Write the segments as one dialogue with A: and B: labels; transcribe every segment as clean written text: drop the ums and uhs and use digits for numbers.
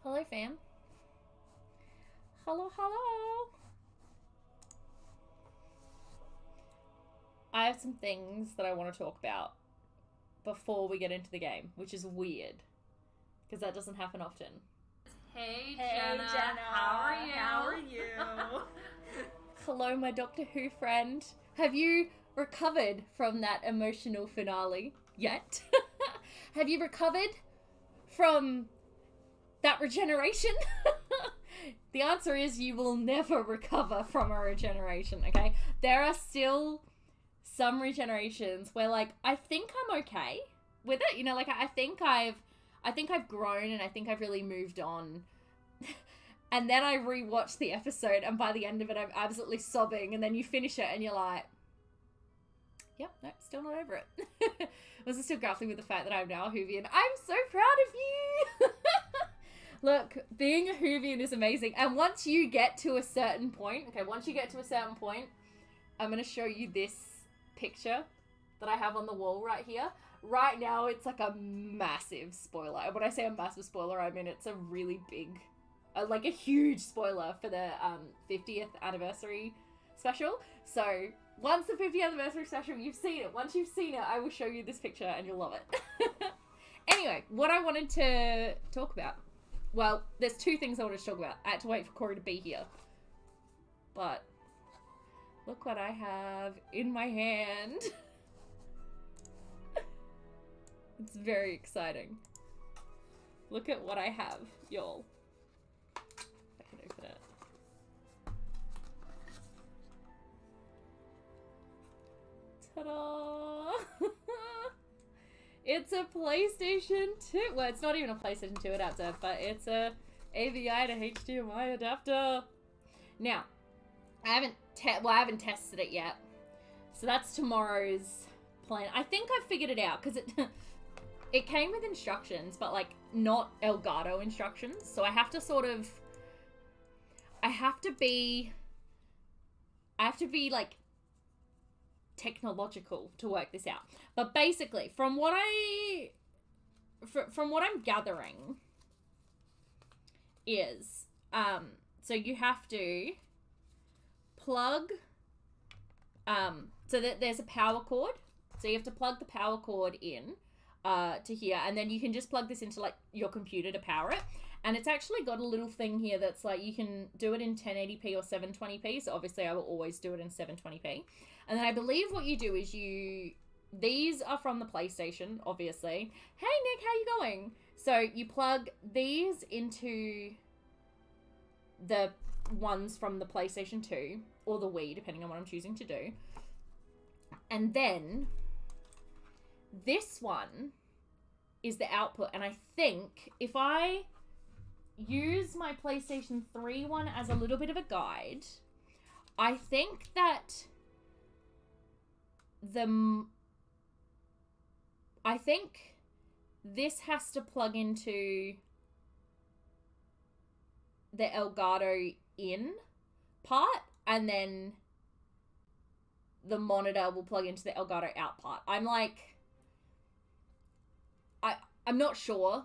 A: Hello, fam. Hello, hello. I have some things that I want to talk about before we get into the game, which is weird, because that doesn't happen often.
B: Hey Jenna, how are you?
A: Hello, my Doctor Who friend. Have you recovered from that emotional finale yet? Have you recovered from that regeneration? The answer is you will never recover from a regeneration, okay? There are still some regenerations where, like, I think I'm okay with it. You know, like, I think I've grown and I think I've really moved on. And then I rewatch the episode and by the end of it, I'm absolutely sobbing. And then you finish it and you're like, yep, nope, still not over it. Was still grappling with the fact that I'm now a Whovian. I'm so proud of you. Look, being a Whovian is amazing. And once you get to a certain point, I'm going to show you this picture that I have on the wall right here. Right now, it's like a massive spoiler. And when I say a massive spoiler, I mean it's a really big, like a huge spoiler for the 50th anniversary special. So once the 50th anniversary special, you've seen it. Once you've seen it, I will show you this picture and you'll love it. Anyway, what I wanted to talk about. Well, there's two things I wanted to talk about. I had to wait for Corey to be here. But look what I have in my hand. It's very exciting. Look at what I have, y'all. I can open it. Ta-da! It's a PlayStation 2. Well, it's not even a PlayStation 2 adapter, but it's a AVI to HDMI adapter. Now, I haven't tested it yet. So that's tomorrow's plan. I think I've figured it out because it came with instructions, but like not Elgato instructions. So I have to be like technological to work this out. But basically, from what I'm gathering is, so you have to plug, so that there's a power cord. So you have to plug the power cord in to here, and then you can just plug this into like your computer to power it. And it's actually got a little thing here that's like you can do it in 1080p or 720p. So obviously I will always do it in 720p. And then I believe what you do is these are from the PlayStation, obviously. Hey Nick, how you going? So you plug these into the ones from the PlayStation 2 or the Wii, depending on what I'm choosing to do. And then this one is the output. And I think if I use my PlayStation 3 one as a little bit of a guide, I think that this has to plug into the Elgato in part, and then the monitor will plug into the Elgato out part. I'm not sure.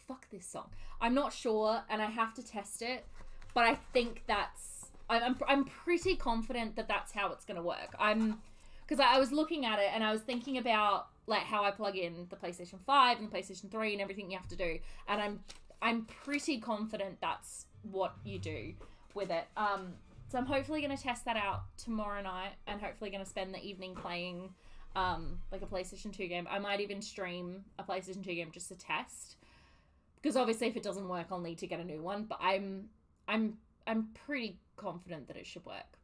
A: Fuck this song. I'm not sure, and I have to test it, but I think I'm pretty confident that that's how it's gonna work. Because I was looking at it and I was thinking about like how I plug in the PlayStation 5 and the PlayStation 3 and everything you have to do, and I'm pretty confident that's what you do with it. So I'm hopefully gonna test that out tomorrow night, and hopefully gonna spend the evening playing like a PlayStation 2 game. I might even stream a PlayStation 2 game just to test, because obviously if it doesn't work I'll need to get a new one, but I'm pretty confident that it should work.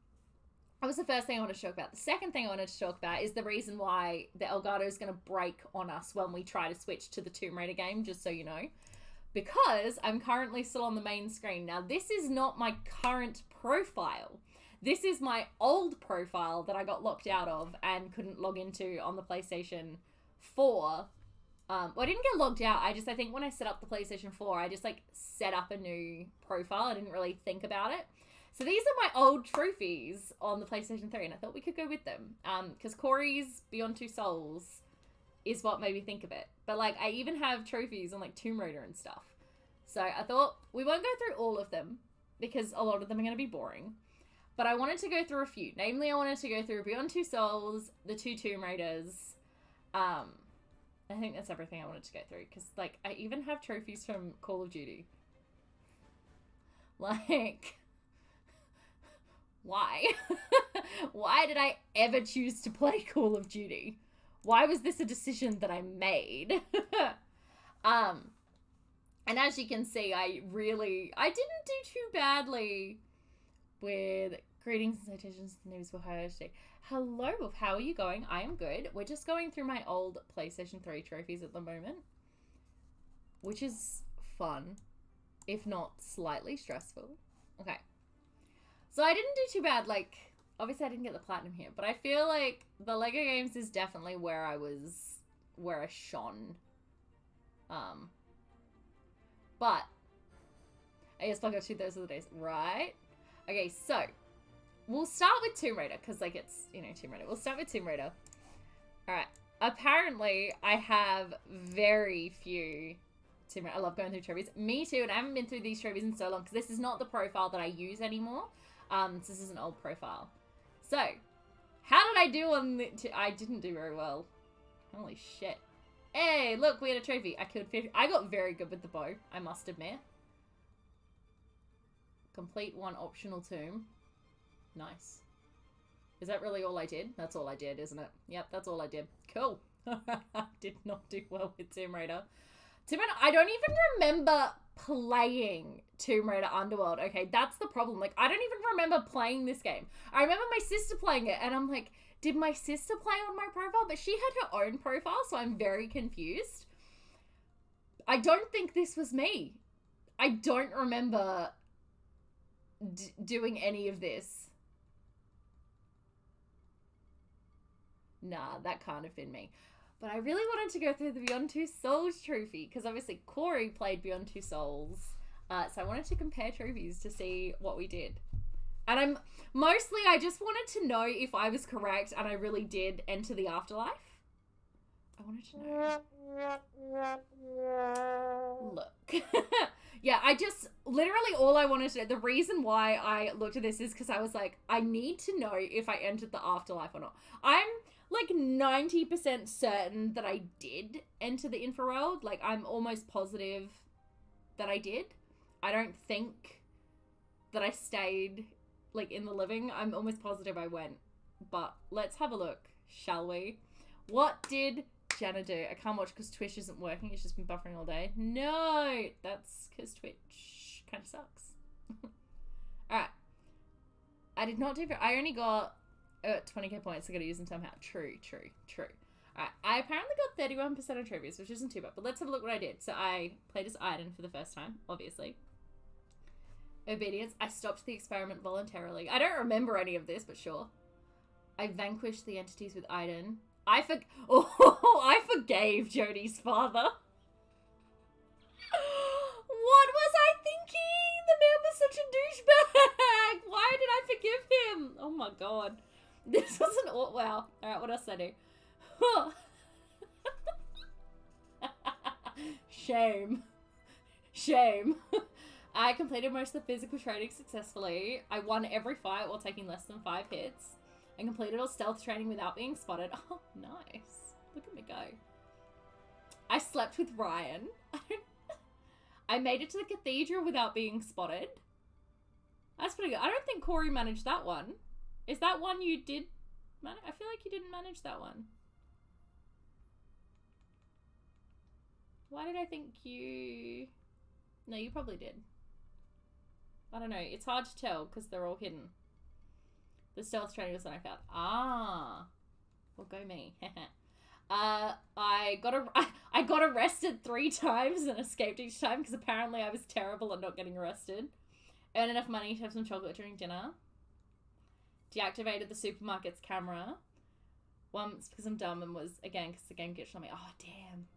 A: That was the first thing I wanted to talk about. The second thing I wanted to talk about is the reason why the Elgato is going to break on us when we try to switch to the Tomb Raider game, just so you know. Because I'm currently still on the main screen. Now, this is not my current profile. This is my old profile that I got locked out of and couldn't log into on the PlayStation 4. Well, I didn't get logged out. I think when I set up the PlayStation 4, I just like set up a new profile. I didn't really think about it. So these are my old trophies on the PlayStation 3, and I thought we could go with them. Because Corey's Beyond Two Souls is what made me think of it. But, like, I even have trophies on, like, Tomb Raider and stuff. So I thought we won't go through all of them because a lot of them are going to be boring. But I wanted to go through a few. Namely, I wanted to go through Beyond Two Souls, the 2 Tomb Raiders. I think that's everything I wanted to go through. Because, like, I even have trophies from Call of Duty. Like, why? Why did I ever choose to play Call of Duty? Why was this a decision that I made? And as you can see, I didn't do too badly with greetings and citations. The news will hire today. Hello, how are you going? I am good. We're just going through my old PlayStation 3 trophies at the moment, which is fun, if not slightly stressful. Okay. So I didn't do too bad. Like, obviously I didn't get the platinum here, but I feel like the LEGO games is definitely where I shone. But I guess Black Ops 2, those are the days, right? Okay, so we'll start with Tomb Raider, because, like, it's, you know, Tomb Raider. We'll start with Tomb Raider. Alright. Apparently, I have very few Tomb Raider. I love going through trophies. Me too, and I haven't been through these trophies in so long, because this is not the profile that I use anymore. This is an old profile. So, how did I do on the... I didn't do very well. Holy shit. Hey, look, we had a trophy. I killed fish. I got very good with the bow, I must admit. Complete 1 optional tomb. Nice. Is that really all I did? That's all I did, isn't it? Yep, that's all I did. Cool. Did not do well with Tomb Raider. Tomb Raider, I don't even remember playing Tomb Raider Underworld. Okay, that's the problem. Like, I don't even remember playing this game. I remember my sister playing it, and I'm like, did my sister play on my profile? But she had her own profile, so I'm very confused. I don't think this was me. I don't remember doing any of this. Nah, that can't have been me. But I really wanted to go through the Beyond Two Souls trophy, because obviously Corey played Beyond Two Souls. So I wanted to compare trophies to see what we did. And I just wanted to know if I was correct and I really did enter the afterlife. I wanted to know. Look. Yeah, literally all I wanted to know, the reason why I looked at this is because I was like, I need to know if I entered the afterlife or not. I'm like 90% certain that I did enter the infraworld. Like, I'm almost positive that I did. I don't think that I stayed, like, in the living. I'm almost positive I went. But let's have a look, shall we? What did Jenna do? I can't watch because Twitch isn't working. It's just been buffering all day. No, that's because Twitch kind of sucks. Alright. I did not do... I only got 20k points. I gotta use them somehow. True. Alright. I apparently got 31% of trophies, which isn't too bad. But let's have a look what I did. So I played as Aiden for the first time, obviously. Obedience. I stopped the experiment voluntarily. I don't remember any of this, but sure. I vanquished the entities with Aiden. I forgave Jodie's father. What was I thinking? The man was such a douchebag. Why did I forgive him? Oh my god. This was an wow. Alright, what else did I do? Shame. I completed most of the physical training successfully. I won every fight while taking less than 5 hits. And completed all stealth training without being spotted. Oh, nice. Look at me go. I slept with Ryan. I made it to the cathedral without being spotted. That's pretty good. I don't think Corey managed that one. Is that one you did manage? I feel like you didn't manage that one. Why did I think you... No, you probably did. I don't know. It's hard to tell because they're all hidden. The stealth training was when I found. Well, go me. I got arrested 3 times and escaped each time because apparently I was terrible at not getting arrested. Earned enough money to have some chocolate during dinner. Deactivated the supermarket's camera once because I'm dumb and was, again, because the game glitched on me. Oh, damn.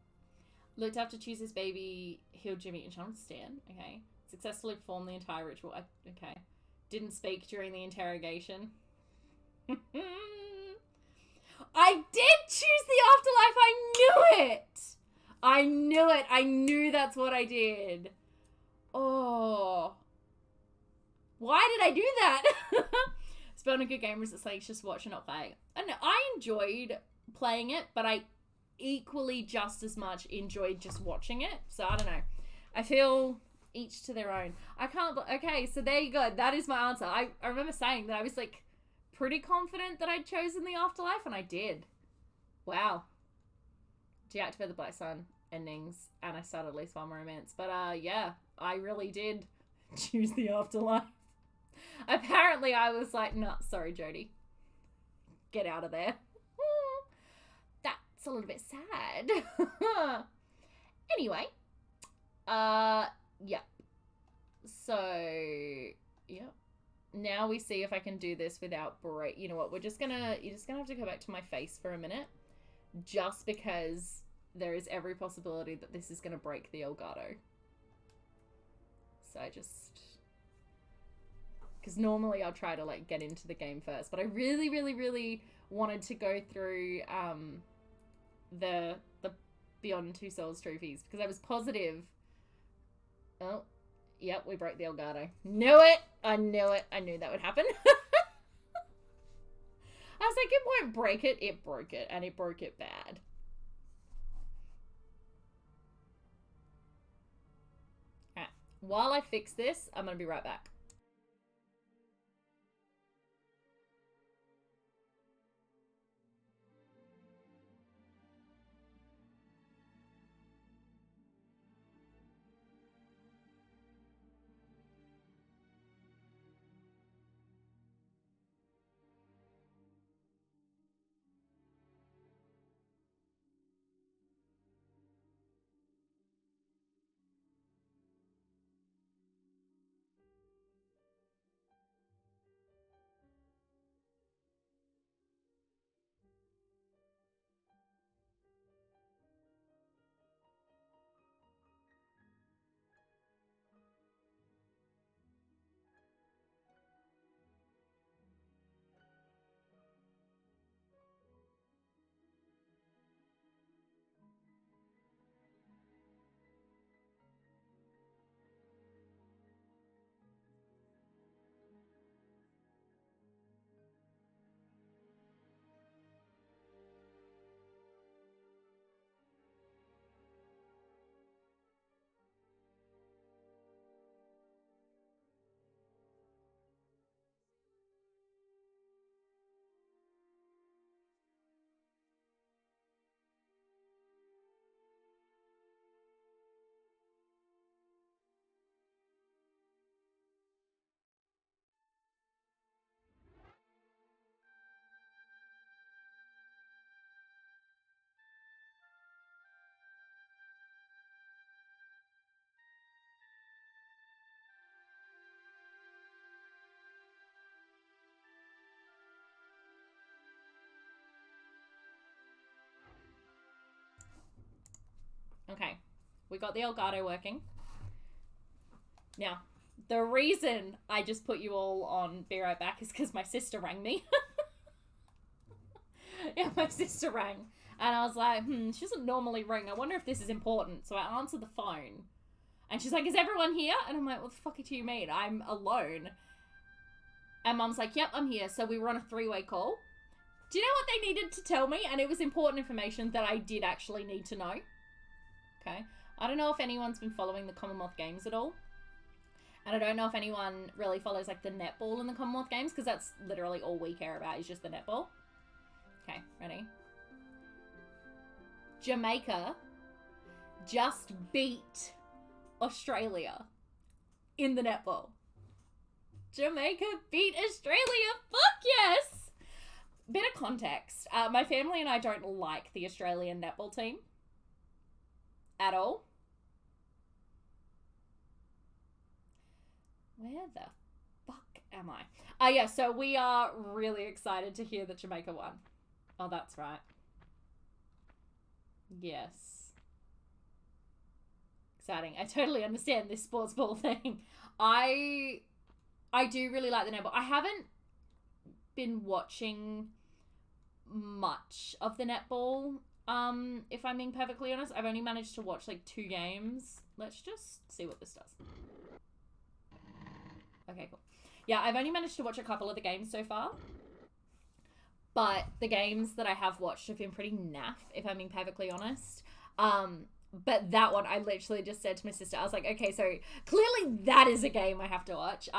A: Looked after Tuesday's baby, healed Jimmy and Sean Stan. Okay. Successfully performed the entire ritual. Okay. Didn't speak during the interrogation. I did choose the afterlife. I knew it. I knew that's what I did. Oh. Why did I do that? Spell a good game or is it like just watch and not play? I don't know. I enjoyed playing it, but I equally just as much enjoyed just watching it. So I don't know. I feel each to their own. I can't... Okay, so there you go. That is my answer. I remember saying that I was like pretty confident that I'd chosen the Afterlife, and I did. Wow. Deactivate the Black Sun endings, and I started at least one romance. But yeah, I really did choose the Afterlife. Apparently I was like, no, sorry, Jody. Get out of there. That's a little bit sad. Anyway. Yep. So, yep. Now we see if I can do this without break. You know what? You're just gonna have to go back to my face for a minute. Just because there is every possibility that this is gonna break the Elgato. So I just... Because normally I'll try to like get into the game first, but I really, really, really wanted to go through the Beyond Two Souls trophies because I was positive. Oh, yep, we broke the Elgato. Knew it! I knew it. I knew that would happen. I was like, it won't break it. It broke it, and it broke it bad. Alright, while I fix this, I'm going to be right back. Okay, we got the Elgato working. Now, the reason I just put you all on Be Right Back is because my sister rang me. Yeah, my sister rang. And I was like, she doesn't normally ring. I wonder if this is important. So I answered the phone. And she's like, is everyone here? And I'm like, what the fuck do you mean? I'm alone. And Mum's like, yep, I'm here. So we were on a three-way call. Do you know what they needed to tell me? And it was important information that I did actually need to know. Okay. I don't know if anyone's been following the Commonwealth Games at all. And I don't know if anyone really follows like the netball in the Commonwealth Games because that's literally all we care about is just the netball. Okay, ready? Jamaica just beat Australia in the netball. Jamaica beat Australia. Fuck yes! Bit of context. My family and I don't like the Australian netball team. At all. Where the fuck am I? Yeah, so we are really excited to hear that Jamaica won. Oh, that's right. Yes. Exciting. I totally understand this sports ball thing. I do really like the netball. I haven't been watching much of the netball, if I'm being perfectly honest. I've only managed to watch like 2 games. Let's just see what this does. Okay, cool. Yeah, I've only managed to watch a couple of the games so far. But the games that I have watched have been pretty naff, if I'm being perfectly honest. But that one, I literally just said to my sister, I was like, okay, so clearly that is a game I have to watch.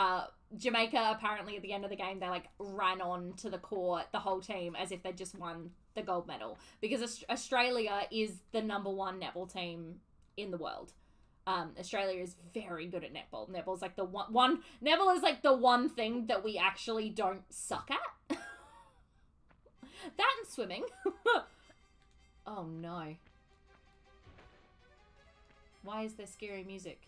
A: Jamaica, apparently at the end of the game, they like ran on to the court, the whole team, as if they just won the gold medal. Because Australia is the #1 netball team in the world. Australia is very good at netball. Netball's like the netball is like the one thing that we actually don't suck at. That and swimming. Oh no. Why is there scary music?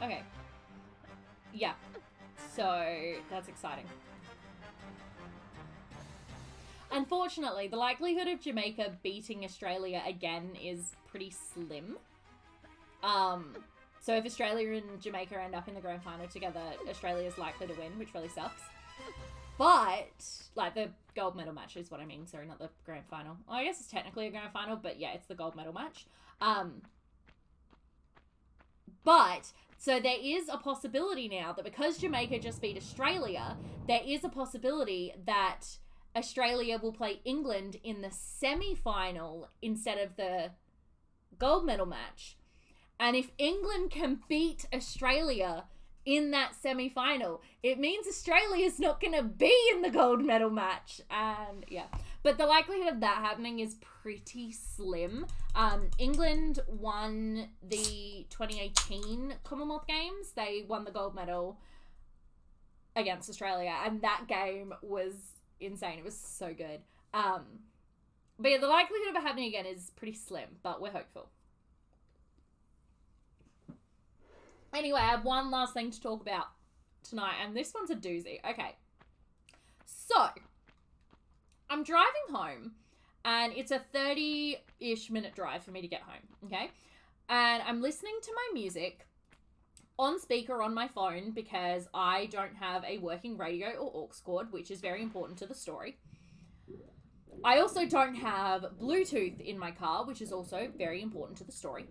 A: Okay. Yeah. So, that's exciting. Unfortunately, the likelihood of Jamaica beating Australia again is pretty slim. So if Australia and Jamaica end up in the grand final together, Australia's likely to win, which really sucks. But, like, the gold medal match is what I mean. Sorry, not the grand final. Well, I guess it's technically a grand final, but yeah, it's the gold medal match. But, so there is a possibility now that because Jamaica just beat Australia, there is a possibility that Australia will play England in the semi-final instead of the gold medal match. And if England can beat Australia in that semi-final, it means Australia's not going to be in the gold medal match. And yeah, but the likelihood of that happening is pretty slim. England won the 2018 Commonwealth Games. They won the gold medal against Australia, and that game was insane. It was so good. But yeah, the likelihood of it happening again is pretty slim, but we're hopeful. Anyway, I have one last thing to talk about tonight, and this one's a doozy. Okay. So, I'm driving home, and it's a 30-ish minute drive for me to get home, okay? And I'm listening to my music on speaker on my phone because I don't have a working radio or aux cord, which is very important to the story. I also don't have Bluetooth in my car, which is also very important to the story.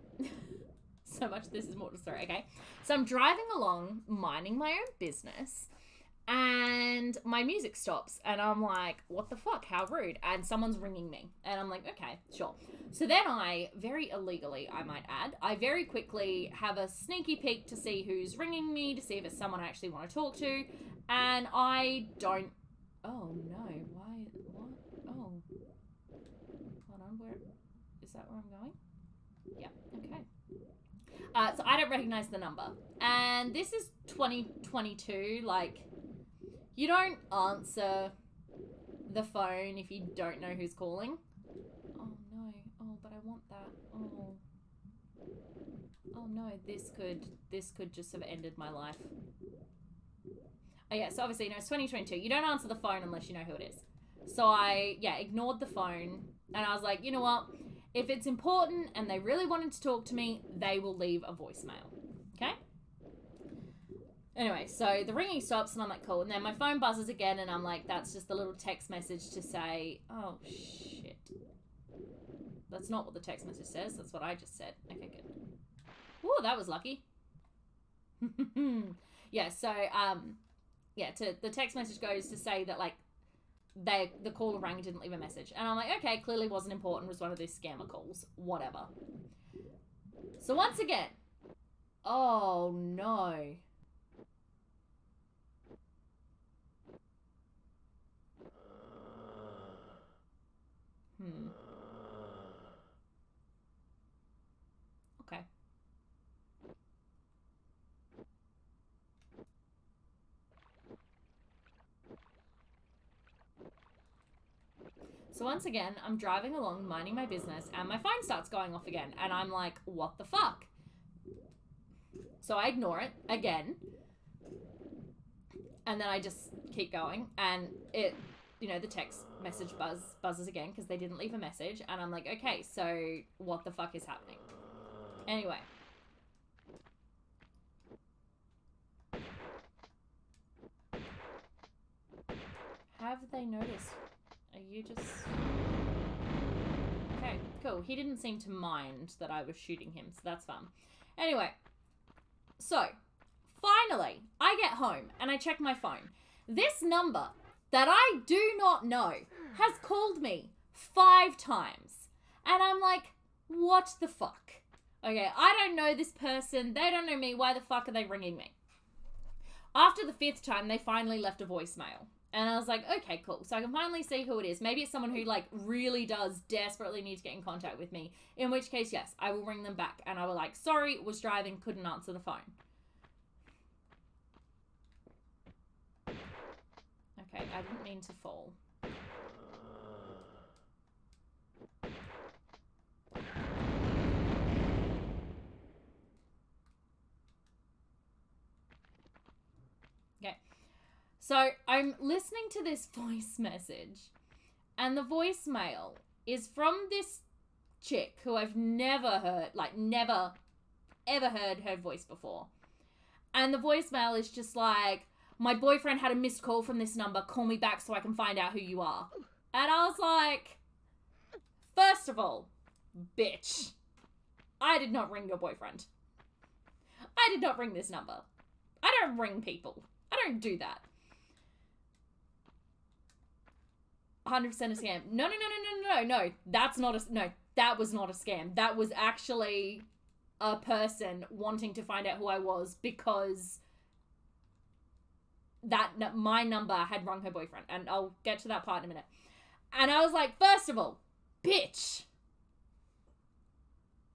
A: So much this is more to the story, okay? So I'm driving along, minding my own business, and my music stops, and I'm like, what the fuck? How rude. And someone's ringing me. And I'm like, okay, sure. So then I, very illegally, I might add, I very quickly have a sneaky peek to see who's ringing me, to see if it's someone I actually want to talk to, and I don't... Oh, no. Why? What? Oh. Hold on, where... Is that where I'm going? Yeah, okay. So I don't recognize the number. And this is 2022, like... You don't answer the phone if you don't know who's calling. Oh, no. Oh, but I want that. Oh. Oh, no. This could just have ended my life. Oh, yeah. So, obviously, it's 2022. You don't answer the phone unless you know who it is. So, I ignored the phone. And I was like, you know what? If it's important and they really wanted to talk to me, they will leave a voicemail. Okay? Anyway, so the ringing stops and I'm like, cool. And then my phone buzzes again and I'm like, that's just a little text message to say, oh, shit. That's not what the text message says. That's what I just said. Okay, good. Ooh, that was lucky. Yeah, so, the text message goes to say that, like, the caller rang and didn't leave a message. And I'm like, okay, clearly wasn't important. Was one of these scammer calls. Whatever. So once again, oh, no. Okay. So once again, I'm driving along, minding my business, and my phone starts going off again. And I'm like, what the fuck? So I ignore it again. And then I just keep going. And it... the text message buzzes again because they didn't leave a message. And I'm like, okay, so what the fuck is happening? Anyway. Have they noticed? Are you just... Okay, cool. He didn't seem to mind that I was shooting him, so that's fun. Anyway. So, finally, I get home and I check my phone. This number that I do not know has called me 5 times. And I'm like, what the fuck? Okay, I don't know this person. They don't know me. Why the fuck are they ringing me? After the 5th time, they finally left a voicemail. And I was like, okay, cool. So I can finally see who it is. Maybe it's someone who, like, really does desperately need to get in contact with me. In which case, yes, I will ring them back. And I will like, sorry, was driving, couldn't answer the phone. Okay, I didn't mean to fall. Okay. So I'm listening to this voice message, and the voicemail is from this chick who I've never heard, like never, ever heard her voice before. And the voicemail is just like, my boyfriend had a missed call from this number, call me back so I can find out who you are. And I was like, first of all, bitch, I did not ring your boyfriend. I did not ring this number. I don't ring people. I don't do that. 100% a scam. No. That's not a... No, that was not a scam. That was actually a person wanting to find out who I was because my number had rung her boyfriend. And I'll get to that part in a minute. And I was like, first of all, bitch.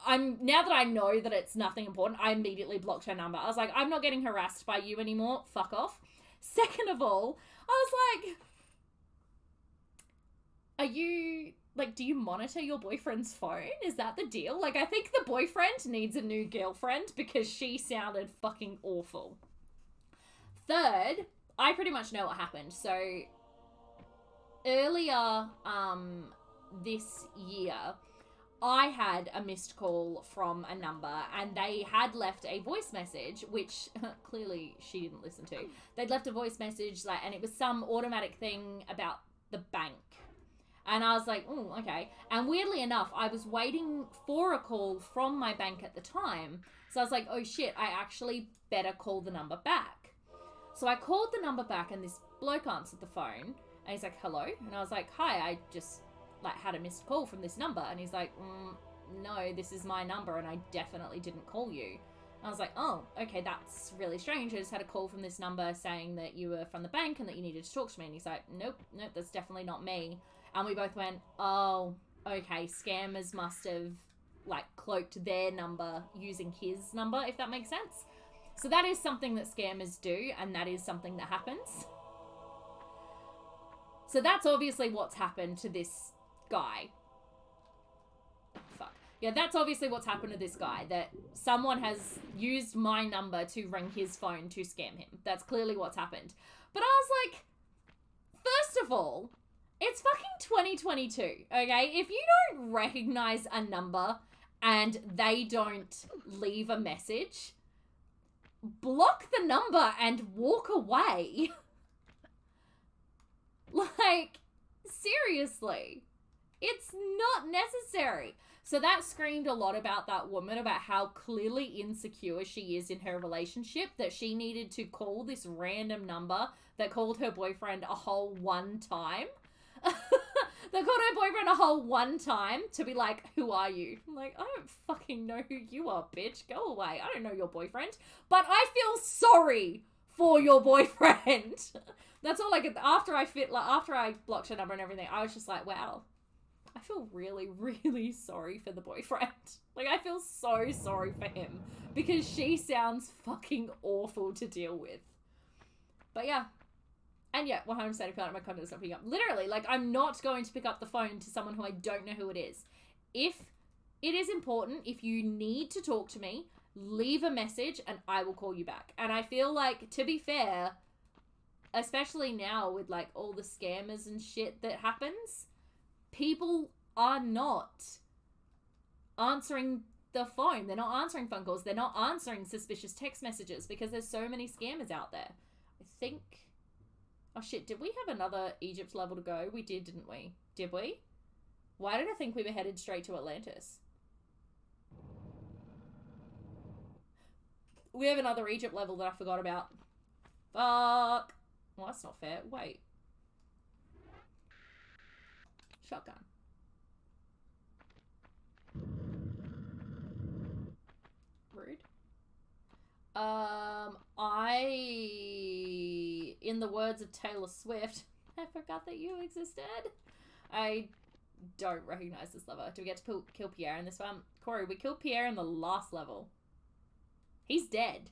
A: Now that I know that it's nothing important, I immediately blocked her number. I was like, I'm not getting harassed by you anymore. Fuck off. Second of all, I was like, are you, like, do you monitor your boyfriend's phone? Is that the deal? Like, I think the boyfriend needs a new girlfriend because she sounded fucking awful. Third, I pretty much know what happened. So, earlier this year, I had a missed call from a number and they had left a voice message, which clearly she didn't listen to. They'd left a voice message, like, and it was some automatic thing about the bank. And I was like, oh, okay. And weirdly enough, I was waiting for a call from my bank at the time. So I was like, oh shit, I actually better call the number back. So I called the number back and this bloke answered the phone and he's like, hello. And I was like, hi, I just like had a missed call from this number. And he's like, no, this is my number and I definitely didn't call you. I was like, oh, okay, that's really strange. I just had a call from this number saying that you were from the bank and that you needed to talk to me. And he's like, nope, that's definitely not me. And we both went, oh, okay, scammers must have, like, cloaked their number using his number, if that makes sense. So that is something that scammers do, and that is something that happens. So that's obviously what's happened to this guy. Fuck. Yeah, that's obviously what's happened to this guy, that someone has used my number to ring his phone to scam him. That's clearly what's happened. But I was like, first of all, it's fucking 2022, okay? If you don't recognize a number and they don't leave a message, block the number and walk away. Like, seriously. It's not necessary. So that screamed a lot about that woman, about how clearly insecure she is in her relationship, that she needed to call this random number that called her boyfriend a whole 1 time. They called her boyfriend a whole 1 time to be like, who are you? I'm like, I don't fucking know who you are, bitch. Go away. I don't know your boyfriend. But I feel sorry for your boyfriend. That's all I could. After I blocked her number and everything, I was just like, wow, I feel really, really sorry for the boyfriend. Like, I feel so sorry for him because she sounds fucking awful to deal with. But yeah. And yeah, 100% if my contact's not picking up. Literally, like, I'm not going to pick up the phone to someone who I don't know who it is. If it is important, if you need to talk to me, leave a message and I will call you back. And I feel like, to be fair, especially now with, like, all the scammers and shit that happens, people are not answering the phone. They're not answering phone calls. They're not answering suspicious text messages because there's so many scammers out there. I think... Oh, shit. Did we have another Egypt level to go? We did, didn't we? Did we? Why did I think we were headed straight to Atlantis? We have another Egypt level that I forgot about. Fuck. Well, that's not fair. Wait. Shotgun. Rude. In the words of Taylor Swift, I forgot that you existed. I don't recognize this level. Do we get to kill Pierre in this one? Corey, we killed Pierre in the last level. He's dead.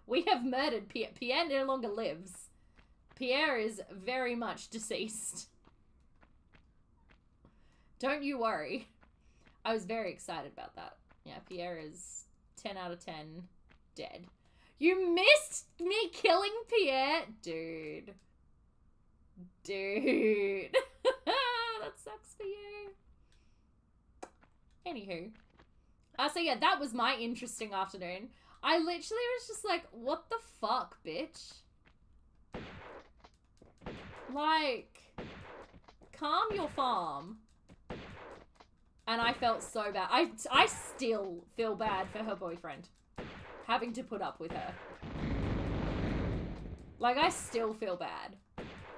A: We have murdered Pierre. Pierre no longer lives. Pierre is very much deceased. Don't you worry. I was very excited about that. Yeah, Pierre is 10 out of 10 dead. You missed me killing Pierre? Dude. Dude. That sucks for you. Anywho. So yeah, that was my interesting afternoon. I literally was just like, what the fuck, bitch? Like, calm your farm. And I felt so bad. I still feel bad for her boyfriend having to put up with her. Like, I still feel bad.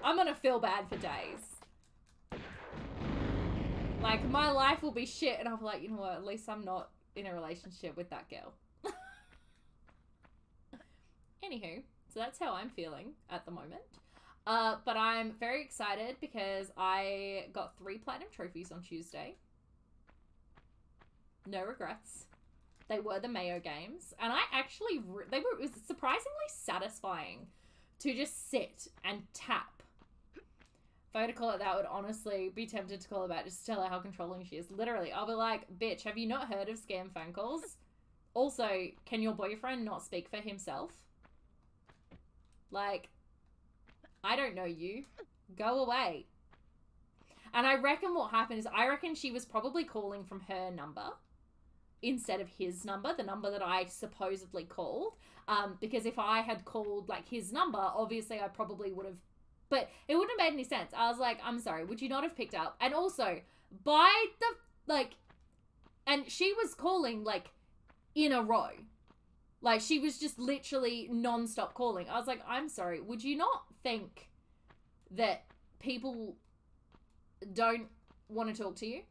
A: I'm gonna feel bad for days. Like, my life will be shit, and I'll be like, you know what, at least I'm not in a relationship with that girl. Anywho, so that's how I'm feeling at the moment. But I'm very excited because I got 3 platinum trophies on Tuesday. No regrets. They were the Mayo games. And I actually, it was surprisingly satisfying to just sit and tap. If I had to call it that, I would honestly be tempted to call her back just to tell her how controlling she is. Literally, I'll be like, bitch, have you not heard of scam phone calls? Also, can your boyfriend not speak for himself? Like, I don't know you. Go away. And I reckon what happened is, I reckon she was probably calling from her number instead of his number, the number that I supposedly called. Because if I had called, like, his number, obviously I probably would have... But it wouldn't have made any sense. I was like, I'm sorry, would you not have picked up? And also, by the, like... And she was calling, like, in a row. Like, she was just literally non-stop calling. I was like, I'm sorry, would you not think that people don't want to talk to you?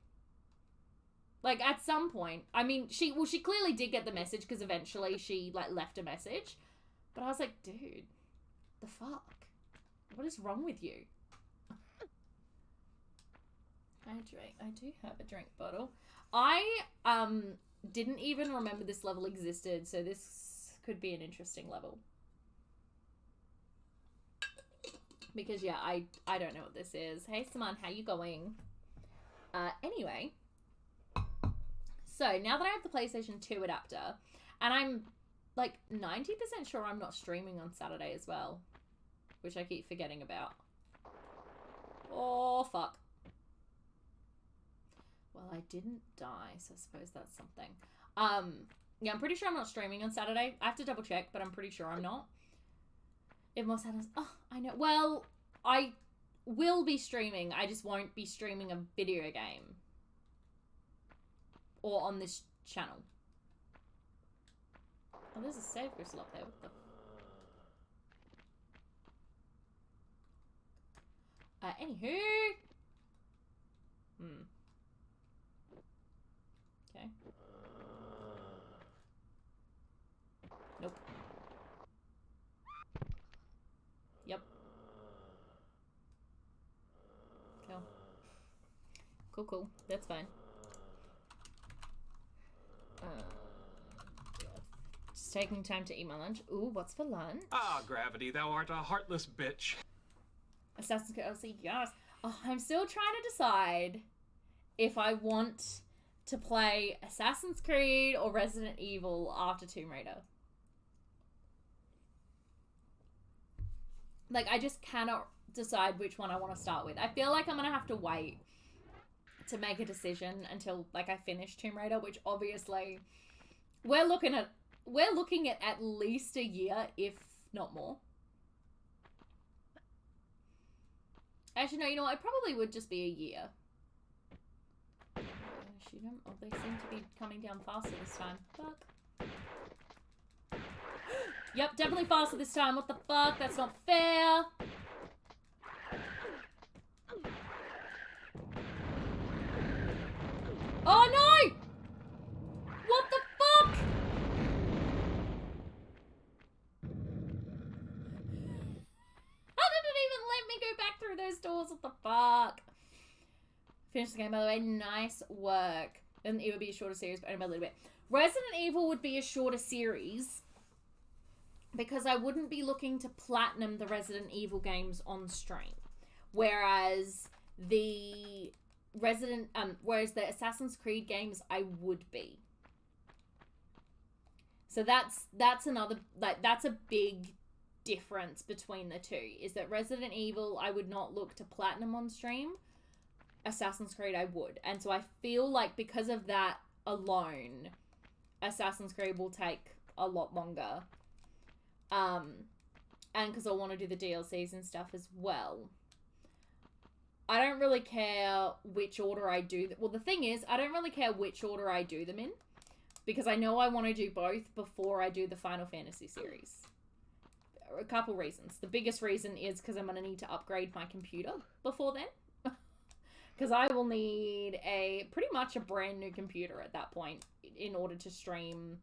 A: Like, at some point, I mean, she clearly did get the message because eventually she, like, left a message. But I was like, dude, the fuck? What is wrong with you? I do have a drink bottle. I, didn't even remember this level existed, so this could be an interesting level. Because, yeah, I don't know what this is. Hey, Saman, how you going? Anyway. So, now that I have the PlayStation 2 adapter, and I'm, like, 90% sure I'm not streaming on Saturday as well, which I keep forgetting about. Oh, fuck. Well, I didn't die, so I suppose that's something. Yeah, I'm pretty sure I'm not streaming on Saturday. I have to double check, but I'm pretty sure I'm not. If more Saturdays... Oh, I know. Well, I will be streaming. I just won't be streaming a video game. Or on this channel. Oh, there's a save crystal up there. What the... Anywho. Okay. Nope. Yep. Cool. Cool. That's fine. Just taking time to eat my lunch. Ooh, what's for lunch?
C: Ah, Gravity, thou art a heartless bitch.
A: Assassin's Creed OC, yes. Oh, I'm still trying to decide if I want to play Assassin's Creed or Resident Evil after Tomb Raider. Like, I just cannot decide which one I want to start with. I feel like I'm going to have to wait to make a decision until like I finish Tomb Raider, which obviously we're looking at least a year, if not more. Actually, no, you know what? It probably would just be a year. I'm gonna shoot them. Oh, they seem to be coming down faster this time. Fuck. Yep, definitely faster this time. What the fuck? That's not fair. Oh no! What the fuck? How did it even let me go back through those doors? What the fuck? Finished the game, by the way. Nice work. And it would be a shorter series, but only by a little bit. Resident Evil would be a shorter series because I wouldn't be looking to platinum the Resident Evil games on stream. Whereas the Assassin's Creed games I would be. So that's another, like, that's a big difference between the two, is that Resident Evil I would not look to platinum on stream. Assassin's Creed I would. And so I feel like because of that alone, Assassin's Creed will take a lot longer. And because I want to do the DLCs and stuff as well. I don't really care which order I do. Well, the thing is, I don't really care which order I do them in, because I know I want to do both before I do the Final Fantasy series. A couple reasons. The biggest reason is because I'm going to need to upgrade my computer before then. Because I will need pretty much a brand new computer at that point in order to stream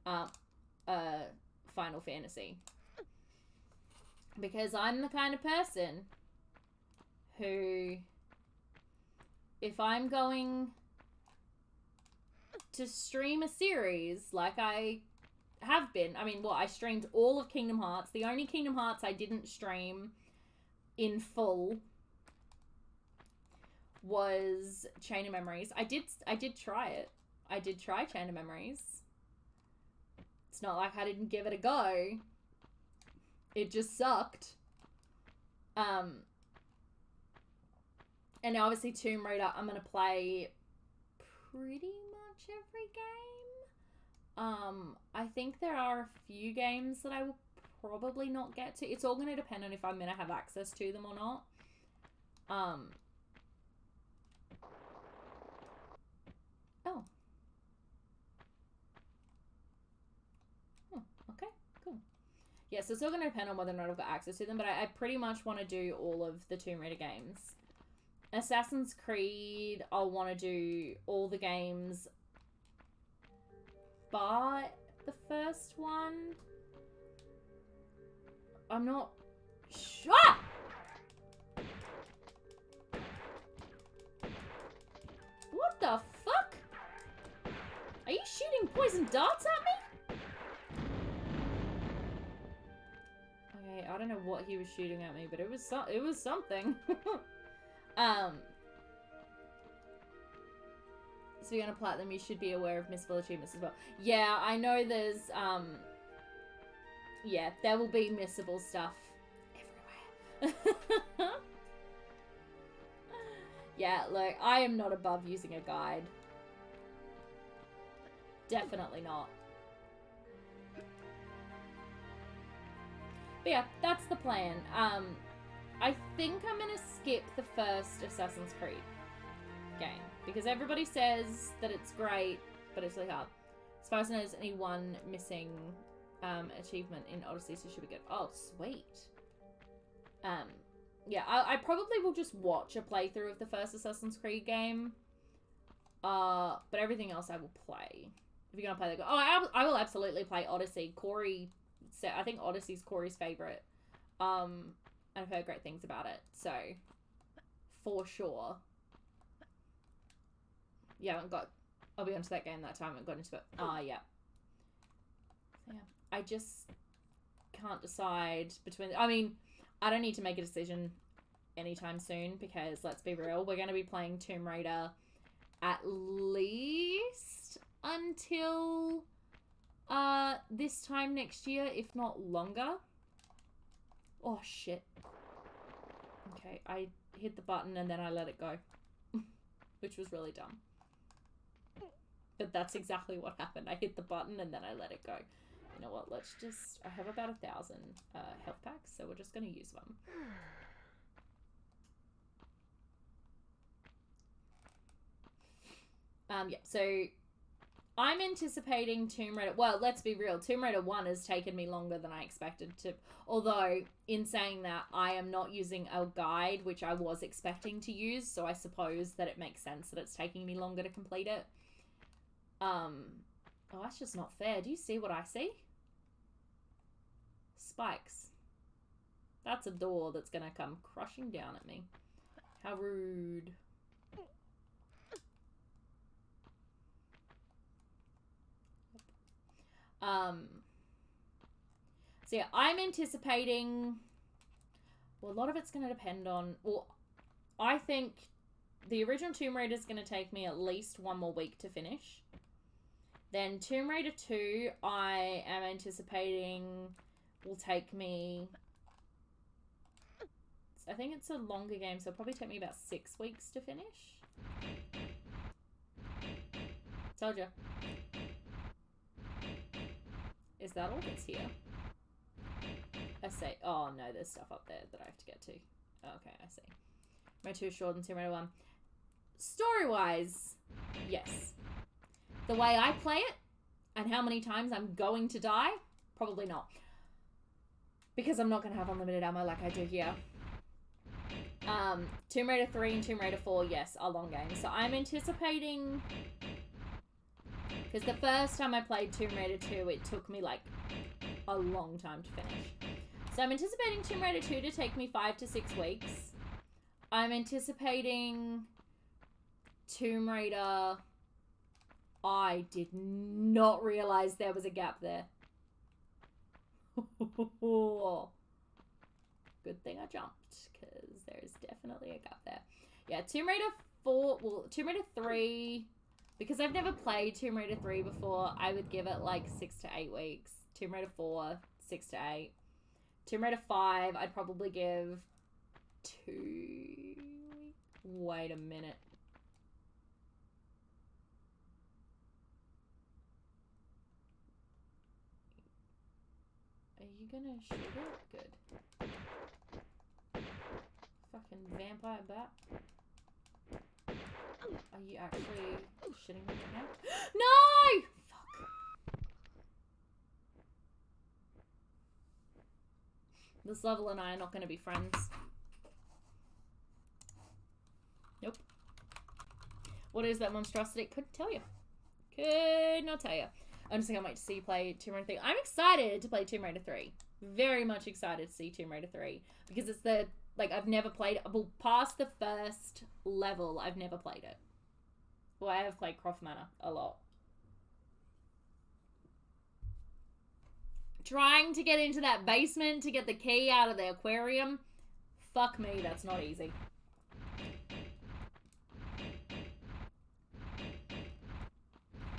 A: Final Fantasy. Because I'm the kind of person who, if I'm going to stream a series like I have been, I mean, I streamed all of Kingdom Hearts. The only Kingdom Hearts I didn't stream in full was Chain of Memories. I did try it. I did try Chain of Memories. It's not like I didn't give it a go. It just sucked. And now obviously Tomb Raider, I'm going to play pretty much every game. I think there are a few games that I will probably not get to. It's all going to depend on if I'm going to have access to them or not. Oh. Okay, cool. Yeah, so it's all going to depend on whether or not I've got access to them, but I pretty much want to do all of the Tomb Raider games. Assassin's Creed, I'll want to do all the games but the first one. I'm not sure. What the fuck? Are you shooting poison darts at me? Okay, I don't know what he was shooting at me, but it was something. So you're gonna platinum, you should be aware of missable achievements as well. Yeah, I know there's yeah, there will be missable stuff everywhere. Yeah, look, I am not above using a guide. Definitely not. But yeah, that's the plan. I think I'm gonna skip the first Assassin's Creed game because everybody says that it's great, but it's really hard. As far as I know, there's only one missing achievement in Odyssey, so it should be good. Oh, sweet. Yeah, I probably will just watch a playthrough of the first Assassin's Creed game. But everything else I will play. If you're gonna play that, oh, I will absolutely play Odyssey. Corey said, I think Odyssey's Corey's favorite. And I've heard great things about it, so for sure. Yeah, I'll be onto that game that time. I haven't got into it. Yeah. So, yeah, I just can't decide between. I mean, I don't need to make a decision anytime soon because let's be real, we're going to be playing Tomb Raider at least until this time next year, if not longer. Oh shit. Okay, I hit the button and then I let it go. which was really dumb. But that's exactly what happened. I hit the button and then I let it go. You know what? Let's just... I have about 1,000 health packs, so we're just going to use them. Yeah, so I'm anticipating Tomb Raider... Well, let's be real. Tomb Raider 1 has taken me longer than I expected to... Although, in saying that, I am not using a guide, which I was expecting to use, so I suppose that it makes sense that it's taking me longer to complete it. Oh, that's just not fair. Do you see what I see? Spikes. That's a door that's gonna come crushing down at me. How rude. So yeah, I'm anticipating... Well, a lot of it's gonna depend on... Well, I think the original Tomb Raider is gonna take me at least 1 more week to finish. Then Tomb Raider 2, I am anticipating will take me... I think it's a longer game, so it'll probably take me about 6 weeks to finish. Told you. Is that all that's here? I say... Oh, no, there's stuff up there that I have to get to. Okay, I see. My 2 short and Tomb Raider 1. Story-wise, yes. The way I play it, and how many times I'm going to die, probably not. Because I'm not going to have unlimited ammo like I do here. Tomb Raider 3 and Tomb Raider 4, yes, are long games. So I'm anticipating... Because the first time I played Tomb Raider 2, it took me, like, a long time to finish. So I'm anticipating Tomb Raider 2 to take me 5 to 6 weeks. I'm anticipating Tomb Raider... I did not realize there was a gap there. Good thing I jumped, because there's definitely a gap there. Yeah, Tomb Raider 4, well, Tomb Raider 3, because I've never played Tomb Raider 3 before, I would give it like 6 to 8 weeks. Tomb Raider 4, 6 to 8. Tomb Raider 5, I'd probably give 2 weeks. Wait a minute. Are you gonna shoot it? Good. Fucking vampire bat. Are you actually shitting me right now? No! Fuck. This level and I are not gonna be friends. Nope. What is that monstrosity? Couldn't tell you. Could not tell you. I'm just gonna wait to see you play Tomb Raider 3. I'm excited to play Tomb Raider 3. Very much excited to see Tomb Raider 3. Because it's the, like, I've never played, well, past the first level, I've never played it. Well, I have played Croft Manor a lot. Trying to get into that basement to get the key out of the aquarium. Fuck me, that's not easy.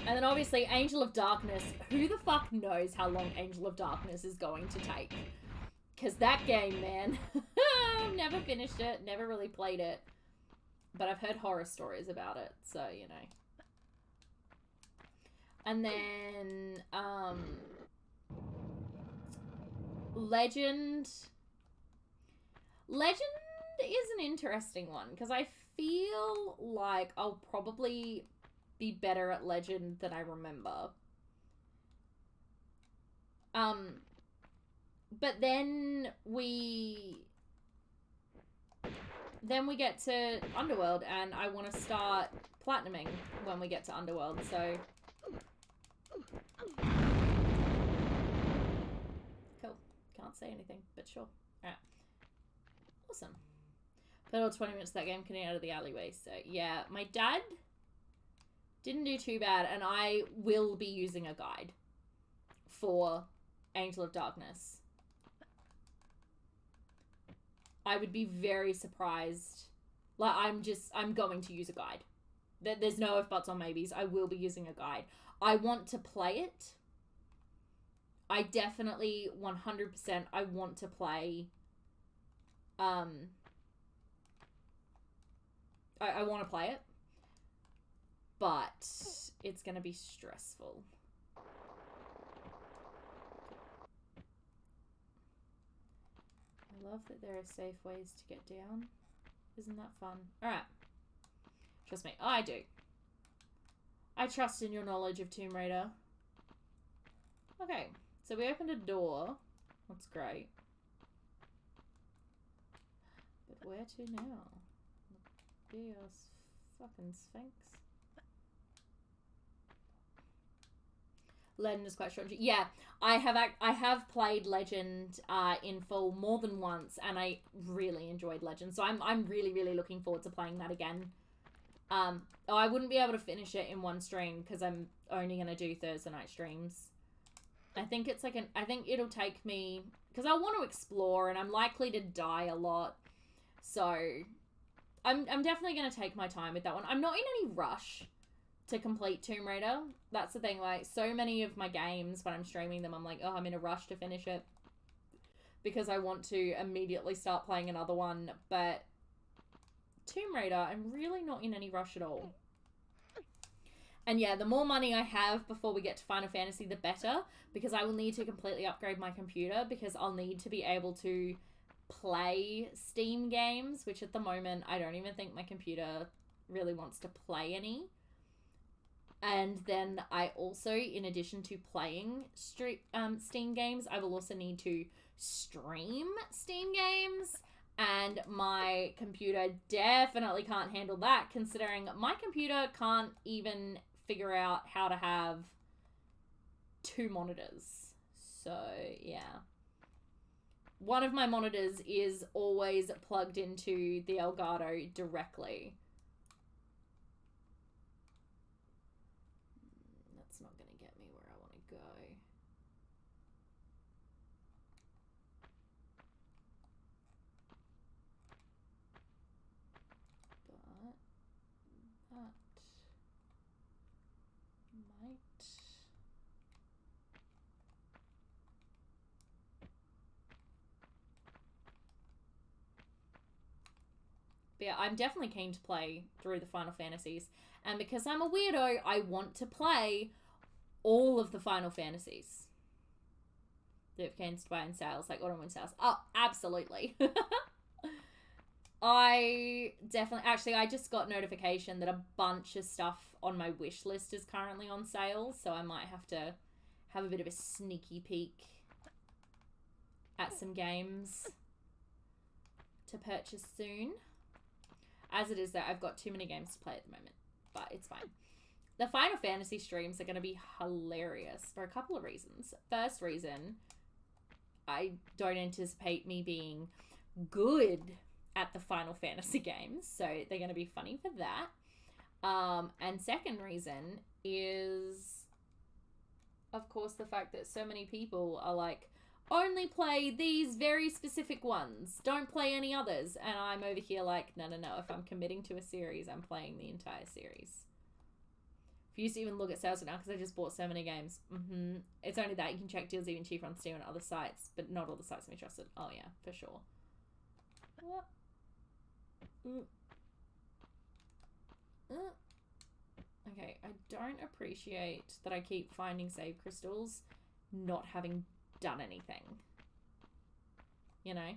A: And then obviously Angel of Darkness. Who the fuck knows how long Angel of Darkness is going to take? Because that game, man. I've never finished it. Never really played it. But I've heard horror stories about it. So, you know. And then... Legend. Legend is an interesting one. Because I feel like I'll probably... be better at Legend than I remember. But then we get to Underworld, and I want to start platinuming when we get to Underworld, so... Cool. Can't say anything, but sure. Alright. Awesome. Played all 20 minutes of that game, getting out of the alleyway, so yeah. My dad... didn't do too bad, and I will be using a guide for Angel of Darkness. I would be very surprised. Like, I'm going to use a guide. There's no if, buts, or maybes. I will be using a guide. I want to play it. I definitely, 100%, I want to play, I want to play it. but it's going to be stressful. I love that there are safe ways to get down. Isn't that fun? Alright. Trust me. I do. I trust in your knowledge of Tomb Raider. Okay. So we opened a door. That's great. But where to now? Be a fucking sphinx. Legend is quite short. Yeah, I have played Legend in full more than once, and I really enjoyed Legend. So I'm really looking forward to playing that again. I wouldn't be able to finish it in one stream because I'm only gonna do Thursday night streams. I think it's like I think it'll take me because I want to explore, and I'm likely to die a lot. So I'm definitely gonna take my time with that one. I'm not in any rush to complete Tomb Raider. That's the thing, like, so many of my games, when I'm streaming them, I'm like, oh, I'm in a rush to finish it because I want to immediately start playing another one, but Tomb Raider, I'm really not in any rush at all. And yeah, the more money I have before we get to Final Fantasy, the better, because I will need to completely upgrade my computer, because I'll need to be able to play Steam games, which at the moment, I don't even think my computer really wants to play any. And then I also, in addition to playing Steam games, I will also need to stream Steam games. And my computer definitely can't handle that, considering my computer can't even figure out how to have 2 monitors. So, yeah. One of my monitors is always plugged into the Elgato directly. Not going to get me where I want to go. But that might. But yeah, I'm definitely keen to play through the Final Fantasies. And because I'm a weirdo, I want to play all of the Final Fantasies that came to buy in sales, like autumn wind sales. Oh, absolutely. I definitely, actually, I just got notification that a bunch of stuff on my wish list is currently on sale, so I might have to have a bit of a sneaky peek at some games to purchase soon. As it is, though, I've got too many games to play at the moment, but it's fine. The Final Fantasy streams are going to be hilarious for a couple of reasons. First reason, I don't anticipate me being good at the Final Fantasy games, so they're going to be funny for that. And second reason is, of course, the fact that so many people are like, only play these very specific ones. Don't play any others. And I'm over here like, no. If I'm committing to a series, I'm playing the entire series. If you used to even look at sales now, because I just bought so many games. It's only that. You can check deals even cheaper on Steam and other sites, but not all the sites can be trusted. Oh yeah, for sure. What? Okay, I don't appreciate that I keep finding save crystals not having done anything. You know?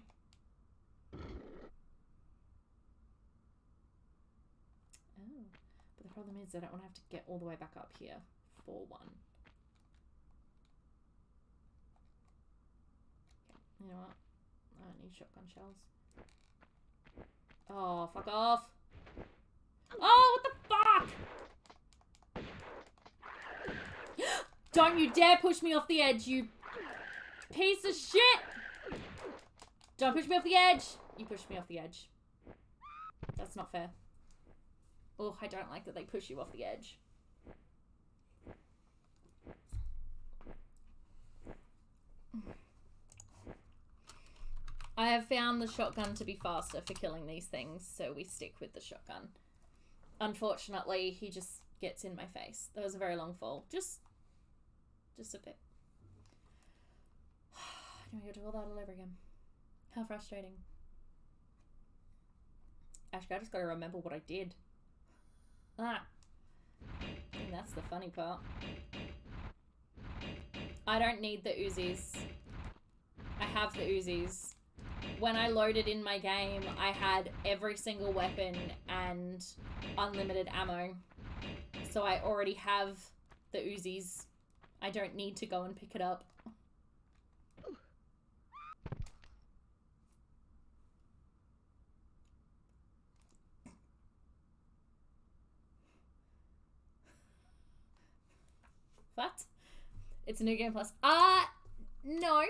A: Oh. But the problem is I don't want to have to get all the way back up here for one. Okay, you know what? I don't need shotgun shells. Oh, fuck off! Oh, what the fuck! Don't you dare push me off the edge, you piece of shit! Don't push me off the edge! You pushed me off the edge. That's not fair. Oh, I don't like that they push you off the edge. I have found the shotgun to be faster for killing these things, so we stick with the shotgun. Unfortunately, he just gets in my face. That was a very long fall. Just a bit. Now we gotta do all that all over again. How frustrating. Actually, I just gotta remember what I did. And that's the funny part. I don't need the Uzis. I have the Uzis. When I loaded in my game, I had every single weapon and unlimited ammo. So I already have the Uzis. I don't need to go and pick it up. What? It's a new game plus. No.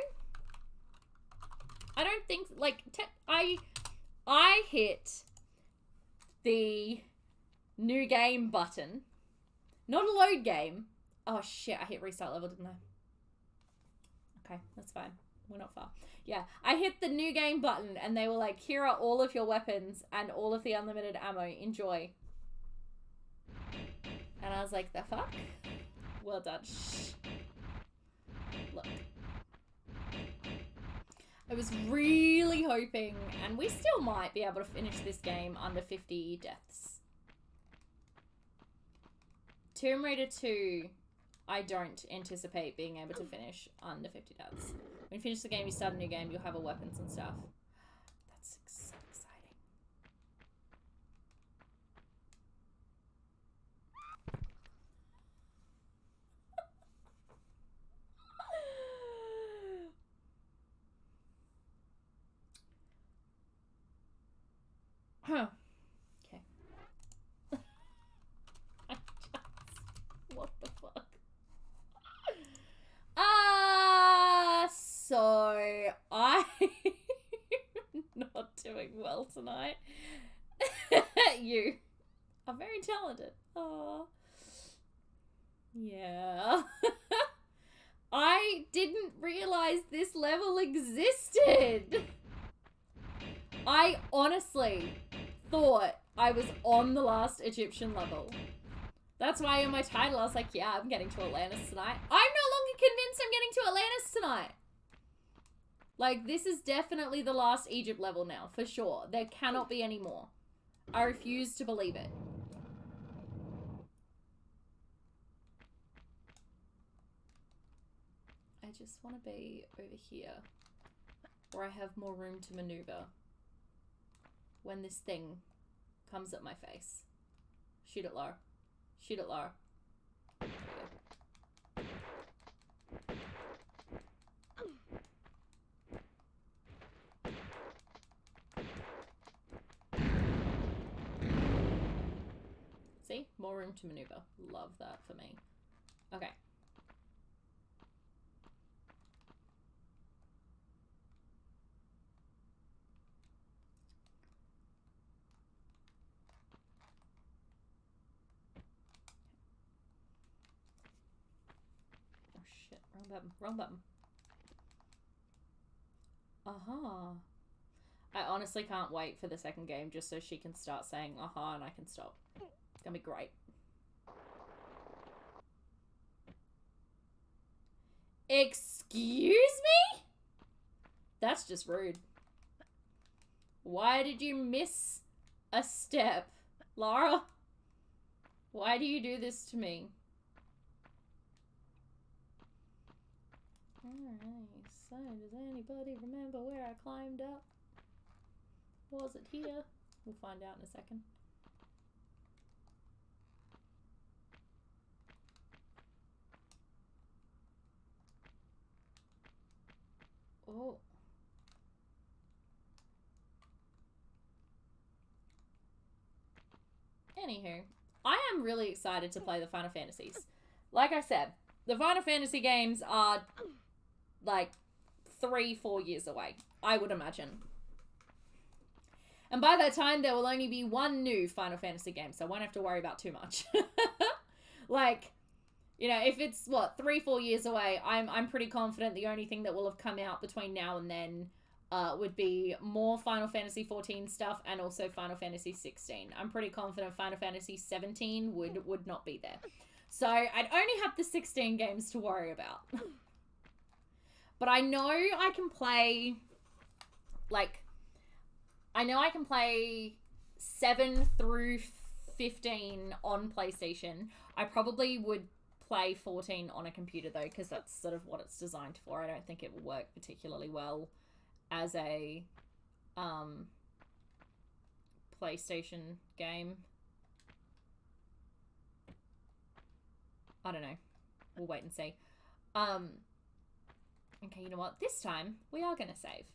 A: I don't think, like, I hit the new game button. Not a load game. Oh, shit, I hit restart level, didn't I? Okay, that's fine. We're not far. Yeah, I hit the new game button, and they were like, here are all of your weapons and all of the unlimited ammo. Enjoy. And I was like, the fuck? Well done. Shh. Look. I was really hoping, and we still might be able to finish this game under 50 deaths. Tomb Raider 2, I don't anticipate being able to finish under 50 deaths. When you finish the game, you start a new game, you'll have weapons and stuff. That's so exciting. Huh. Okay. What the fuck? So I'm not doing well tonight. You are very talented. Oh. Yeah. I didn't realize this level existed. I honestly thought I was on the last Egyptian level. That's why in my title I was like, yeah, I'm getting to Atlantis tonight. I'm no longer convinced I'm getting to Atlantis tonight. Like, this is definitely the last Egypt level now, for sure. There cannot be any more. I refuse to believe it. I just want to be over here, where I have more room to maneuver when this thing comes at my face. Shoot it low. Shoot it low. There we go. See? More room to maneuver. Love that for me. Okay. Wrong button. Wrong button. Uh-huh. I honestly can't wait for the second game just so she can start saying uh-huh and I can stop. It's gonna be great. Excuse me? That's just rude. Why did you miss a step, Lara? Why do you do this to me? Alright, so does anybody remember where I climbed up? Was it here? We'll find out in a second. Oh. Anywho, I am really excited to play the Final Fantasies. Like I said, the Final Fantasy games are like 3-4 years away, I would imagine. And by that time, there will only be one new Final Fantasy game, so I won't have to worry about too much. Like, you know, if it's, what, 3-4 years away, I'm pretty confident the only thing that will have come out between now and then would be more Final Fantasy 14 stuff and also Final Fantasy 16. I'm pretty confident Final Fantasy 17 would not be there. So I'd only have the 16 games to worry about. But I know I can play, like, I know I can play 7 through 15 on PlayStation. I probably would play 14 on a computer though, because that's sort of what it's designed for. I don't think it will work particularly well as a PlayStation game. I don't know. We'll wait and see. Okay, you know what? This time we are gonna save.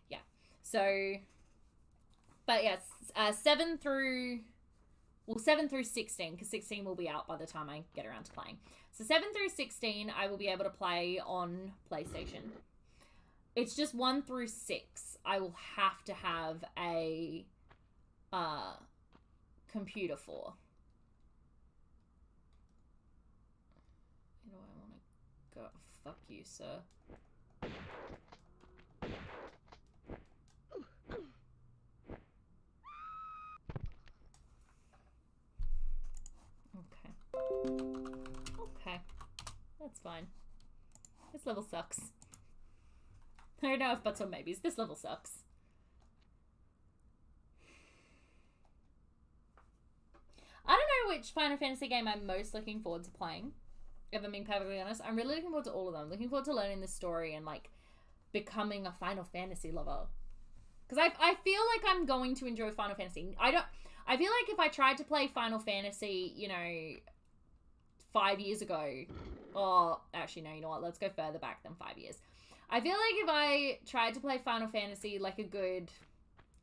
A: Yeah. So, but yes, 7 through 16, because 16 will be out by the time I get around to playing. So 7 through 16, I will be able to play on PlayStation. It's just 1 through 6, I will have to have a computer for. You know, I want to go. Fuck you, sir. Okay. That's fine. This level sucks. I don't know if buts or maybes. This level sucks. I don't know which Final Fantasy game I'm most looking forward to playing. If I'm being perfectly honest. I'm really looking forward to all of them. Looking forward to learning this story and, like, becoming a Final Fantasy lover. Because I feel like I'm going to enjoy Final Fantasy. I feel like if I tried to play Final Fantasy, you know, 5 years ago, or actually no, you know what, let's go further back than 5 years. I feel like if I tried to play Final Fantasy like a good,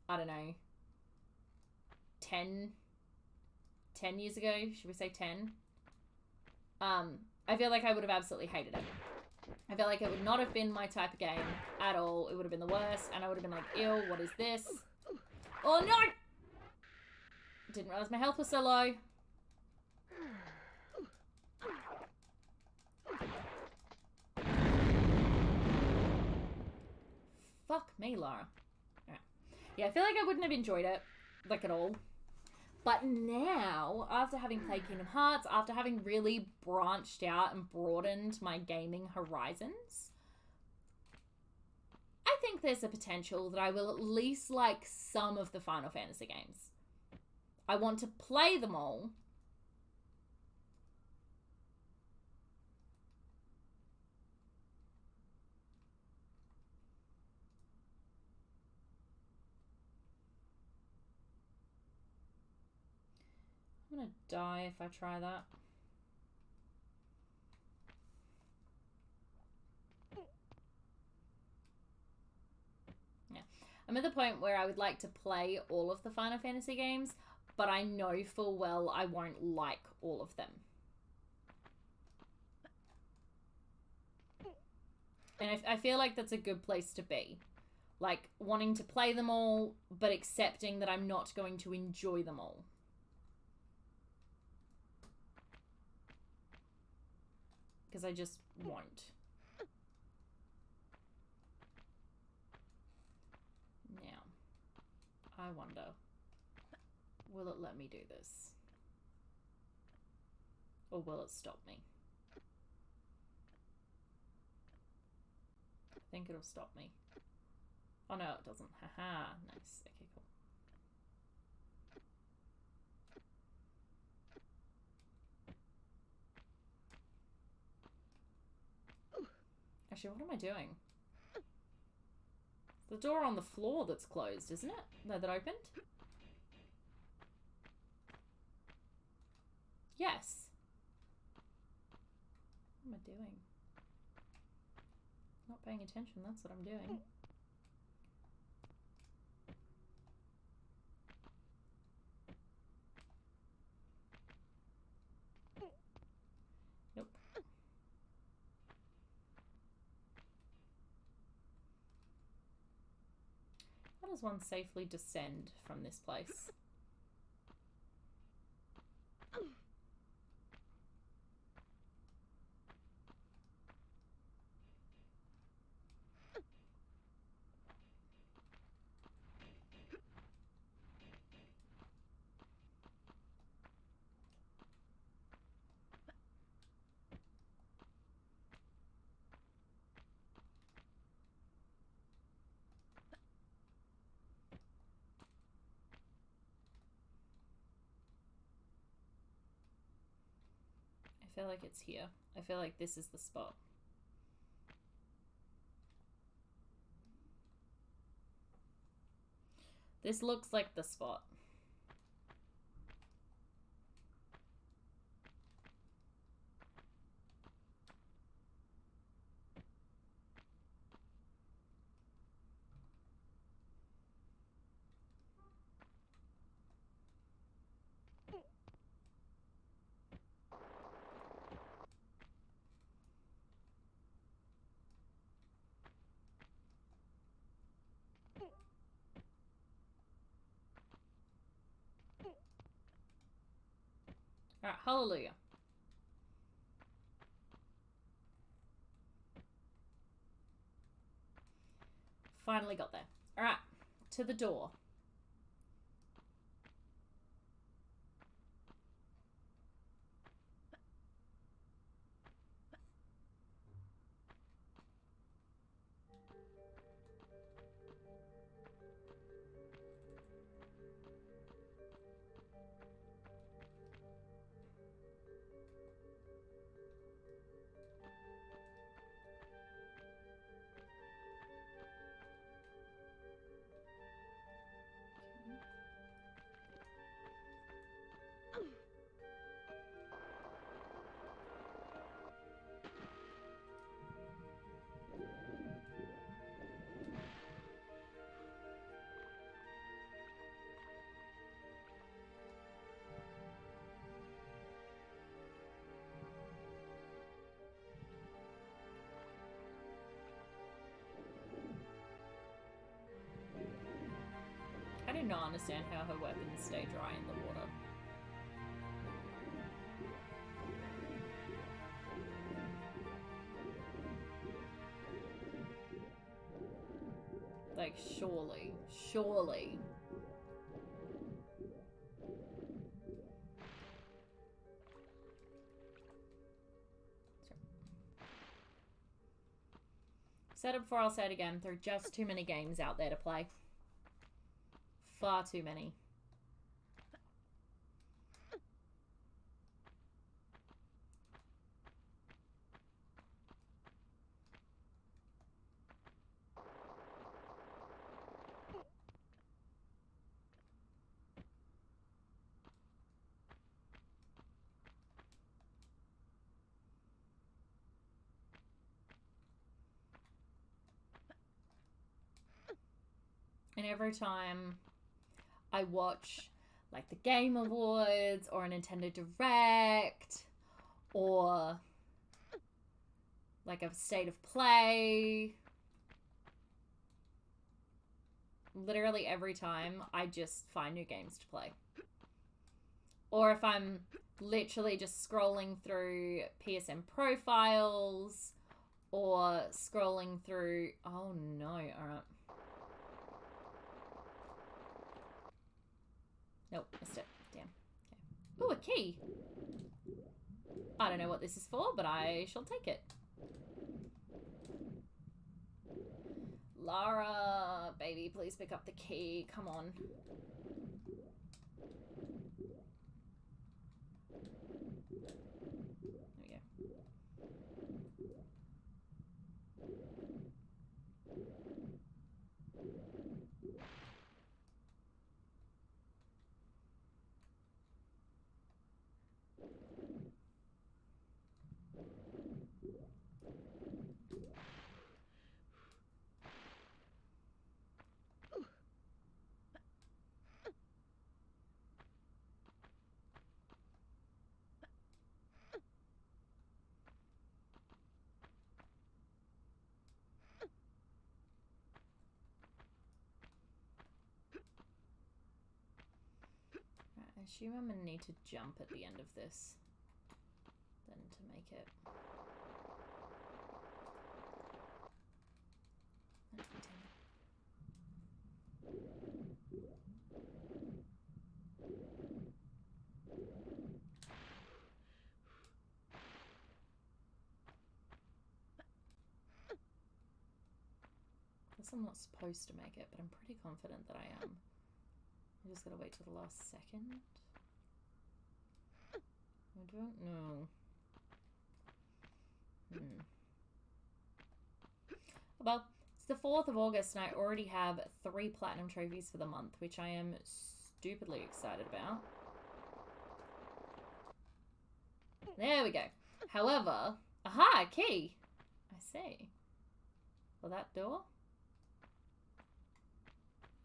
A: I don't know, 10 years ago, should we say 10? I feel like I would have absolutely hated it. I feel like it would not have been my type of game at all. It would have been the worst, and I would have been like, ew, what is this? Oh no! Didn't realize my health was so low. Fuck me, Lara. Right. Yeah, I feel like I wouldn't have enjoyed it, like, at all. But now, after having played Kingdom Hearts, after having really branched out and broadened my gaming horizons, I think there's a potential that I will at least like some of the Final Fantasy games. I want to play them all. I'm gonna die if I try that. Yeah. I'm at the point where I would like to play all of the Final Fantasy games, but I know full well I won't like all of them. And I feel like that's a good place to be. Like, wanting to play them all, but accepting that I'm not going to enjoy them all. Because I just won't. Now, I wonder, will it let me do this? Or will it stop me? I think it'll stop me. Oh no, it doesn't. Haha, nice. Okay, cool. Actually, what am I doing? The door on the floor that's closed, isn't it? No, that opened? Yes. What am I doing? Not paying attention, that's what I'm doing. Nope. How does one safely descend from this place? feel like it's here. I feel like this is the spot. This looks like the spot. Alright, hallelujah. Finally got there. Alright, to the door. I do not understand how her weapons stay dry in the water. Like, surely. Surely. Said it before, I'll say it again. There are just too many games out there to play. Far too many. And every time I watch like the Game Awards or a Nintendo Direct or like a state of play, literally every time I just find new games to play. Or if I'm literally just scrolling through PSN profiles or scrolling through, oh no, all right. Nope, missed it. Damn. Okay. Ooh, a key. I don't know what this is for, but I shall take it. Lara, baby, please pick up the key. Come on. There we go. I assume I'm gonna need to jump at the end of this then to make it. Guess I'm not supposed to make it, but I'm pretty confident that I am. I just gotta wait till the last second. I don't know. Well, it's the 4th of August and I already have 3 platinum trophies for the month, which I am stupidly excited about. There we go. However, aha, a key. I see. For that door?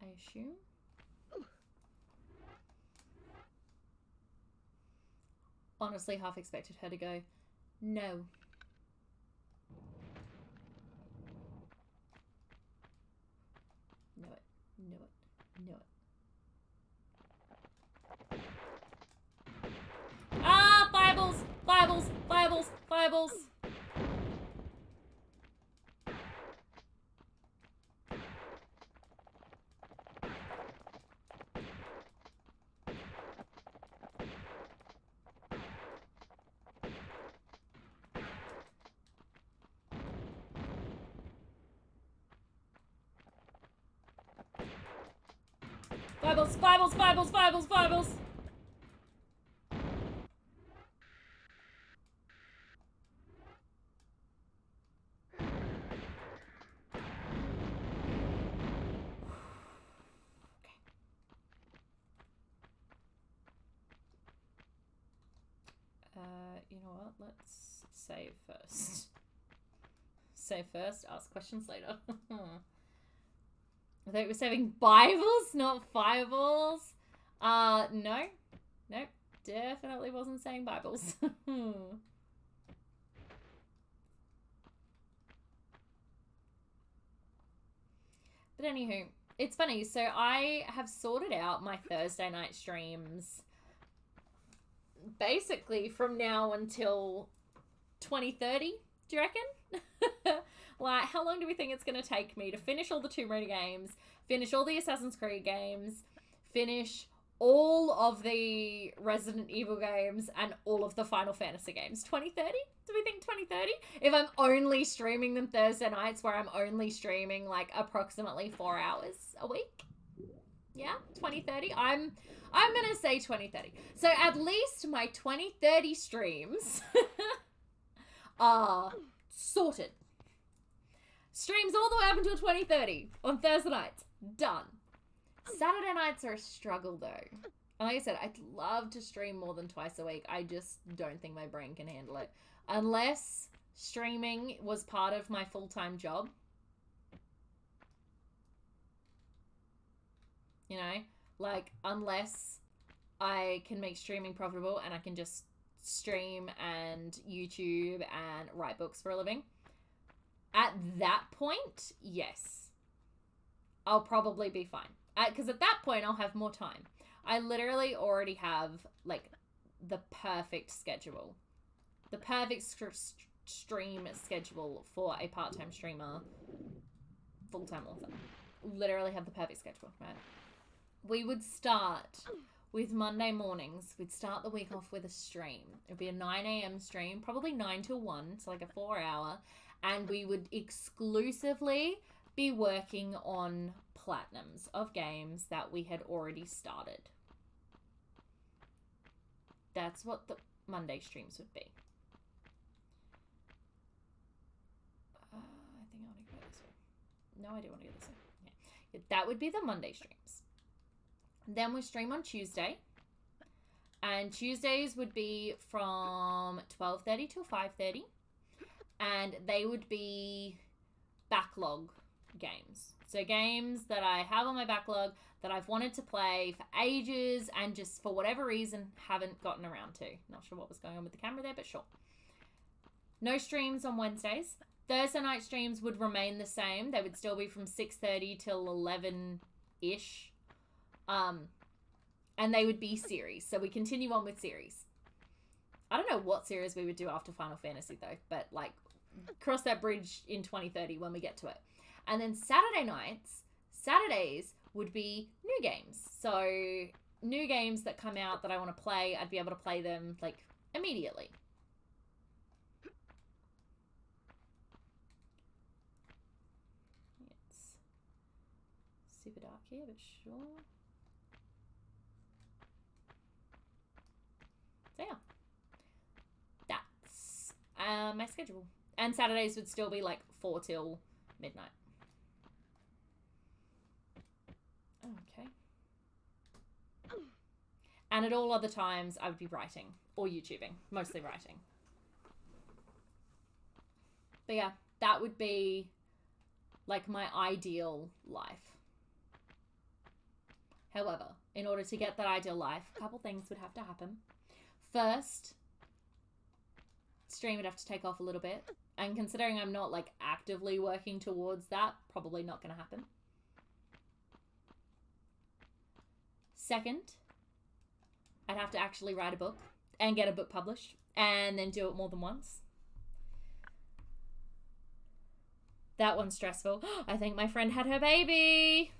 A: I assume? Honestly, half expected her to go, no. Know it. Know it. Know it. Ah! Fireballs! Fireballs! Fireballs! Fireballs! Fireballs! Fireballs! Fireballs! Fireballs! Fireballs! You know what? Let's save first. Save first, ask questions later. I thought we were saving Bibles, not fireballs. No. Nope. Definitely wasn't saying Bibles. But anywho, it's funny. So I have sorted out my Thursday night streams basically from now until 2030. Do you reckon? Like, how long do we think it's going to take me to finish all the Tomb Raider games, finish all the Assassin's Creed games, finish all of the Resident Evil games, and all of the Final Fantasy games? 2030? Do we think 2030? If I'm only streaming them Thursday nights, where I'm only streaming like approximately 4 hours a week? Yeah, 2030. I'm gonna say 2030. So at least my 2030 streams are sorted. Streams all the way up until 2030 on Thursday nights. Done. Saturday nights are a struggle though. And like I said, I'd love to stream more than twice a week. I just don't think my brain can handle it. Unless streaming was part of my full-time job. You know? Like, unless I can make streaming profitable and I can just stream and YouTube and write books for a living. At that point, yes. I'll probably be fine. Because at that point, I'll have more time. I literally already have, like, the perfect schedule. The perfect stream schedule for a part-time streamer, full-time author. Literally have the perfect schedule, right? We would start with Monday mornings. We'd start the week off with a stream. It'd be a 9 a.m. stream, probably 9 to 1, so like a 4-hour. And we would exclusively be working on platinums of games that we had already started. That's what the Monday streams would be. I think I want to go this way. No, I do want to go this way. Yeah. That would be the Monday streams. Then we stream on Tuesday. And Tuesdays would be from 12:30 till 5:30. And they would be backlog games. So games that I have on my backlog that I've wanted to play for ages and just for whatever reason haven't gotten around to. Not sure what was going on with the camera there, but sure. No streams on Wednesdays. Thursday night streams would remain the same. They would still be from 6:30 till 11-ish. And they would be series. So we continue on with series. I don't know what series we would do after Final Fantasy though, but like cross that bridge in 2030 when we get to it. And then Saturdays would be new games. So new games that come out that I want to play, I'd be able to play them like immediately. It's super dark here, but sure. So yeah, that's my schedule. And Saturdays would still be like 4 till midnight. Okay. And at all other times, I would be writing or YouTubing. Mostly writing. But yeah, that would be like my ideal life. However, in order to get that ideal life, a couple things would have to happen. First, stream would have to take off a little bit. And considering I'm not like actively working towards that, probably not going to happen. Second, I'd have to actually write a book and get a book published and then do it more than once. That one's stressful. I think my friend had her baby.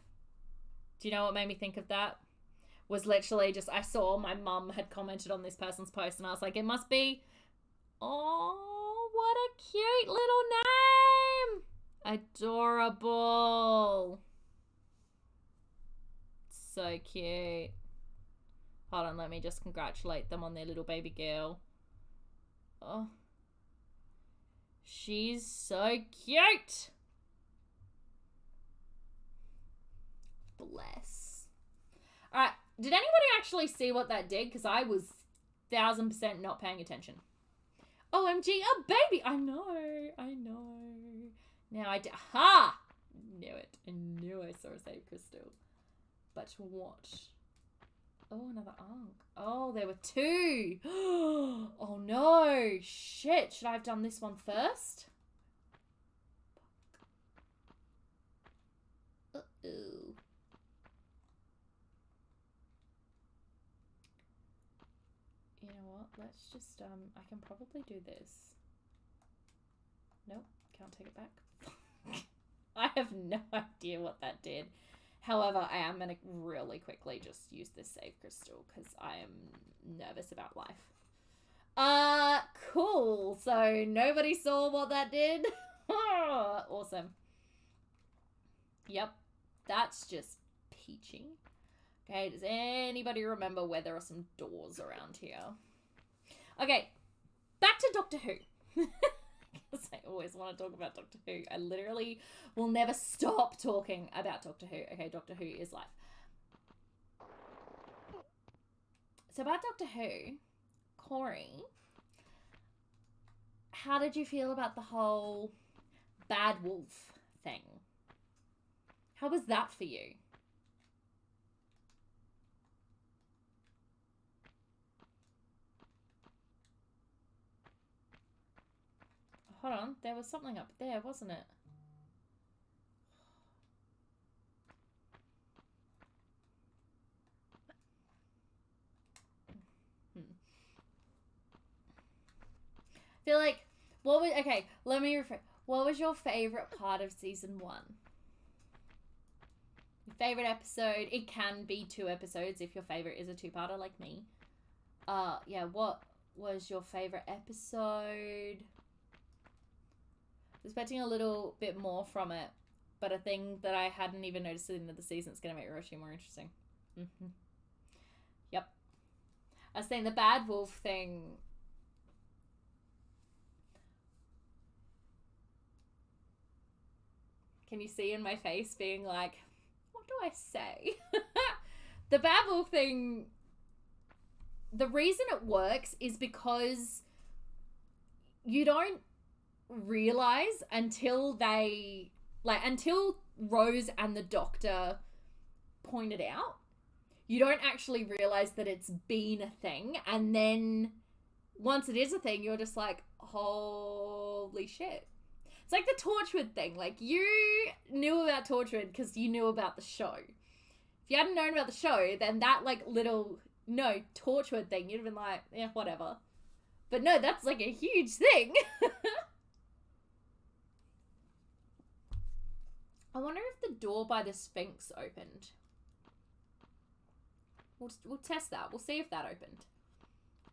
A: Do you know what made me think of that? Was literally just, I saw my mum had commented on this person's post and I was like, it must be, oh, what a cute little name. Adorable. So cute. Hold on, let me just congratulate them on their little baby girl. Oh. She's so cute. Bless. Alright, did anybody actually see what that did? Because I was 1000% not paying attention. OMG, a baby! I know. Now I did. Ha! Knew it. I knew I saw a save crystal. But what? Oh, another Ankh. Oh, there were 2. Oh no. Shit. Should I have done this one first? Uh-oh. You know what? Let's just, I can probably do this. Nope. Can't take it back. I have no idea what that did. However, I am going to really quickly just use this save crystal because I am nervous about life. Cool. So nobody saw what that did. Awesome. Yep. That's just peachy. Okay, does anybody remember where there are some doors around here? Okay, back to Doctor Who. Because I always want to talk about Doctor Who. I literally will never stop talking about Doctor Who. Okay, Doctor Who is life. So about Doctor Who, Corey, how did you feel about the whole bad wolf thing? How was that for you? Hold on, there was something up there, wasn't it? I feel like, okay, let me rephrase. What was your favorite part of season 1? Your favorite episode? It can be 2 episodes if your favorite is a 2-parter like me. Yeah, what was your favorite episode? Expecting a little bit more from it, but a thing that I hadn't even noticed at the end of the season is going to make Roshi more interesting. Yep. I was saying the bad wolf thing. Can you see in my face being like, what do I say? The bad wolf thing, the reason it works is because you don't realize until until Rose and the doctor point it out, you don't actually realize that it's been a thing, and then once it is a thing, you're just like, holy shit. It's like the Torchwood thing. Like, you knew about Torchwood because you knew about the show. If you hadn't known about the show, then that Torchwood thing, you'd have been like, yeah, whatever. But no, that's like a huge thing. I wonder if the door by the Sphinx opened. We'll test that. We'll see if that opened.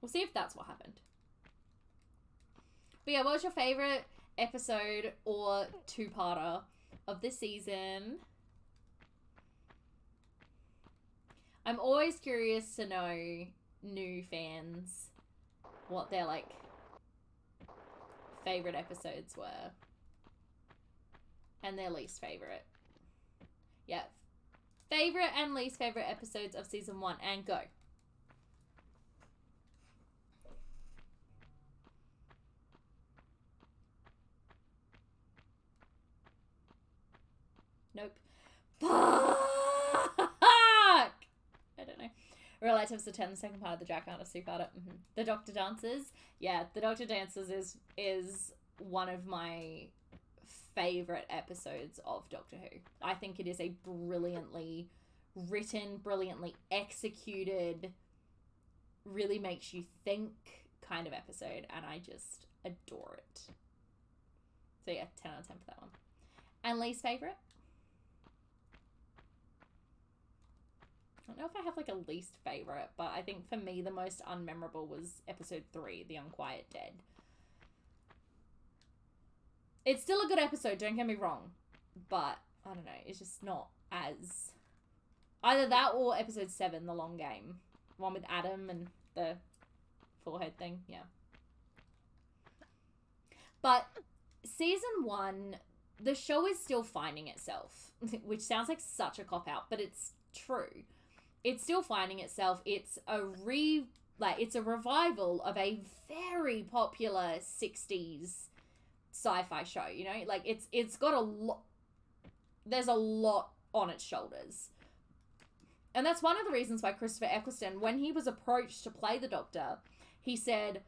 A: We'll see if that's what happened. But yeah, what was your favourite episode or 2-parter of this season? I'm always curious to know new fans, what their, like, favorite episodes were. And their least favorite. Yeah. Favorite and least favorite episodes of season 1. And go. Nope. Fuck! I don't know. Relatives to 10, the second part of the Jack Artist two-parter. The Doctor Dances. Yeah, the Doctor Dances is one of my favorite episodes of Doctor Who. I think it is a brilliantly written, brilliantly executed, really makes you think kind of episode, and I just adore it. So yeah, 10 out of 10 for that one. And least favorite? I don't know if I have like a least favorite, but I think for me the most unmemorable was episode 3, The Unquiet Dead. It's still a good episode, don't get me wrong, but I don't know, it's just not as... Either that or episode 7, The Long Game. One with Adam and the forehead thing, yeah. But season 1, the show is still finding itself, which sounds like such a cop-out, but it's true. It's still finding itself. It's a revival of a very popular 60s sci-fi show, you know? Like, it's got a lot... There's a lot on its shoulders. And that's one of the reasons why Christopher Eccleston, when he was approached to play the Doctor, he said,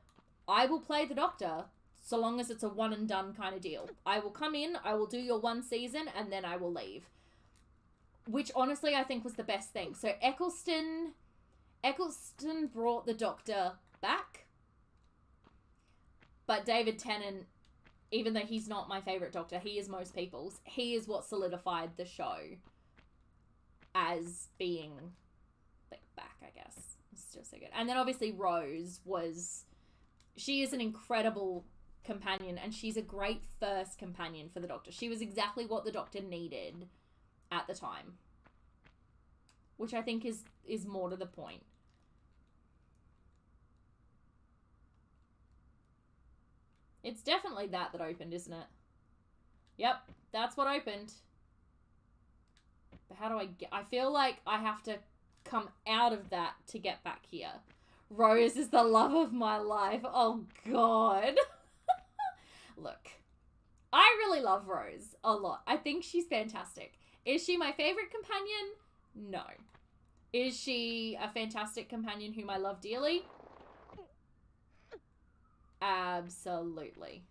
A: I will play the Doctor so long as it's a one and done kind of deal. I will come in, I will do your one season, and then I will leave. Which, honestly, I think was the best thing. So Eccleston brought the Doctor back. But David Tennant, even though he's not my favourite Doctor, he is most people's. He is what solidified the show as being, like, back, I guess. It's just so good. And then, obviously, Rose was... She is an incredible companion, and she's a great first companion for the Doctor. She was exactly what the Doctor needed at the time, which I think is more to the point. It's definitely that opened, isn't it? Yep, that's what opened. But how do I get... I feel like I have to come out of that to get back here. Rose is the love of my life. Oh, God. Look, I really love Rose a lot. I think she's fantastic. Is she my favorite companion? No. Is she a fantastic companion whom I love dearly? Absolutely.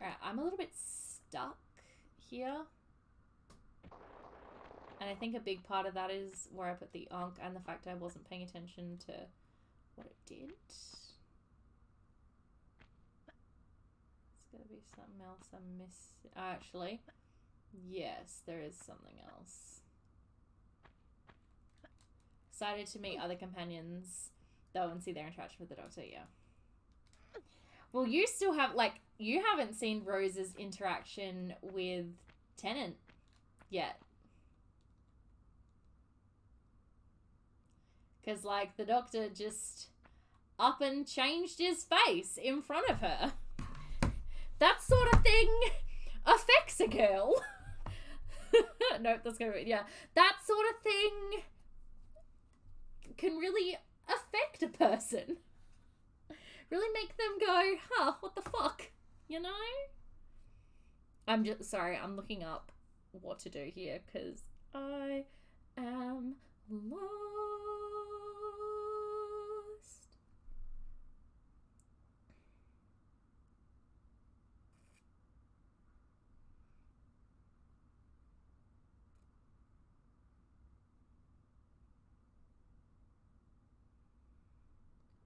A: Alright, I'm a little bit stuck here. And I think a big part of that is where I put the Ankh and the fact I wasn't paying attention to what it did. There's gotta be something else I'm missing. Actually, yes, there is something else. Excited to meet other companions, though, and see their interaction with the Doctor, yeah. Well, you still have, like, you haven't seen Rose's interaction with Tennant yet. Because, like, the Doctor just up and changed his face in front of her. That sort of thing affects a girl. Nope, that's gonna be, yeah. That sort of thing can really affect a person. Really make them go, huh, what the fuck? You know? I'm just, sorry, I'm looking up what to do here, because I am lost.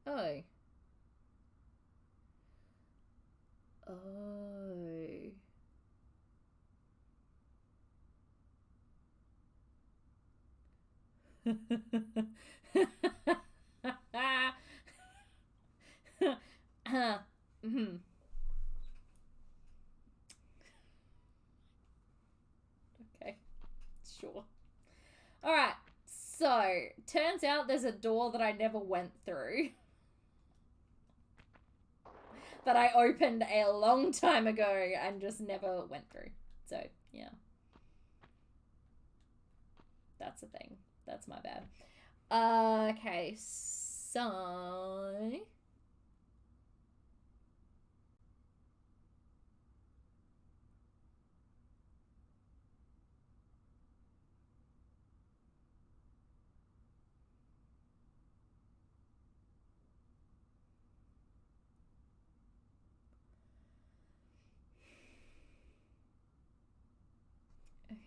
A: Oh. Oh. Okay. Sure. Alright. So, turns out there's a door that I never went through. That I opened a long time ago and just never went through. So, yeah. That's a thing. That's my bad. Okay, so...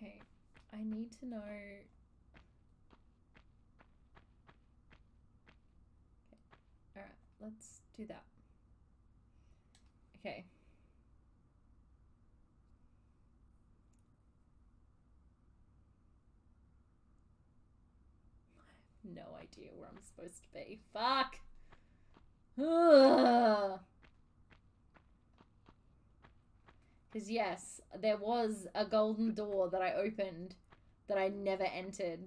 A: Okay, I need to know... Alright, let's do that. Okay. No idea where I'm supposed to be. Fuck! Because yes, there was a golden door that I opened that I never entered.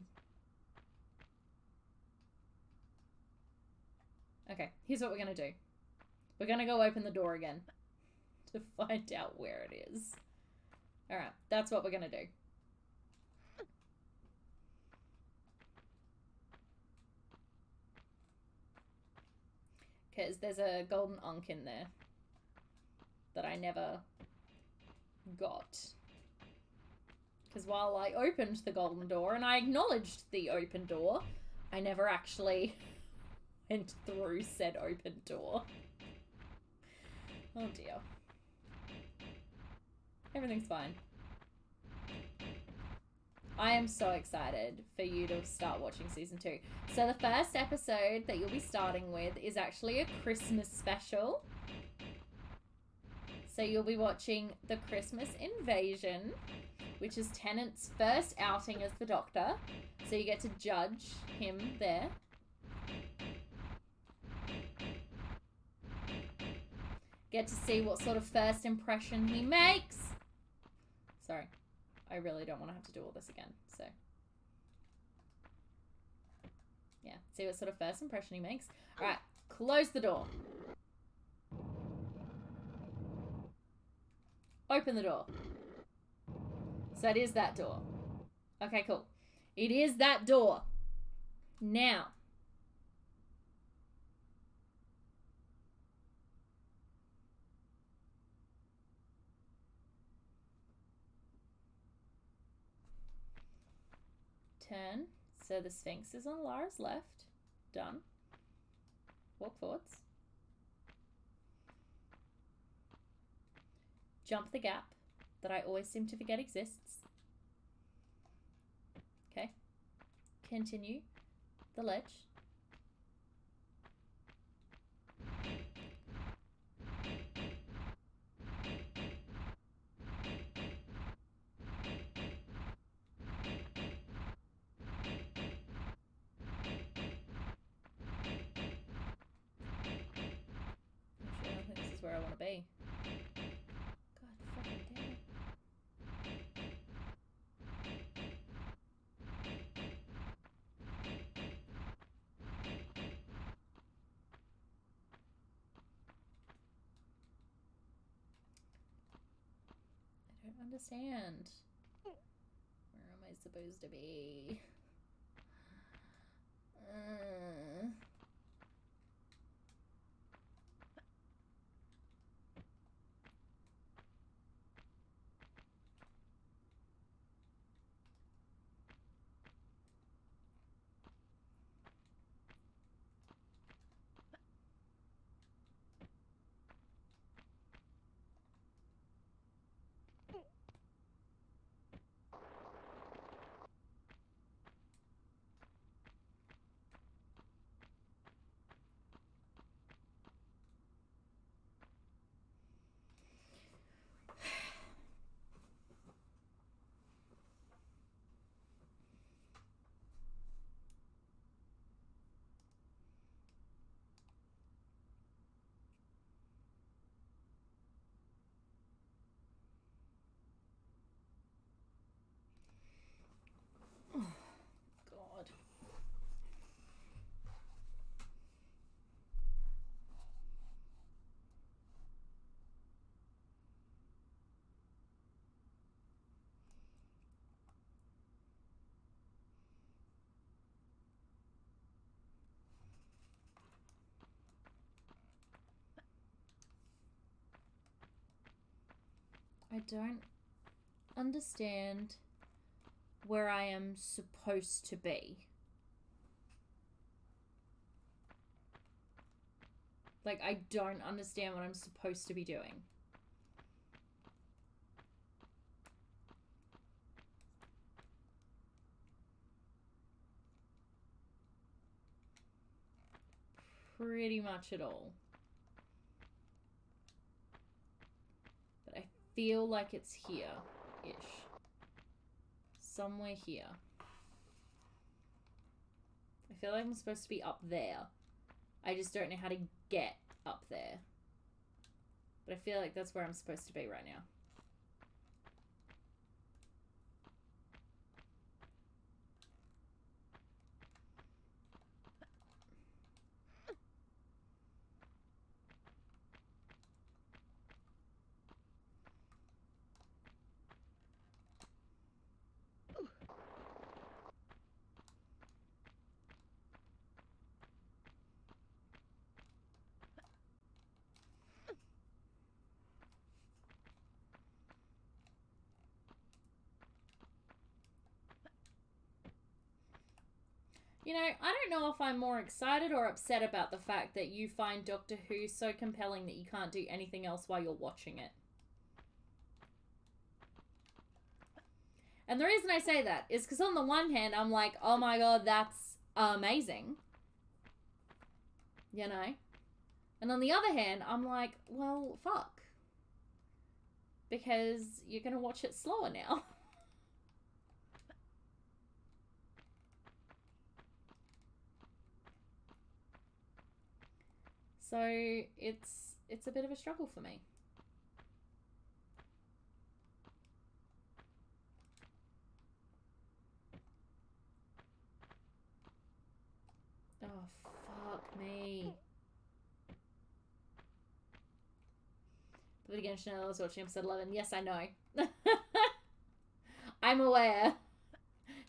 A: Okay, here's what we're gonna do. We're gonna go open the door again to find out where it is. Alright, that's what we're gonna do. Because there's a golden ankh in there that I never got. Because while I opened the golden door and I acknowledged the open door, I never actually went through said open door. Oh dear. Everything's fine. I am so excited for you to start watching season 2. So the first episode that you'll be starting with is actually a Christmas special. So you'll be watching The Christmas Invasion, which is Tennant's first outing as the Doctor. So you get to judge him there. Get to see what sort of first impression he makes. Sorry. I really don't want to have to do all this again, so. Yeah, see what sort of first impression he makes. Alright, close the door. Open the door. So it is that door. Okay, cool. It is that door. Now. Turn. So the Sphinx is on Lara's left. Done. Walk forwards. Jump the gap that I always seem to forget exists. Okay. Continue the ledge. Actually, I don't think this is where I want to be. God fucking damn it. I don't understand. Where am I supposed to be? I don't understand where I am supposed to be. Like, I don't understand what I'm supposed to be doing. Pretty much at all. But I feel like it's here-ish. Somewhere here. I feel like I'm supposed to be up there. I just don't know how to get up there. But I feel like that's where I'm supposed to be right now. You know, I don't know if I'm more excited or upset about the fact that you find Doctor Who so compelling that you can't do anything else while you're watching it. And the reason I say that is because on the one hand, I'm like, oh my god, that's amazing. You know? And on the other hand, I'm like, well, fuck. Because you're going to watch it slower now. So it's a bit of a struggle for me. Oh, fuck me. But again, Chanel was watching episode 11. Yes, I know. I'm aware.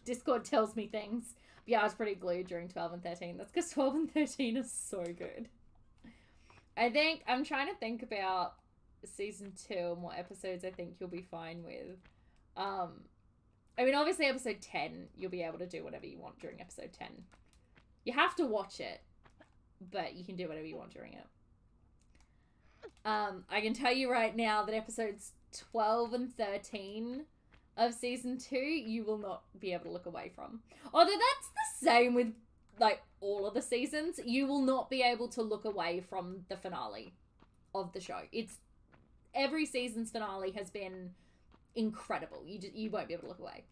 A: Discord tells me things. But yeah, I was pretty glued during 12 and 13. That's because 12 and 13 is so good. I think, I'm trying to think about season 2 and what episodes I think you'll be fine with. I mean, obviously episode 10, you'll be able to do whatever you want during episode 10. You have to watch it, but you can do whatever you want during it. I can tell you right now that episodes 12 and 13 of season 2, you will not be able to look away from. Although that's the same with, like, all of the seasons. You will not be able to look away from the finale of the show. It's, every season's finale has been incredible. You won't be able to look away.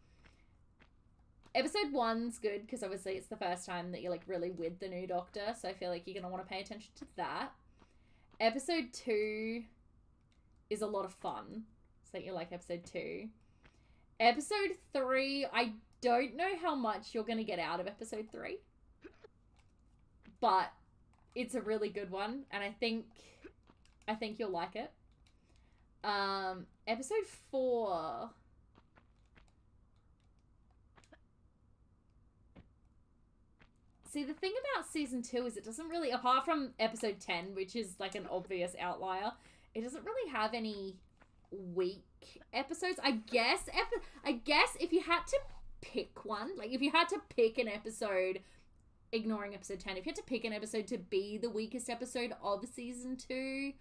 A: Episode 1's good, because obviously it's the first time that you're, like, really with the new Doctor, so I feel like you're going to want to pay attention to that. Episode 2 is a lot of fun, so you like episode 2. Episode 3, I don't know how much you're going to get out of episode 3, but it's a really good one, and I think you'll like it. Episode 4... See, the thing about season 2 is it doesn't really, apart from episode 10, which is like an obvious outlier, it doesn't really have any weak episodes. I guess if you had to pick one, like if you had to pick an episode, ignoring episode 10, if you had to pick an episode to be the weakest episode of season 2,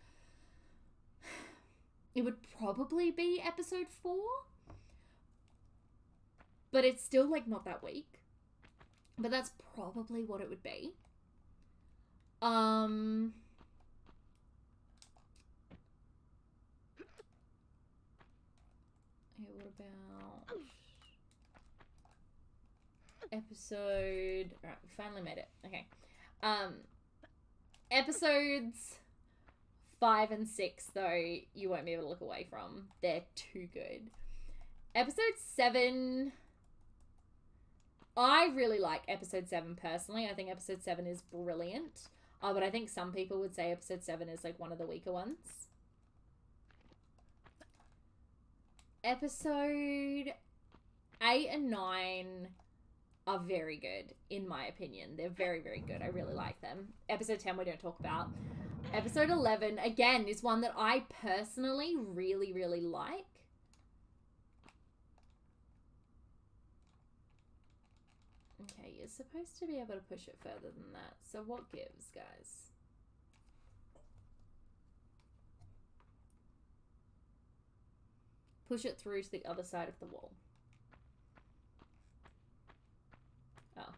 A: it would probably be episode 4. But it's still like not that weak. But that's probably what it would be. Okay, what about episode... Alright, we finally made it. Okay. Episodes 5 and 6, though, you won't be able to look away from. They're too good. Episode 7... I really like episode 7 personally. I think episode 7 is brilliant. But I think some people would say episode 7 is like one of the weaker ones. Episode 8 and 9 are very good, in my opinion. They're very, very good. I really like them. Episode 10 we don't talk about. Episode 11, again, is one that I personally really, really like. Okay, you're supposed to be able to push it further than that. So what gives, guys? Push it through to the other side of the wall. Oh.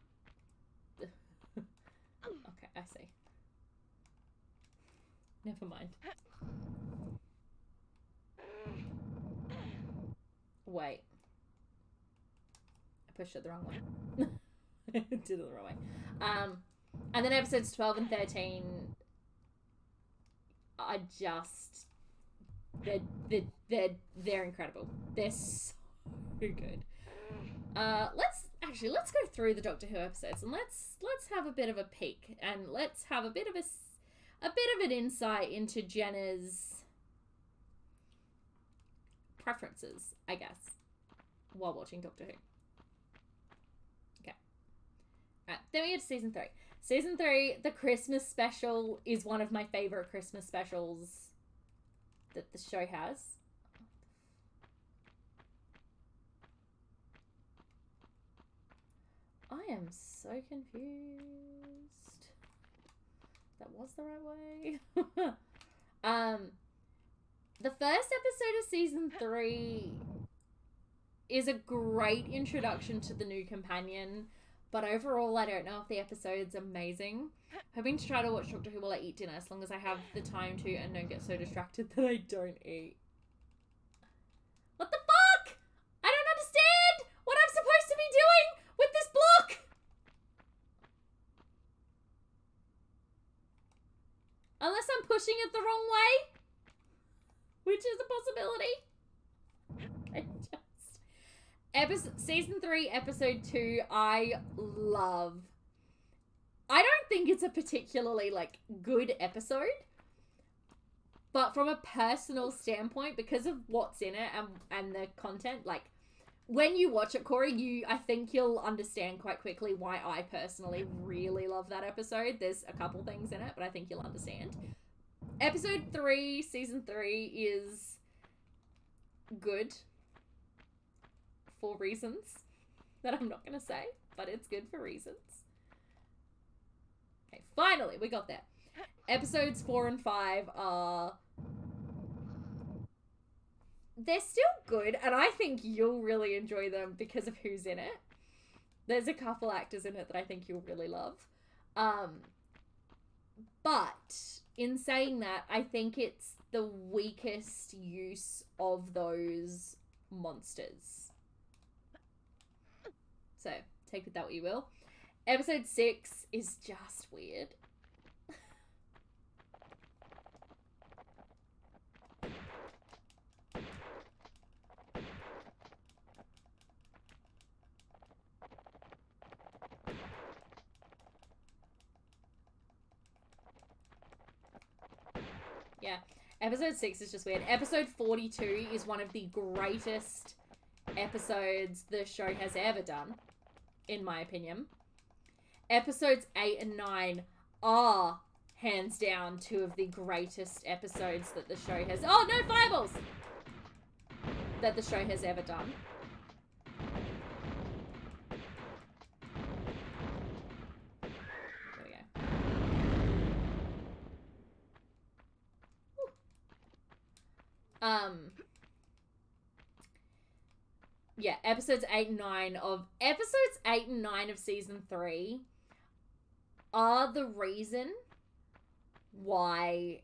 A: Okay, I see. Never mind. Wait. I pushed it the wrong way. Did it the wrong way. And then episodes 12 and 13 are just... They're incredible. They're so good. Let's go through the Doctor Who episodes and let's have a bit of a peek and let's have a bit of an insight into Jenna's preferences, I guess, while watching Doctor Who. Okay. Alright, then we get to season 3. Season 3, the Christmas special, is one of my favorite Christmas specials that the show has. I am so confused. That was the right way. The first episode of season 3 is a great introduction to the new companion, but overall I don't know if the episode's amazing. Hoping to try to watch Doctor Who while I eat dinner, as long as I have the time to and don't get so distracted that I don't eat. What the fuck? I don't understand what I'm supposed to be doing with this block! Unless I'm pushing it the wrong way, which is a possibility. Season 3, episode 2, I love. I don't think it's a particularly, like, good episode, but from a personal standpoint, because of what's in it and the content, like, when you watch it, Corey, I think you'll understand quite quickly why I personally really love that episode. There's a couple things in it, but I think you'll understand. Episode 3, season 3 is good for reasons that I'm not going to say, but it's good for reasons. Okay, finally, we got there. Episodes 4 and 5 are... They're still good, and I think you'll really enjoy them because of who's in it. There's a couple actors in it that I think you'll really love. But in saying that, I think it's the weakest use of those monsters. So, take with that what you will. Episode 6 is just weird. Yeah, episode 6 is just weird. Episode 42 is one of the greatest episodes the show has ever done, in my opinion. Episodes 8 and 9 are, hands down, 2 of the greatest episodes that the show has... Oh, no fireballs! That the show has ever done. There we go. Yeah, episodes 8 and 9 of season 3 are the reason why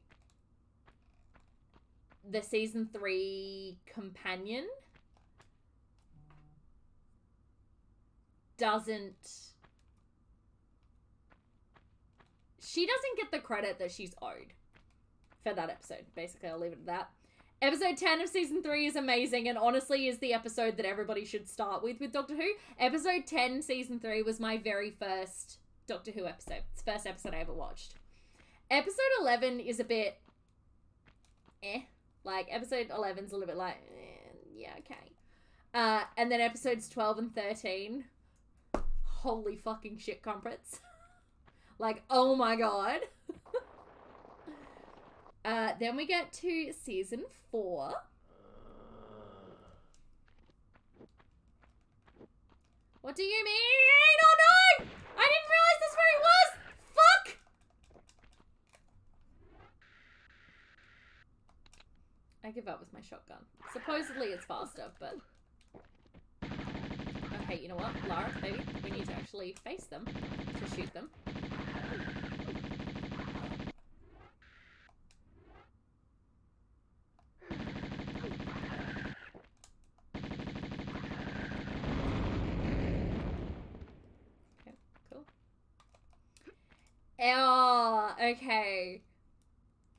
A: the season 3 companion she doesn't get the credit that she's owed for that episode. Basically, I'll leave it at that. Episode 10 of season 3 is amazing and honestly is the episode that everybody should start with Doctor Who. Episode 10, season 3 was my very first Doctor Who episode. It's the first episode I ever watched. Episode 11 is a bit like, episode 11's a little bit like, yeah, okay. And then episodes 12 and 13, holy fucking shit crumpets. Like, oh my god. Then we get to season 4. What do you mean? Oh I give up with my shotgun. Supposedly it's faster, but... Okay, you know what? Lara, baby, we need to actually face them to shoot them. Okay, cool. Oh, okay.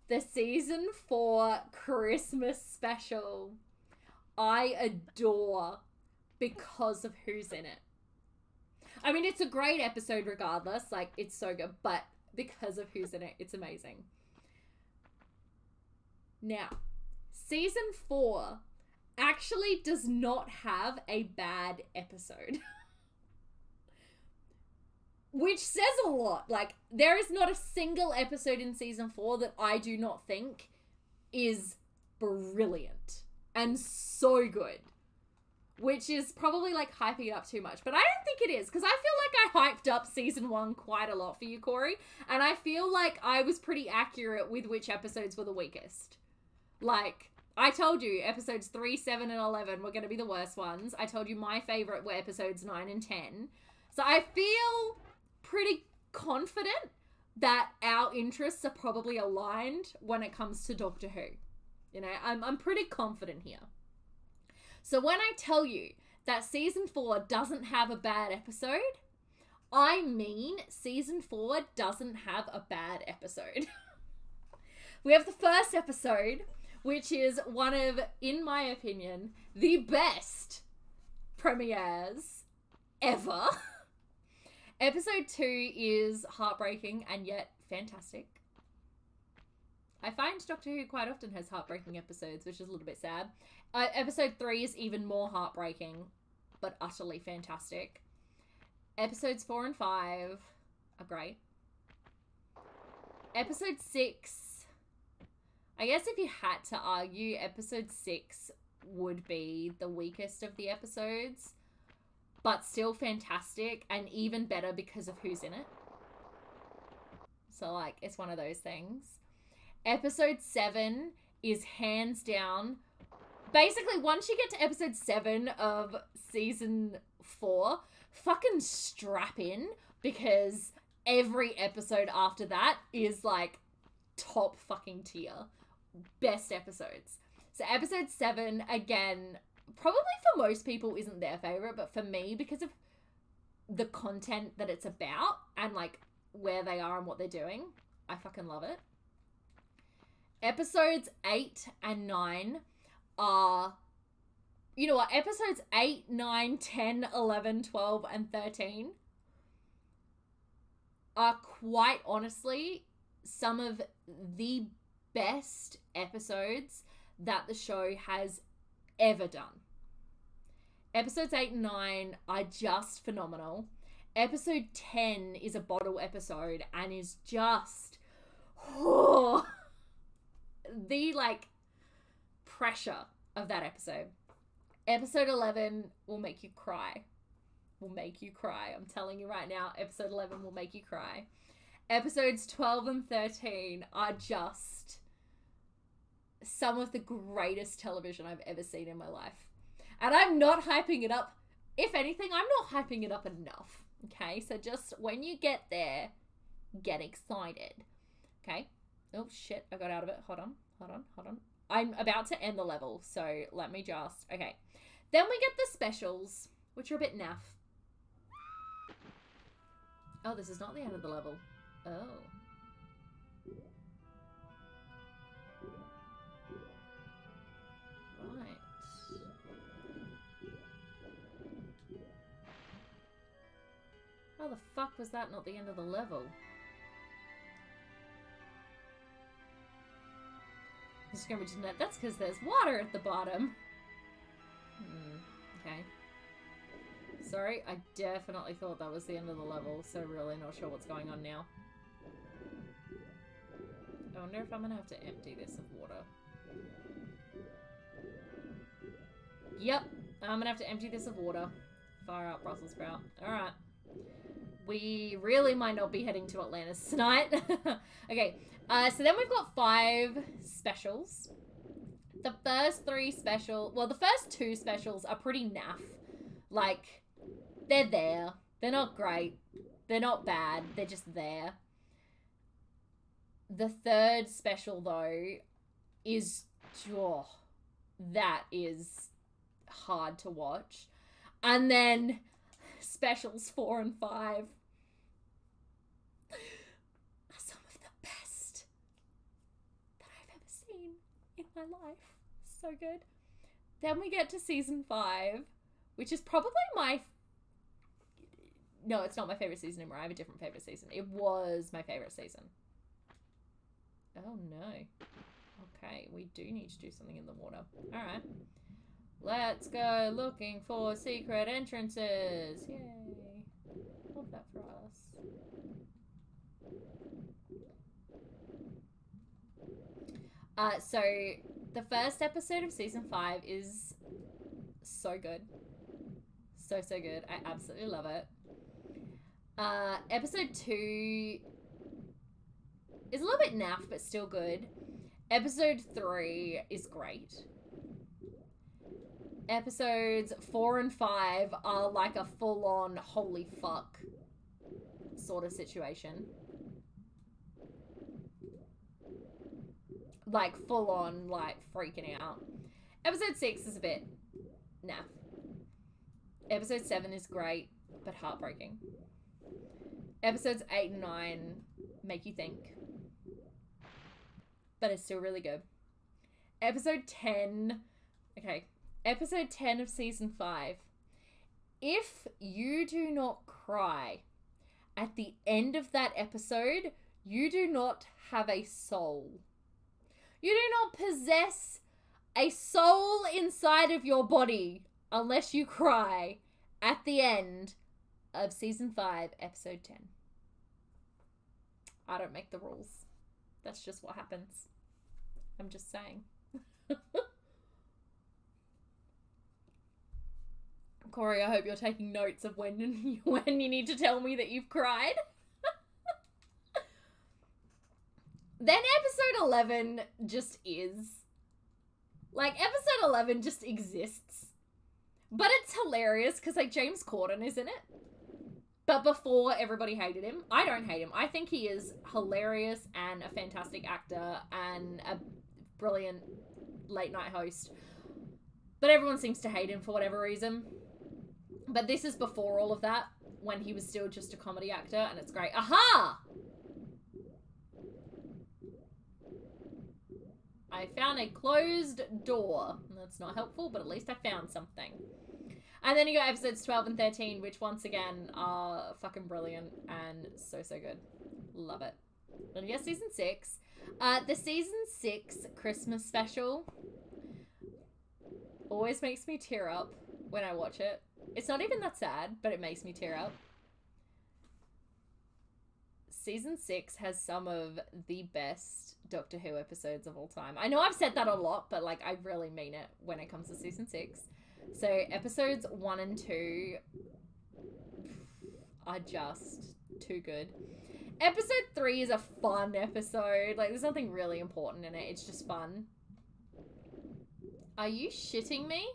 A: The season 4 Christmas special. I adore because of who's in it. I mean, it's a great episode regardless. Like, it's so good. But because of who's in it, it's amazing. Now, season 4 actually does not have a bad episode. Which says a lot. Like, there is not a single episode in season 4 that I do not think is brilliant and so good. Which is probably, like, hyping it up too much. But I don't think it is, because I feel like I hyped up season 1 quite a lot for you, Corey. And I feel like I was pretty accurate with which episodes were the weakest. Like, I told you episodes 3, 7, and 11 were going to be the worst ones. I told you my favorite were episodes 9 and 10. So I feel pretty confident that our interests are probably aligned when it comes to Doctor Who. You know, I'm pretty confident here. So when I tell you that season 4 doesn't have a bad episode, I mean season 4 doesn't have a bad episode. We have the first episode, which is one of, in my opinion, the best premieres ever. Episode 2 is heartbreaking and yet fantastic. I find Doctor Who quite often has heartbreaking episodes, which is a little bit sad. Episode 3 is even more heartbreaking, but utterly fantastic. Episodes 4 and 5 are great. Episode 6, I guess if you had to argue, episode 6 would be the weakest of the episodes, but still fantastic and even better because of who's in it. So, like, it's one of those things. Episode 7 is hands down. Basically, once you get to episode 7 of season 4, fucking strap in, because every episode after that is, like, top fucking tier. Best episodes. So episode 7, again, probably for most people isn't their favorite, but for me, because of the content that it's about and, like, where they are and what they're doing, I fucking love it. Episodes 8 and 9 are, you know what, episodes 8, 9, 10, 11, 12, and 13 are quite honestly some of the best episodes that the show has ever done. Episodes 8 and 9 are just phenomenal. Episode 10 is a bottle episode and is just the, like, pressure of that episode. Episode 11 will make you cry. Will make you cry. I'm telling you right now, episode 11 will make you cry. Episodes 12 and 13 are just some of the greatest television I've ever seen in my life. And I'm not hyping it up. If anything, I'm not hyping it up enough. Okay, so just when you get there, get excited. Okay. Oh, shit, I got out of it. Hold on. I'm about to end the level, so let me just... Okay. Then we get the specials, which are a bit naff. Oh, this is not the end of the level. Oh. Right. How the fuck was that not the end of the level? It's gonna be just net. That's because there's water at the bottom. Okay. Sorry, I definitely thought that was the end of the level, so really not sure what's going on now. I wonder if I'm gonna have to empty this of water. Yep, I'm gonna have to empty this of water. Far out, Brussels sprout. Alright. We really might not be heading to Atlantis tonight. Okay, so then we've got 5 specials. The first the first two specials are pretty naff. Like, they're there. They're not great. They're not bad. They're just there. The third special, though, is... Oh, that is hard to watch. And then specials 4 and 5 are some of the best that I've ever seen in my life. So good. Then we get to season 5, which is probably no, it's not my favorite season anymore. I have a different favorite season. It was my favorite season. Oh no. Okay, we do need to do something in the water. Alright. Let's go looking for secret entrances. Yay. Love that for us. So the first episode of season 5 is so good. So good. I absolutely love it. Episode 2 is a little bit naff, but still good. Episode 3 is great. Episodes 4 and 5 are like a full-on holy fuck sort of situation. Like, full-on, like, freaking out. Episode 6 is a bit naff. Episode 7 is great, but heartbreaking. Episodes 8 and 9 make you think. But it's still really good. Episode 10... Okay. Episode 10 of season 5. If you do not cry at the end of that episode, you do not have a soul. You do not possess a soul inside of your body unless you cry at the end of season 5, episode 10. I don't make the rules. That's just what happens. I'm just saying. Corey, I hope you're taking notes of when you need to tell me that you've cried. Then episode 11 just is. Like, episode 11 just exists. But it's hilarious because, like, James Corden is in it. But before, everybody hated him. I don't hate him. I think he is hilarious and a fantastic actor and a brilliant late night host. But everyone seems to hate him for whatever reason. But this is before all of that, when he was still just a comedy actor, and it's great. Aha! I found a closed door. That's not helpful, but at least I found something. And then you got episodes 12 and 13, which once again are fucking brilliant and so good. Love it. Then you got season 6. The season 6 Christmas special always makes me tear up when I watch it. It's not even that sad, but it makes me tear up. Season 6 has some of the best Doctor Who episodes of all time. I know I've said that a lot, but like I really mean it when it comes to season 6. So episodes 1 and 2 are just too good. Episode 3 is a fun episode. Like, there's nothing really important in it. It's just fun. Are you shitting me?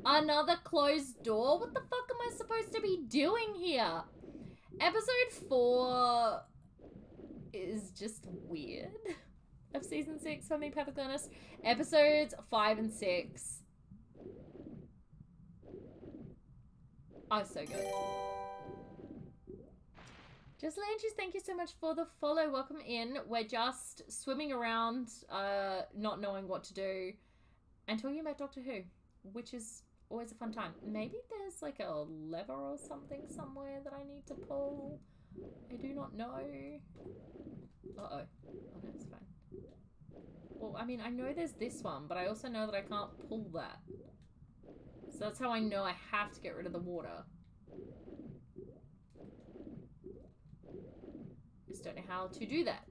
A: Another closed door? What the fuck am I supposed to be doing here? Episode 4 is just weird of season 6, if I'm being perfectly honest. Episodes 5 and 6 are so good. Just Lanches, thank you so much for the follow. Welcome in. We're just swimming around, not knowing what to do, and talking about Doctor Who, which is always a fun time. Maybe there's like a lever or something somewhere that I need to pull. I do not know. Uh-oh. Oh, no, it's fine. Well, I mean, I know there's this one, but I also know that I can't pull that. So that's how I know I have to get rid of the water. Just don't know how to do that.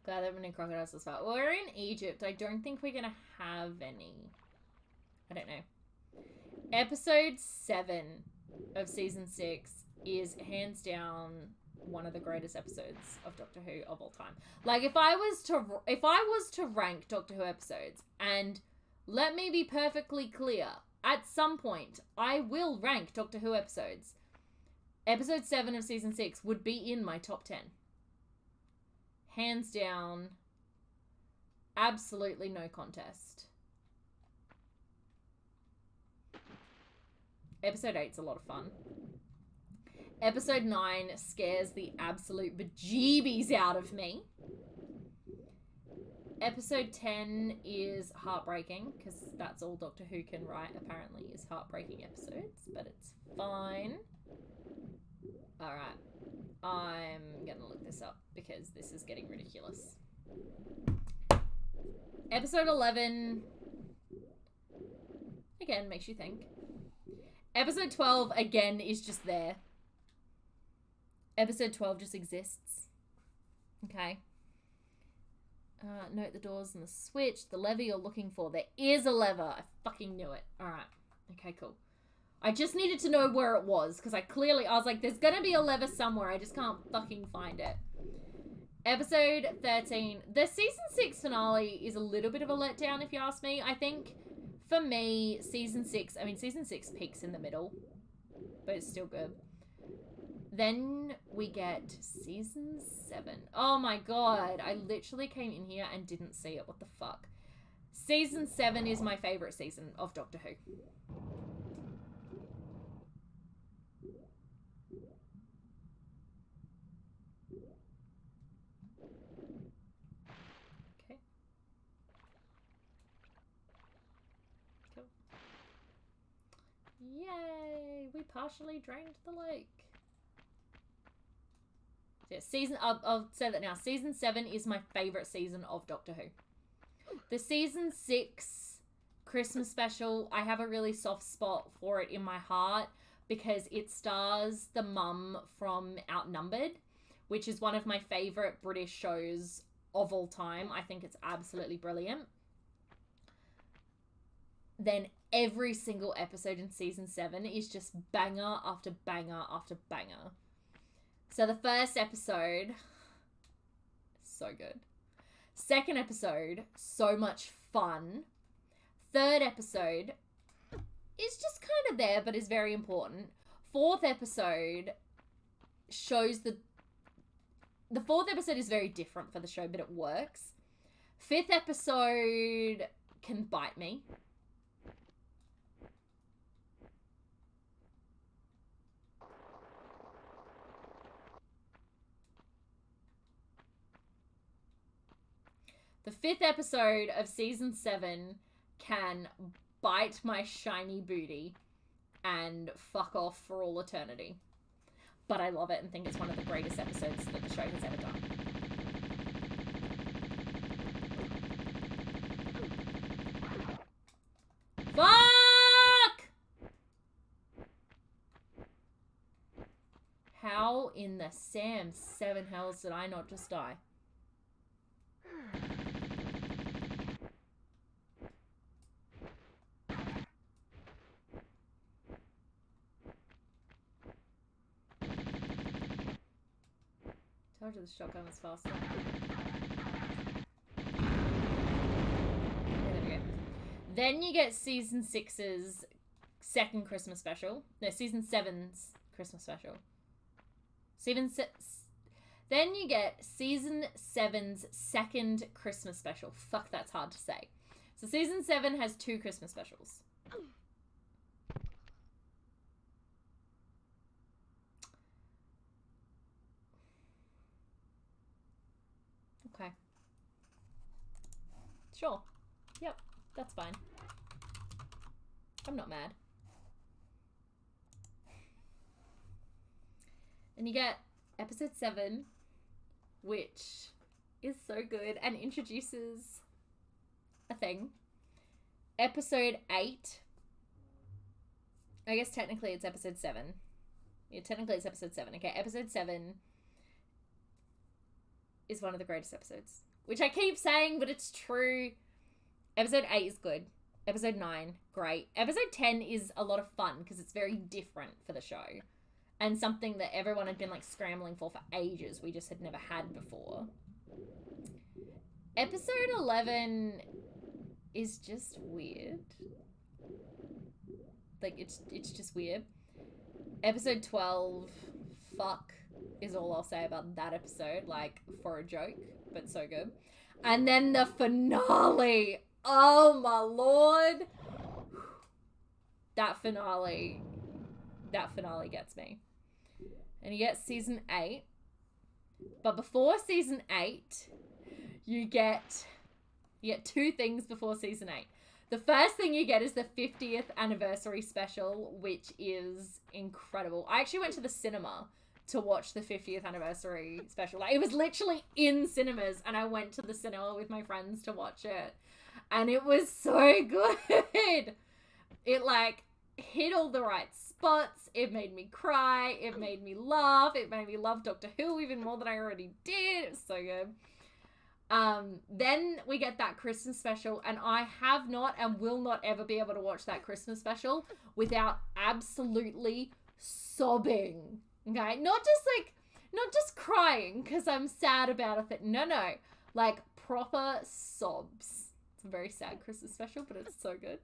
A: God, there have been crocodiles as well. We're in Egypt. I don't think we're going to have any. I don't know. Episode 7 of season 6 is hands down one of the greatest episodes of Doctor Who of all time. Like, if I was to rank Doctor Who episodes, and let me be perfectly clear, at some point I will rank Doctor Who episodes. Episode 7 of season 6 would be in my top 10. Hands down, absolutely no contest. Episode 8's a lot of fun. Episode 9 scares the absolute bejeebies out of me. Episode 10 is heartbreaking, because that's all Doctor Who can write, apparently, is heartbreaking episodes, but it's fine. Alright, I'm gonna look this up, because this is getting ridiculous. Episode 11, again, makes you think. Episode 12, again, is just there. Episode 12 just exists. Okay. Note the doors and the switch. The lever you're looking for. There is a lever. I fucking knew it. Alright. Okay, cool. I just needed to know where it was, because I was like, there's gonna be a lever somewhere. I just can't fucking find it. Episode 13. The season 6 finale is a little bit of a letdown, if you ask me. I think, for me, season 6 peaks in the middle, but it's still good. Then we get season 7. Oh my god, I literally came in here and didn't see it. What the fuck? Season 7 is my favorite season of Doctor Who. Okay. Cool. Yay! We partially drained the lake. Yeah, I'll say that now. Season 7 is my favorite season of Doctor Who. The season 6 Christmas special, I have a really soft spot for it in my heart because it stars the mum from Outnumbered, which is one of my favorite British shows of all time. I think it's absolutely brilliant. Then every single episode in season 7 is just banger after banger after banger. So the first episode, so good. Second episode, so much fun. Third episode is just kind of there, but is very important. Fourth episode shows the fourth episode is very different for the show, but it works. Fifth episode can bite me. The fifth episode of season 7 can bite my shiny booty and fuck off for all eternity. But I love it and think it's one of the greatest episodes that the show has ever done. Fuck! How in the Sam 7 hells did I not just die? Told you the shotgun was faster. Yeah, there we go. Then you get season 6's second Christmas special. No, season 7's Christmas special. Then you get season 7's second Christmas special. Fuck, that's hard to say. So season 7 has 2 Christmas specials. Okay. Sure. Yep, that's fine. I'm not mad. And you get episode 7, which is so good and introduces a thing. Episode 8. I guess technically it's episode 7. Yeah, technically it's episode 7. Okay, episode 7 is one of the greatest episodes. Which I keep saying, but it's true. Episode 8 is good. Episode 9, great. Episode 10 is a lot of fun because it's very different for the show. and something that everyone had been like scrambling for ages. We just had never had before. Episode 11 is just weird. Like, it's just weird. Episode 12, fuck, is all I'll say about that episode. Like, for a joke, but so good. And then the finale. Oh, my lord. That finale gets me. And you get season 8. But before season 8, you get 2 things before season 8. The first thing you get is the 50th anniversary special, which is incredible. I actually went to the cinema to watch the 50th anniversary special. Like, it was literally in cinemas, and I went to the cinema with my friends to watch it. And it was so good. It, like, hit all the right spots. It made me cry. It made me laugh. It made me love Doctor Who even more than I already did. It was so good. Then we get that Christmas special, and I have not and will not ever be able to watch that Christmas special without absolutely sobbing. Okay? Not just crying because I'm sad about a thing. No. Like, proper sobs. It's a very sad Christmas special, but it's so good.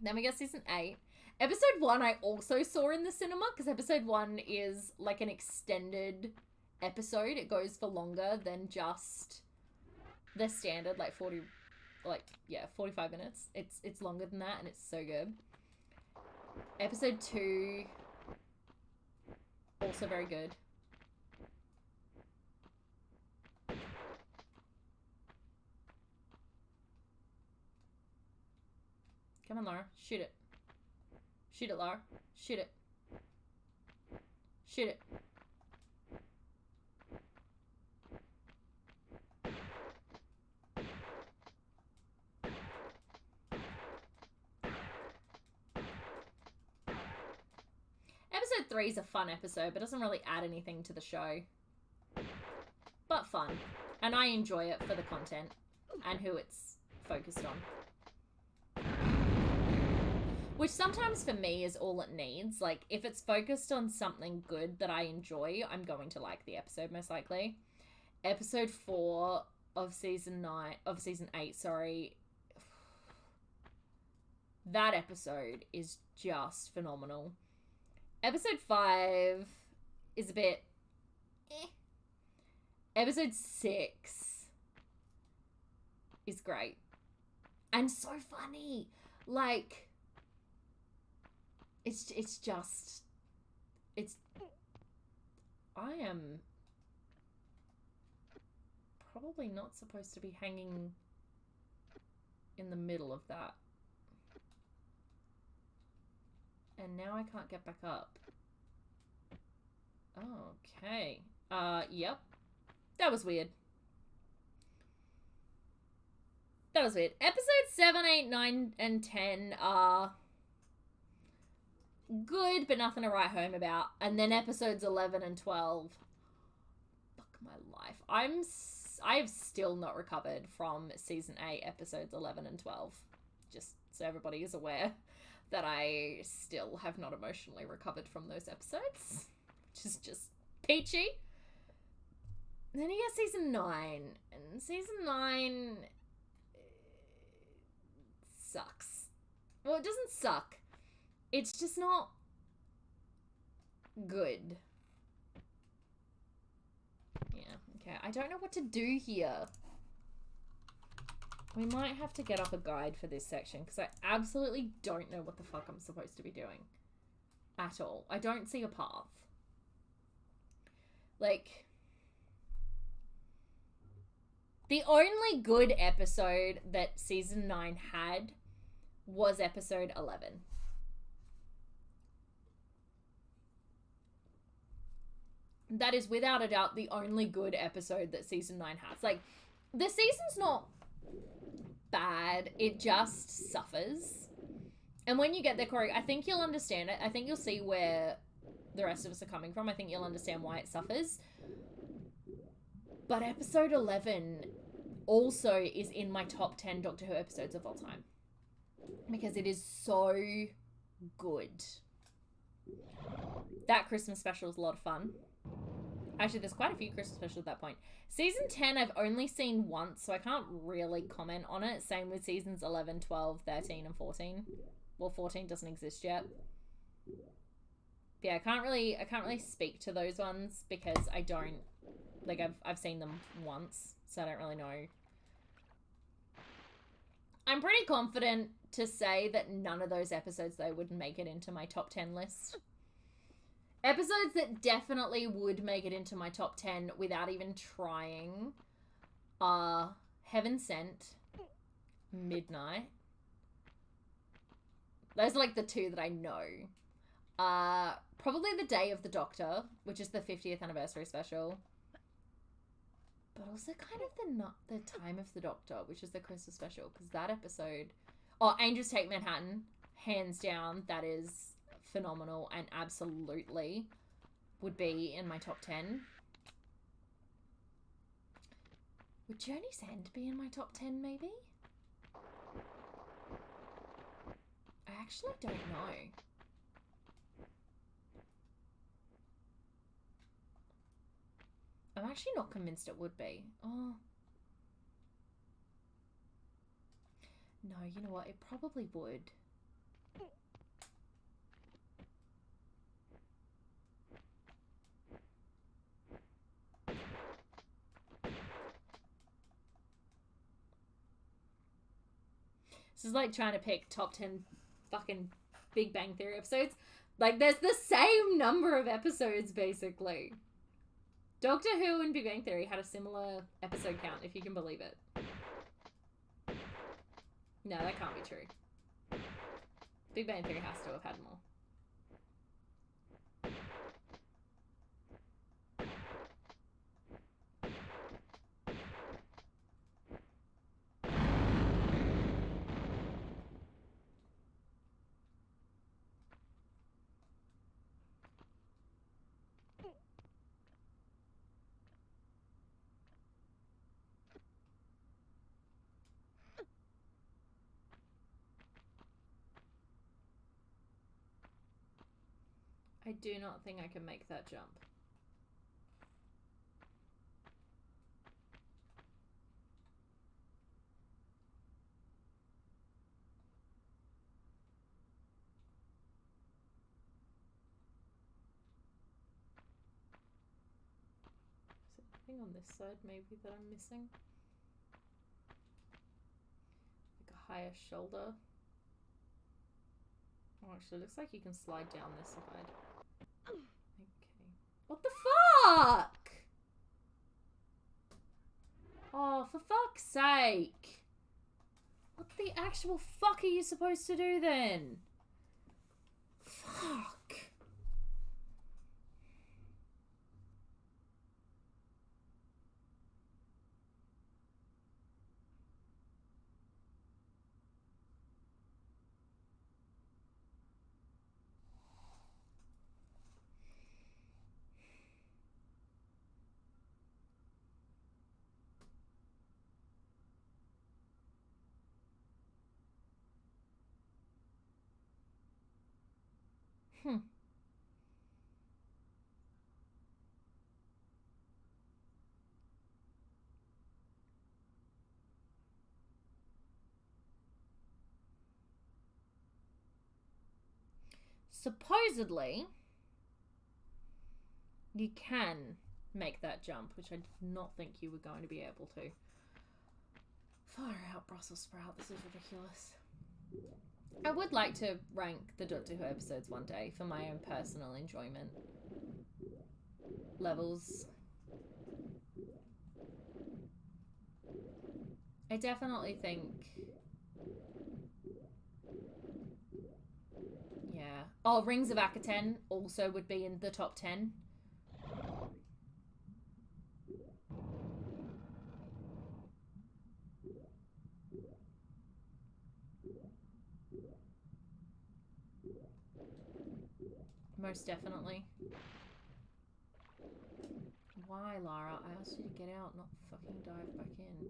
A: Then we get season 8. Episode 1 I also saw in the cinema because episode 1 is like an extended episode. It goes for longer than just the standard, like 45 minutes. It's longer than that, and it's so good. Episode 2, also very good. Come on, Laura. Shoot it. Shoot it, Laura. Shoot it. Shoot it. Episode 3 is a fun episode, but doesn't really add anything to the show. But fun. And I enjoy it for the content and who it's focused on. Which sometimes for me is all it needs. Like, if it's focused on something good that I enjoy, I'm going to like the episode most likely. Episode 4 of season 8, sorry. That episode is just phenomenal. Episode 5 is a bit Episode 6 is great. And so funny. Like, I am probably not supposed to be hanging in the middle of that. And now I can't get back up. Okay. Yep. That was weird. Episodes 7, 8, 9, and 10 are good, but nothing to write home about. And then episodes 11 and 12. Fuck my life. I have still not recovered from season 8, episodes 11 and 12. Just so everybody is aware that I still have not emotionally recovered from those episodes. Which is just peachy. Then you get season 9. And season 9 sucks. Well, it doesn't suck. It's just not good. Yeah, okay. I don't know what to do here. We might have to get up a guide for this section because I absolutely don't know what the fuck I'm supposed to be doing. At all. I don't see a path. Like, the only good episode that season 9 had was episode 11. That is without a doubt the only good episode that season 9 has. Like, the season's not bad, it just suffers. And when you get there, Corey, I think you'll understand it. I think you'll see where the rest of us are coming from. I think you'll understand why it suffers. But episode 11 also is in my top 10 Doctor Who episodes of all time. Because it is so good. That Christmas special is a lot of fun. Actually, there's quite a few Christmas specials at that point. Season 10 I've only seen once, so I can't really comment on it. Same with seasons 11, 12, 13, and 14. Well, 14 doesn't exist yet. But yeah, I can't really speak to those ones because I don't, like, I've seen them once, so I don't really know. I'm pretty confident to say that none of those episodes, though, would make it into my top 10 list. Episodes that definitely would make it into my top 10 without even trying are Heaven Sent, Midnight. Those are like the two that I know. Probably The Day of the Doctor, which is the 50th anniversary special. But also kind of the Time of the Doctor, which is the Christmas special, because that episode... Oh, Angels Take Manhattan, hands down, that is phenomenal and absolutely would be in my top 10. Would Journey's End be in my top 10, maybe? I actually don't know. I'm actually not convinced it would be. Oh. No, you know what? It probably would. This is like trying to pick top 10 fucking Big Bang Theory episodes. Like, there's the same number of episodes, basically. Doctor Who and Big Bang Theory had a similar episode count, if you can believe it. No, that can't be true. Big Bang Theory has to have had more. I do not think I can make that jump. Is there anything on this side maybe that I'm missing? Like a higher shoulder? Oh, actually, it looks like you can slide down this side. Okay. What the fuck? Oh, for fuck's sake. What the actual fuck are you supposed to do then? Fuck. Supposedly, you can make that jump, which I did not think you were going to be able to. Far out, Brussels sprout. This is ridiculous. I would like to rank the Doctor Who episodes one day for my own personal enjoyment levels. I definitely think... Yeah. Oh, Rings of Akaten also would be in the top 10. Most definitely. Why, Lara? I asked you to get out, not fucking dive back in.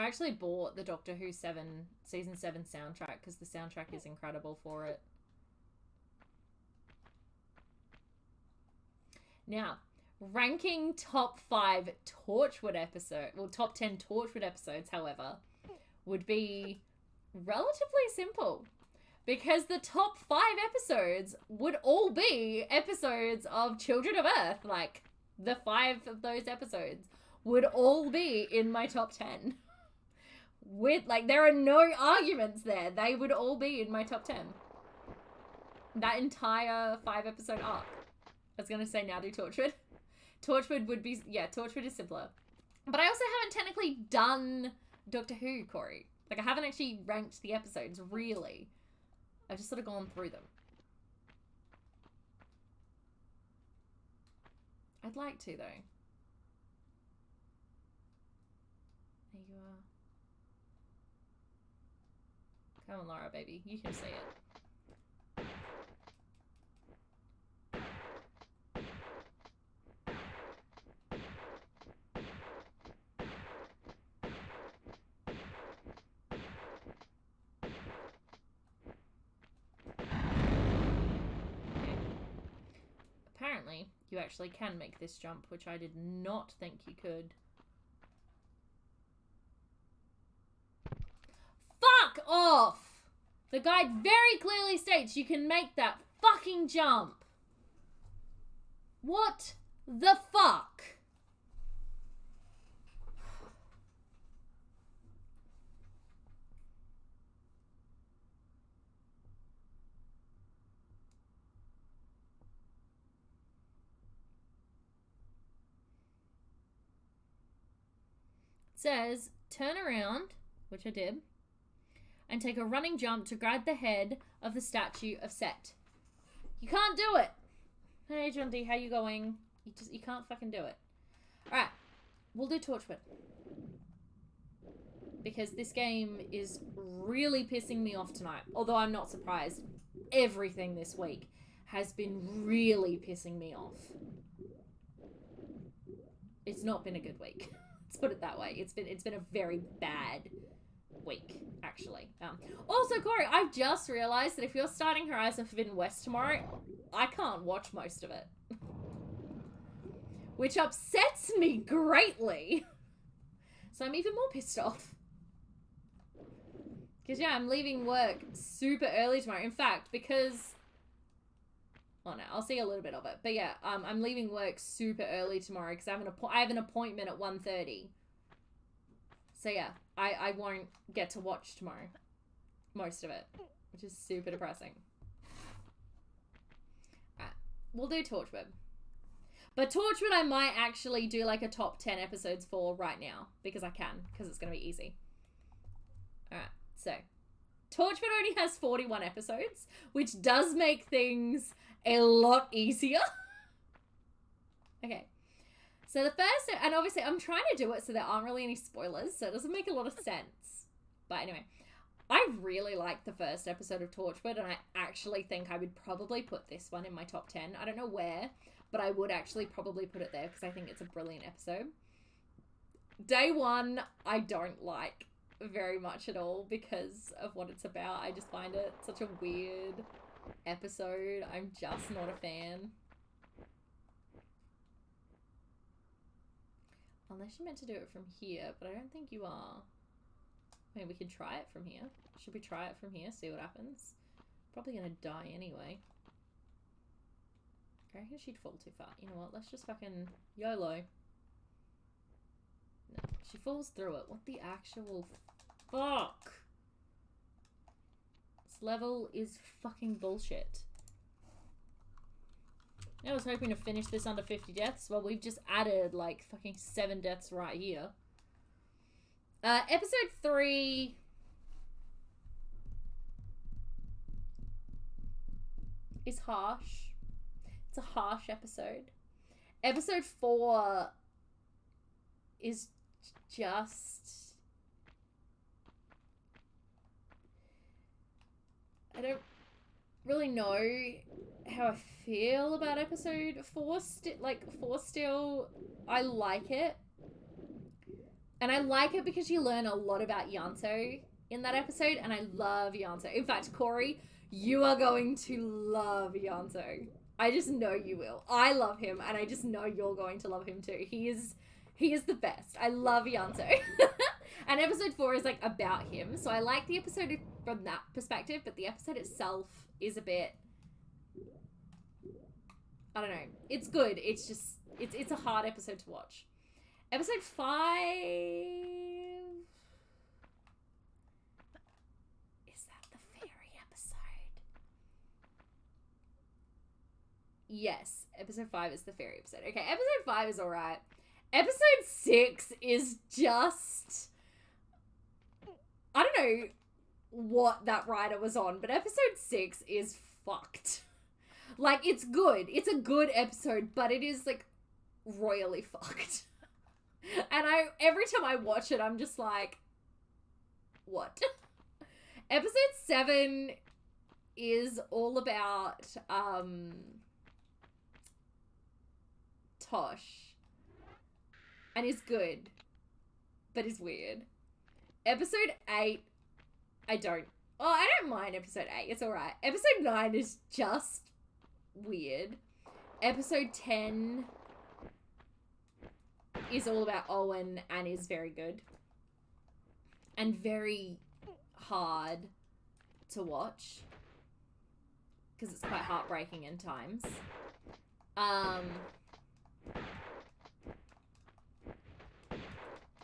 A: I actually bought the Doctor Who season 7 soundtrack because the soundtrack is incredible for it. Now, ranking top 5 Torchwood episode, well, top 10 Torchwood episodes, however, would be relatively simple. Because the top 5 episodes would all be episodes of Children of Earth. Like, the 5 of those episodes would all be in my top 10. With, like, there are no arguments there. They would all be in my top 10. That entire 5-episode arc. I was going to say now do Torchwood. Torchwood would be, yeah, Torchwood is simpler. But I also haven't technically done Doctor Who, Corey. Like, I haven't actually ranked the episodes, really. I've just sort of gone through them. I'd like to, though. There you are. Come on, Laura, baby. You can see it. Apparently, you actually can make this jump, which I did not think you could. Fuck off! The guide very clearly states you can make that fucking jump. What the fuck? Says turn around, which I did, and take a running jump to grab the head of the statue of Set. You can't do it. Hey John D, how you going? You can't fucking do it. Alright, we'll do Torchwood. Because this game is really pissing me off tonight. Although I'm not surprised. Everything this week has been really pissing me off. It's not been a good week. Let's put it that way. It's been a very bad week, actually. Also, Corey, I've just realised that if you're starting Horizon Forbidden West tomorrow, I can't watch most of it. Which upsets me greatly. So I'm even more pissed off. Because, yeah, I'm leaving work super early tomorrow. In fact, because... Oh, no, I'll see a little bit of it. But, yeah, I'm leaving work super early tomorrow because I have an appointment at 1:30. So, yeah, I won't get to watch tomorrow. Most of it. Which is super depressing. Alright, we'll do Torchwood. But Torchwood I might actually do, like, a top 10 episodes for right now. Because I can. Because it's going to be easy. Alright, so... Torchwood only has 41 episodes, which does make things a lot easier. Okay. So the first, and obviously I'm trying to do it so there aren't really any spoilers, so it doesn't make a lot of sense. But anyway, I really liked the first episode of Torchwood, and I actually think I would probably put this one in my top 10. I don't know where, but I would actually probably put it there because I think it's a brilliant episode. Day one, I don't like very much at all because of what it's about. I just find it such a weird episode. I'm just not a fan. Unless you're meant to do it from here, but I don't think you are. I mean, we could try it from here. Should we try it from here? See what happens? Probably gonna die anyway. I reckon she'd fall too far. You know what? Let's just fucking YOLO. No, she falls through it. What the actual fuck? This level is fucking bullshit. I was hoping to finish this under 50 deaths. Well, we've just added like fucking 7 deaths right here. Episode 3 is harsh. It's a harsh episode. Episode 4 is just... I don't really know how I feel about episode 4. 4 still, I like it. And I like it because you learn a lot about Yanto in that episode, and I love Yanto. In fact, Corey, you are going to love Yanto. I just know you will. I love him, and I just know you're going to love him too. He is the best. I love Yanto. And episode 4 is like about him, so I like the episode from that perspective, but the episode itself is a bit, I don't know. It's good. It's just, it's a hard episode to watch. Episode 5... Is that the fairy episode? Yes, episode 5 is the fairy episode. Okay, episode 5 is alright. Episode 6 is just... I don't know what that writer was on, but episode 6 is fucked. Like, it's good. It's a good episode, but it is, like, royally fucked. And every time I watch it, I'm just like, what? Episode 7 is all about, Tosh. And is good, but is weird. Episode 8, I don't mind episode 8. It's alright. Episode 9 is just weird. Episode 10 is all about Owen and is very good. And very hard to watch. Because it's quite heartbreaking in times.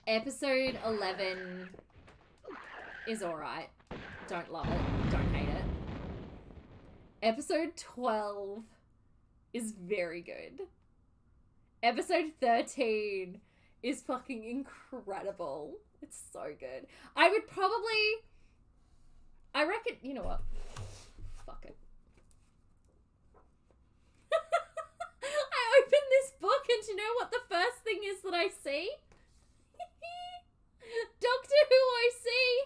A: Episode 11 is alright. Don't love it. Don't hate it. Episode 12 is very good. Episode 13 is fucking incredible. It's so good. I reckon, you know what? Fuck it. I open this book and do you know what the first thing is that I see? Doctor Who I see.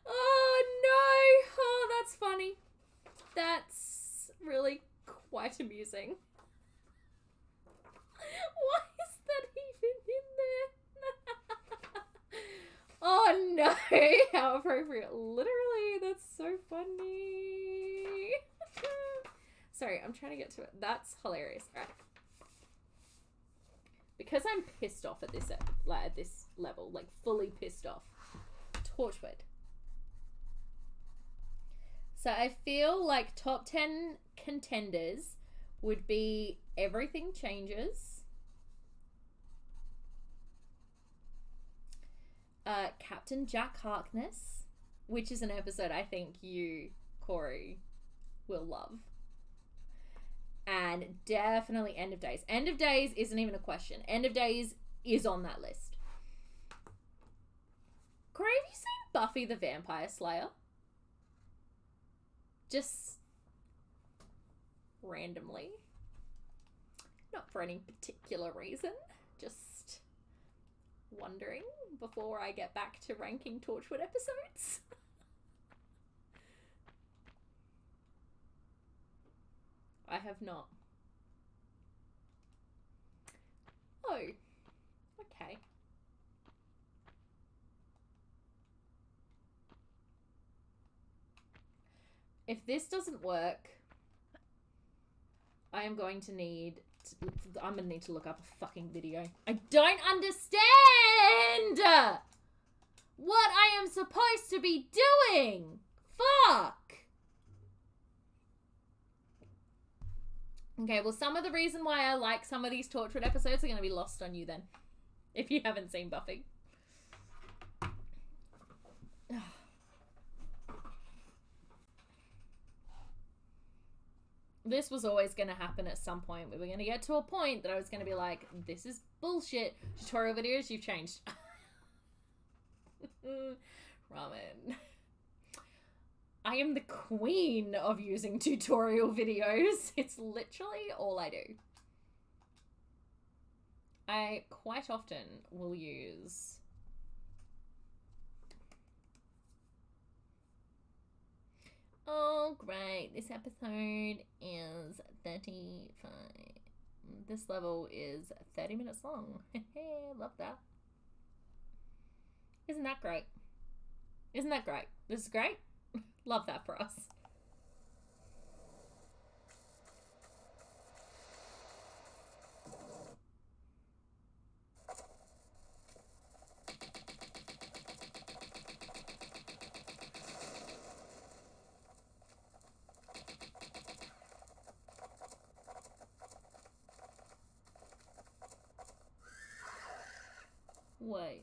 A: Oh no. Oh, that's funny. That's really quite amusing. Why is that even in there? Oh no. How appropriate. Literally, that's so funny. Sorry, I'm trying to get to it. That's hilarious. All right. Because I'm pissed off at this level, like fully pissed off. Torchwood. So I feel like top 10 contenders would be Everything Changes, Captain Jack Harkness, which is an episode I think you, Corey, will love. And definitely End of Days. End of Days isn't even a question. End of Days is on that list. Corey, have you seen Buffy the Vampire Slayer? Just randomly. Not for any particular reason. Just wondering before I get back to ranking Torchwood episodes. I have not. Oh, okay. If this doesn't work, I'm going to need to look up a fucking video. I don't understand what I am supposed to be doing. Fuck. Okay, well, some of the reason why I like some of these Torchwood episodes are going to be lost on you then, if you haven't seen Buffy. This was always going to happen at some point. We were going to get to a point that I was going to be like, this is bullshit. Tutorial videos, you've changed. Ramen. I am the queen of using tutorial videos. It's literally all I do. I quite often will use... Oh, great. This episode is 35. This level is 30 minutes long. Love that. Isn't that great? Isn't that great? This is great. Love that for us. Wait.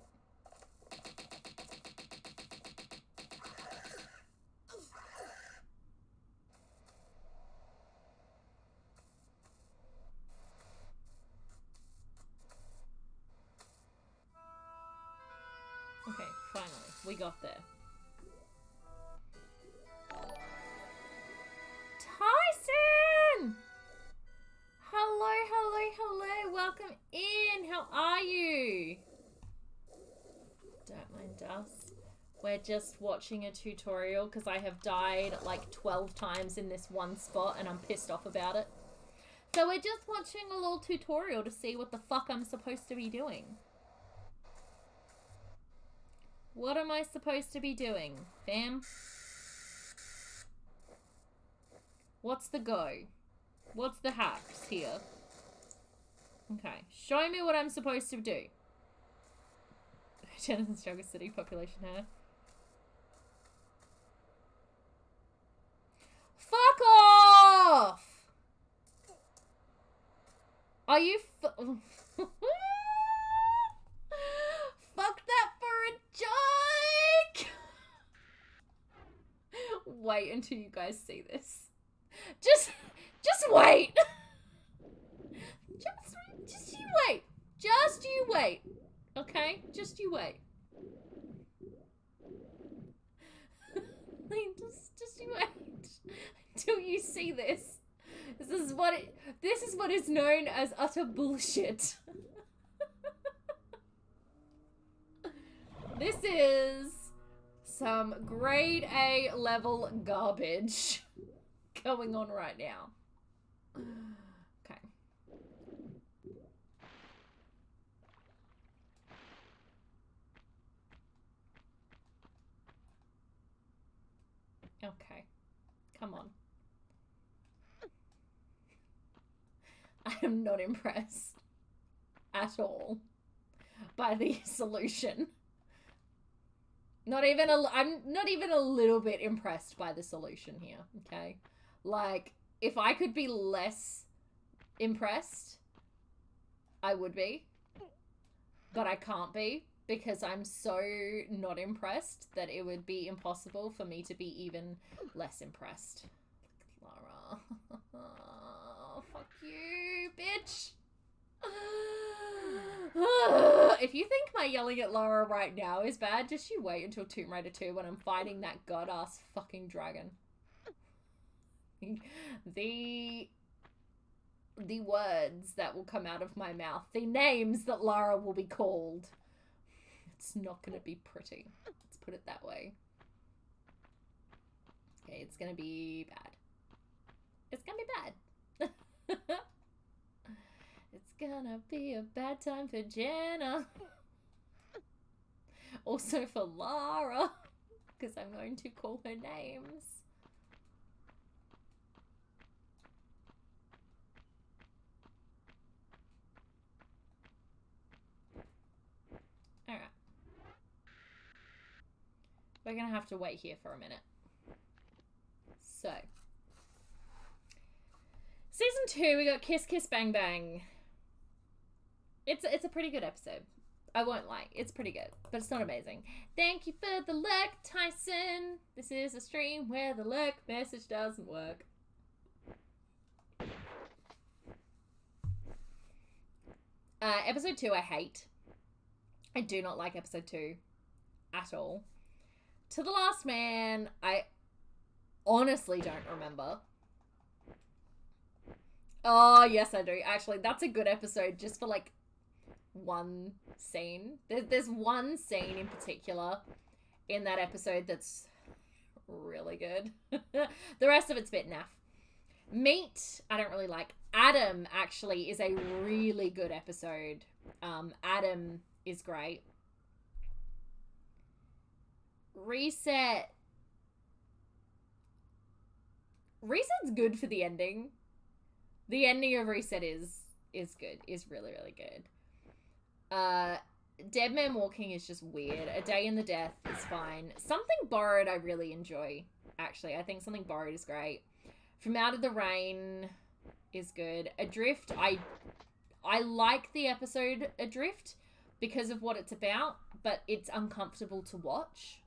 A: Okay, finally, we got there. Tyson! Hello, hello, hello. Welcome in. How are you? Don't mind us. We're just watching a tutorial because I have died like 12 times in this one spot and I'm pissed off about it. So we're just watching a little tutorial to see what the fuck I'm supposed to be doing. What am I supposed to be doing, fam? What's the go? What's the haps here? Okay, show me what I'm supposed to do. Jenna's strongest city population here. Fuck off! Are you fuck that for a joke! Wait until you guys see this. Just wait! Just you wait. Just you wait. Okay? Just you wait. just you wait until you see this. This is what is known as utter bullshit. This is some grade A level garbage going on right now. Okay. Okay. Come on. I am not impressed at all by the solution. I'm not even a little bit impressed by the solution here, okay? Like, if I could be less impressed, I would be. But I can't be, because I'm so not impressed that it would be impossible for me to be even less impressed. Lara. Oh, fuck you, bitch. If you think my yelling at Lara right now is bad, just you wait until Tomb Raider 2 when I'm fighting that god-ass fucking dragon. The words that will come out of my mouth, the names that Lara will be called. It's not gonna be pretty. Let's put it that way. Okay, it's gonna be bad. It's gonna be bad. It's gonna be a bad time for Jenna. Also for Lara, because I'm going to call her names. Alright. We're gonna have to wait here for a minute. So. Season 2, we got Kiss Kiss Bang Bang. It's a pretty good episode. I won't lie. It's pretty good, but it's not amazing. Thank you for the lurk, Tyson. This is a stream where the lurk message doesn't work. Episode 2 I hate. I do not like episode 2 at all. To the Last Man, I honestly don't remember. Oh, yes, I do. Actually, that's a good episode just for, like, one scene. There's one scene in particular in that episode that's really good. The rest of it's a bit naff. Meat, I don't really like. Adam, actually, is a really good episode. Adam is great. Reset's good for the ending. The ending of Reset is good. Is really, really good. Dead Man Walking is just weird. A Day in the Death is fine. Something Borrowed I really enjoy, actually. I think Something Borrowed is great. From Out of the Rain is good. Adrift, I like the episode Adrift because of what it's about, but it's uncomfortable to watch.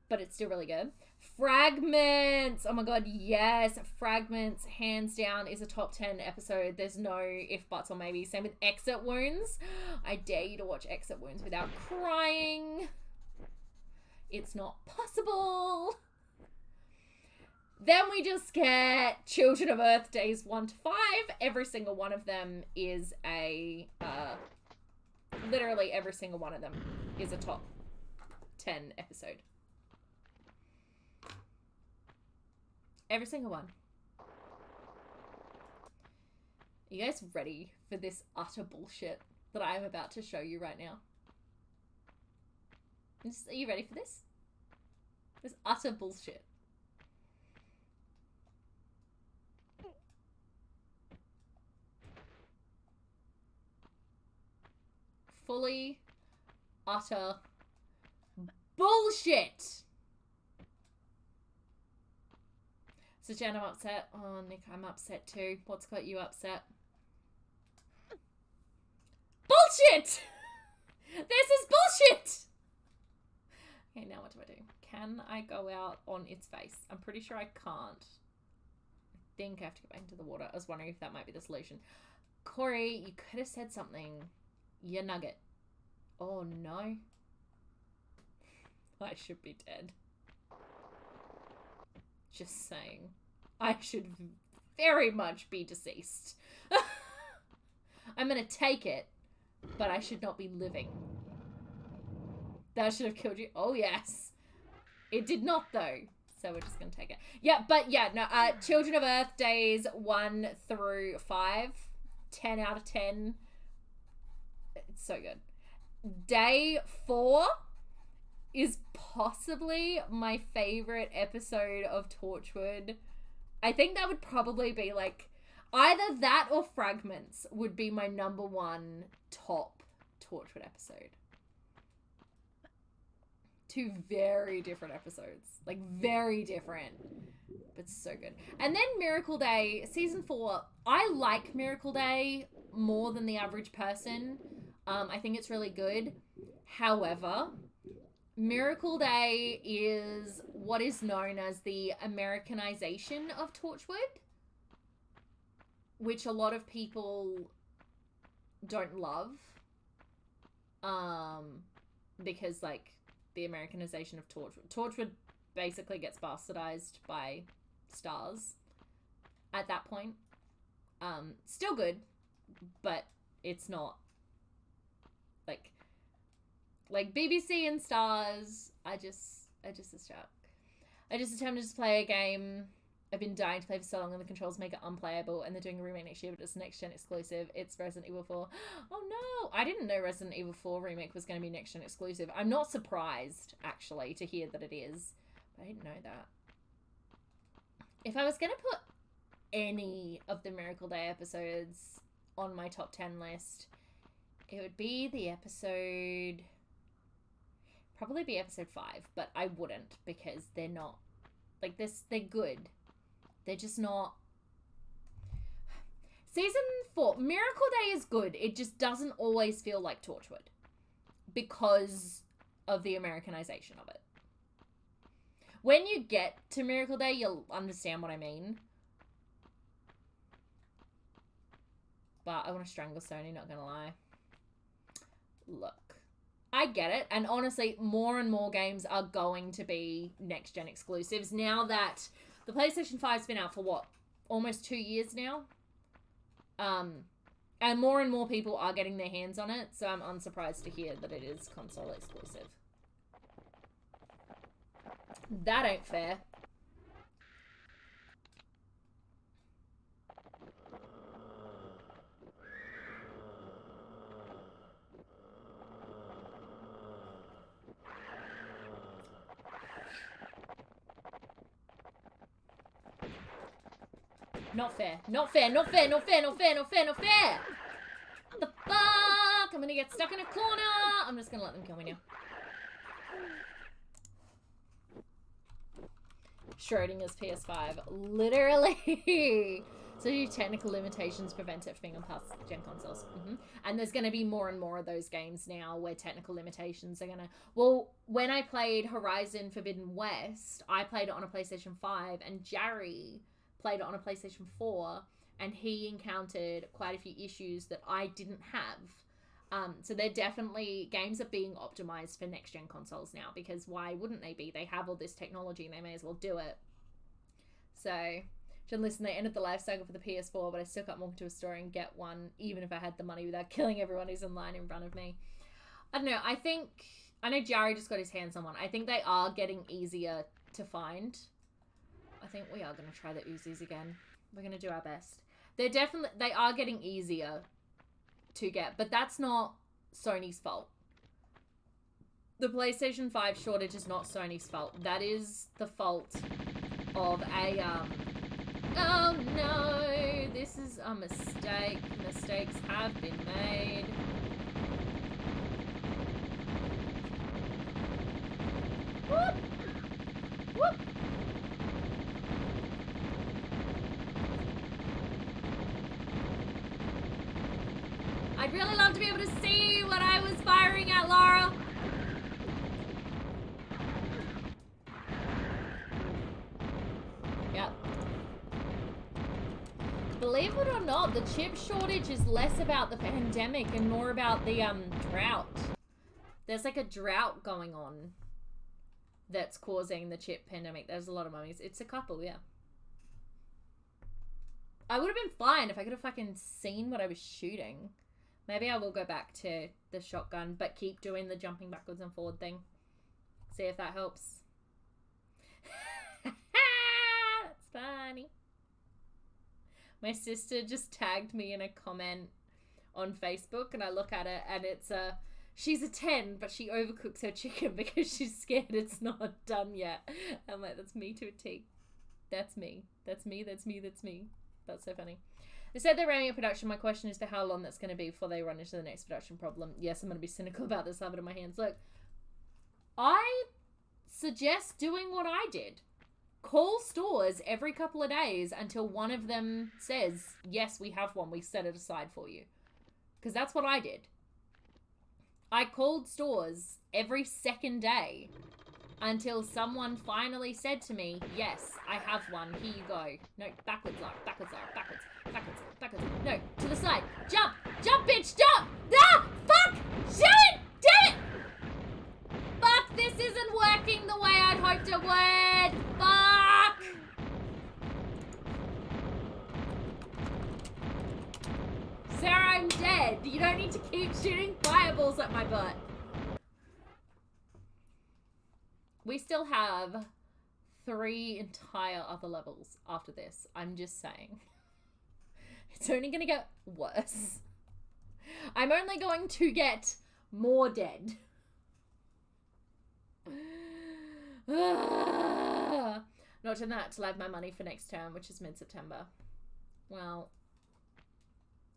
A: But it's still really good. Fragments! Oh my god, yes. Fragments, hands down, is a top 10 episode. There's no if, buts, or maybe. Same with Exit Wounds. I dare you to watch Exit Wounds without crying. It's not possible. Then we just get Children of Earth days 1 to 5. Every single one of them is a... literally every single one of them is a top 10 episode. Every single one. Are you guys ready for this utter bullshit that I am about to show you right now? Are you ready for this? This utter bullshit. Fully utter bullshit. So Jen, I'm upset. Oh, Nick, I'm upset too. What's got you upset? Bullshit! This is bullshit! Okay, now what do I do? Can I go out on its face? I'm pretty sure I can't. I think I have to go back into the water. I was wondering if that might be the solution. Corey, you could have said something. You nugget. Oh no. I should be dead. Just saying. I should very much be deceased. I'm gonna take it, but I should not be living. That should have killed you. Oh, yes. It did not, though. So we're just gonna take it. Yeah, but yeah, no, Children of Earth days 1 through 5. 10 out of 10. It's so good. Day 4 is possibly my favorite episode of Torchwood. I think that would probably be like either that or Fragments would be my #1 top Torchwood episode. 2 very different episodes, like very different, but so good. And then Miracle Day season 4. I like Miracle Day more than the average person. I think it's really good. However, Miracle Day is what is known as the Americanization of Torchwood, which a lot of people don't love, because like the Americanization of Torchwood basically gets bastardized by Stars at that point. Still good, but it's not like BBC and Stars. I just was shocked. I just attempted to play a game I've been dying to play for so long, and the controls make it unplayable, and they're doing a remake next year, but it's a next-gen exclusive. It's Resident Evil 4. Oh no! I didn't know Resident Evil 4 remake was going to be next-gen exclusive. I'm not surprised, actually, to hear that it is. But I didn't know that. If I was going to put any of the Miracle Day episodes on my top 10 list, it would be the episode... Probably be episode 5, but I wouldn't, because they're not... Like, they're good. They're just not... Season 4, Miracle Day is good. It just doesn't always feel like Torchwood because of the Americanization of it. When you get to Miracle Day, you'll understand what I mean. But I want to strangle Sony, not gonna lie. Look. I get it, and honestly, more and more games are going to be next-gen exclusives now that the PlayStation 5's been out for, what, almost 2 years now? And more people are getting their hands on it, so I'm unsurprised to hear that it is console exclusive. That ain't fair. Not fair. Not fair. Not fair. Not fair. Not fair. Not fair. Not fair. What the fuck? I'm gonna get stuck in a corner. I'm just gonna let them kill me now. Schrodinger's PS5. Literally. So your technical limitations prevent it from being on past gen consoles. And there's going to be more and more of those games now where technical limitations are going to... Well, when I played Horizon Forbidden West, I played it on a PlayStation 5, and Jerry played it on a PlayStation 4, and he encountered quite a few issues that I didn't have. So they're definitely... Games are being optimized for next-gen consoles now, because why wouldn't they be? They have all this technology, and they may as well do it. So... Listen, they ended the life cycle for the PS4, but I still can't walk into a store and get one, even if I had the money, without killing everyone who's in line in front of me. I don't know. I know Jari just got his hands on one. I think they are getting easier to find. I think we are going to try the Uzis again. We're going to do our best. They are getting easier to get, but that's not Sony's fault. The PlayStation 5 shortage is not Sony's fault. That is the fault of oh no, this is a mistake. Mistakes have been made. Whoop! Whoop! I'd really love to be able to see what I was firing at, Laura. Yep. Believe it or not, the chip shortage is less about the pandemic and more about the drought. There's like a drought going on that's causing the chip pandemic. There's a lot of mummies. It's a couple, yeah. I would have been fine if I could have fucking seen what I was shooting. Maybe I will go back to the shotgun, but keep doing the jumping backwards and forward thing. See if that helps. That's funny. My sister just tagged me in a comment on Facebook, and I look at it, and it's she's a 10, but she overcooks her chicken because she's scared it's not done yet. I'm like, that's me to a T. That's me. That's me, that's me, that's me. That's so funny. They said they're ramping up production. My question is to how long that's going to be before they run into the next production problem. Yes, I'm going to be cynical about this. I have it in my hands. Look, I suggest doing what I did. Call stores every couple of days until one of them says, yes, we have one. We set it aside for you. Because that's what I did. I called stores every second day until someone finally said to me, yes, I have one. Here you go. No, backwards, Lara. Backwards, Lara. Backwards. Backwards. Backwards. No, to the side. Jump. Jump, bitch. Jump. Ah! Fuck. Shit. Damn it. Fuck, this isn't working the way I'd hoped it would. Fuck! Sarah, I'm dead. You don't need to keep shooting fireballs at my butt. We still have 3 entire other levels after this. I'm just saying. It's only going to get worse. I'm only going to get more dead. Not to that, till I have my money for next term, which is mid-September. Well,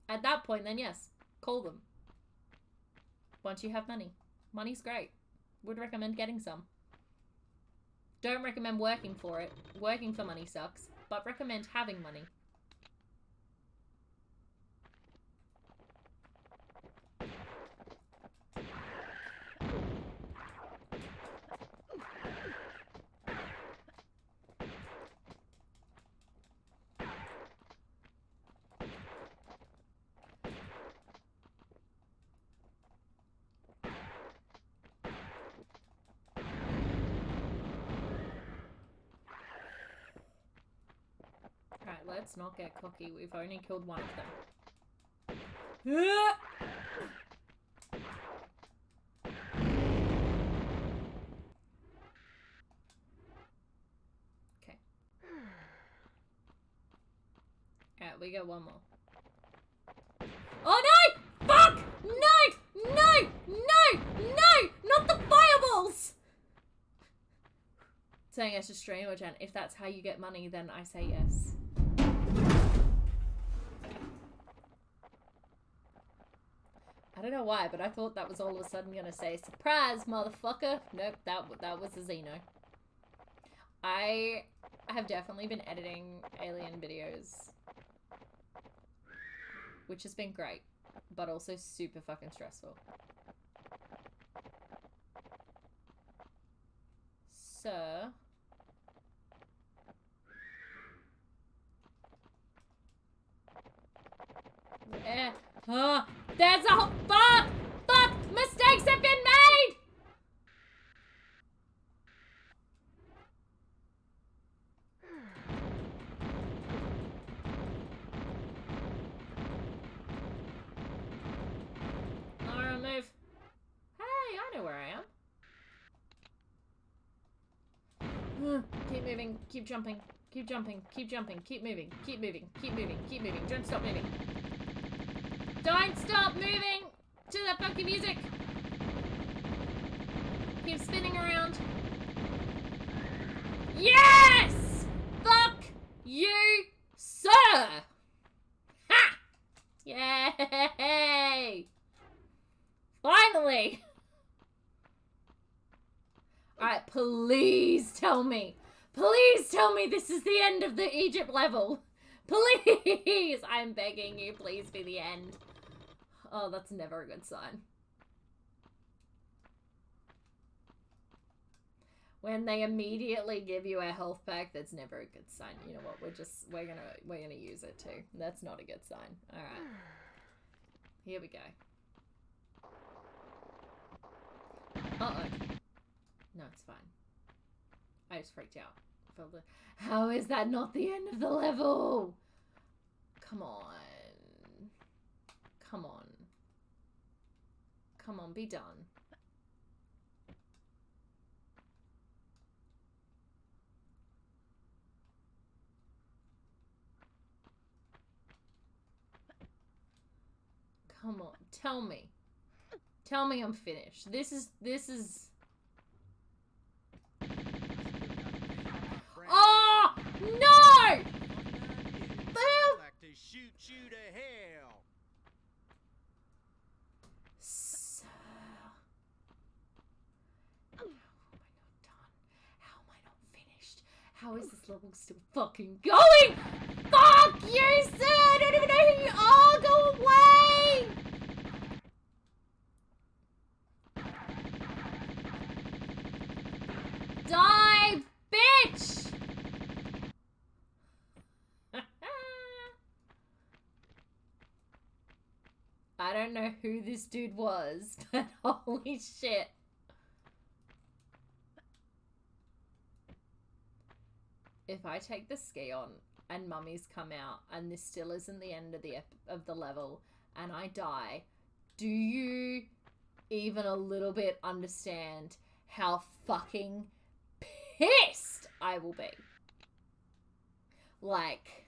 A: at that point, then yes, call them. Once you have money. Money's great. Would recommend getting some. Don't recommend working for it. Working for money sucks, but recommend having money. Let's not get cocky. We've only killed one of them. Okay. Alright, we got one more. Oh no! Fuck! No! No! No! No! Not the fireballs! Saying I should stream or Jen. If that's how you get money, then I say yes. don't know why, but I thought that was all of a sudden gonna say, surprise, motherfucker. Nope, that was a Xeno. I have definitely been editing alien videos, which has been great, but also super fucking stressful. So... there's a whole... Fuck! Fuck! Mistakes have been made! Alright, move. Hey, I know where I am. Keep moving, keep jumping, keep jumping, keep jumping, keep moving, keep moving, keep moving, keep moving. Don't stop moving. Don't stop moving to that funky music. Keep spinning around. Yes! Fuck you, sir! Ha! Yay! Finally! Alright, please tell me. Please tell me this is the end of the Egypt level. Please! I'm begging you, please be the end. Oh, that's never a good sign. When they immediately give you a health pack, that's never a good sign. You know what? We're gonna use it too. That's not a good sign. All right. Here we go. Uh-oh. No, it's fine. I just freaked out. How is that not the end of the level? Come on. Come on. Come on, be done. Come on, tell me. Tell me I'm finished. This is... Oh! No!
D: Like to shoot you to hell.
A: Sir. How am I not done? How am I not finished? How is this level still fucking going? Fuck you, sir! I don't even know who you are! Go away! Die, bitch! I don't know who this dude was, but holy shit. If I take the ski on and mummies come out and this still isn't the end of the level and I die, do you even a little bit understand how fucking pissed I will be? Like...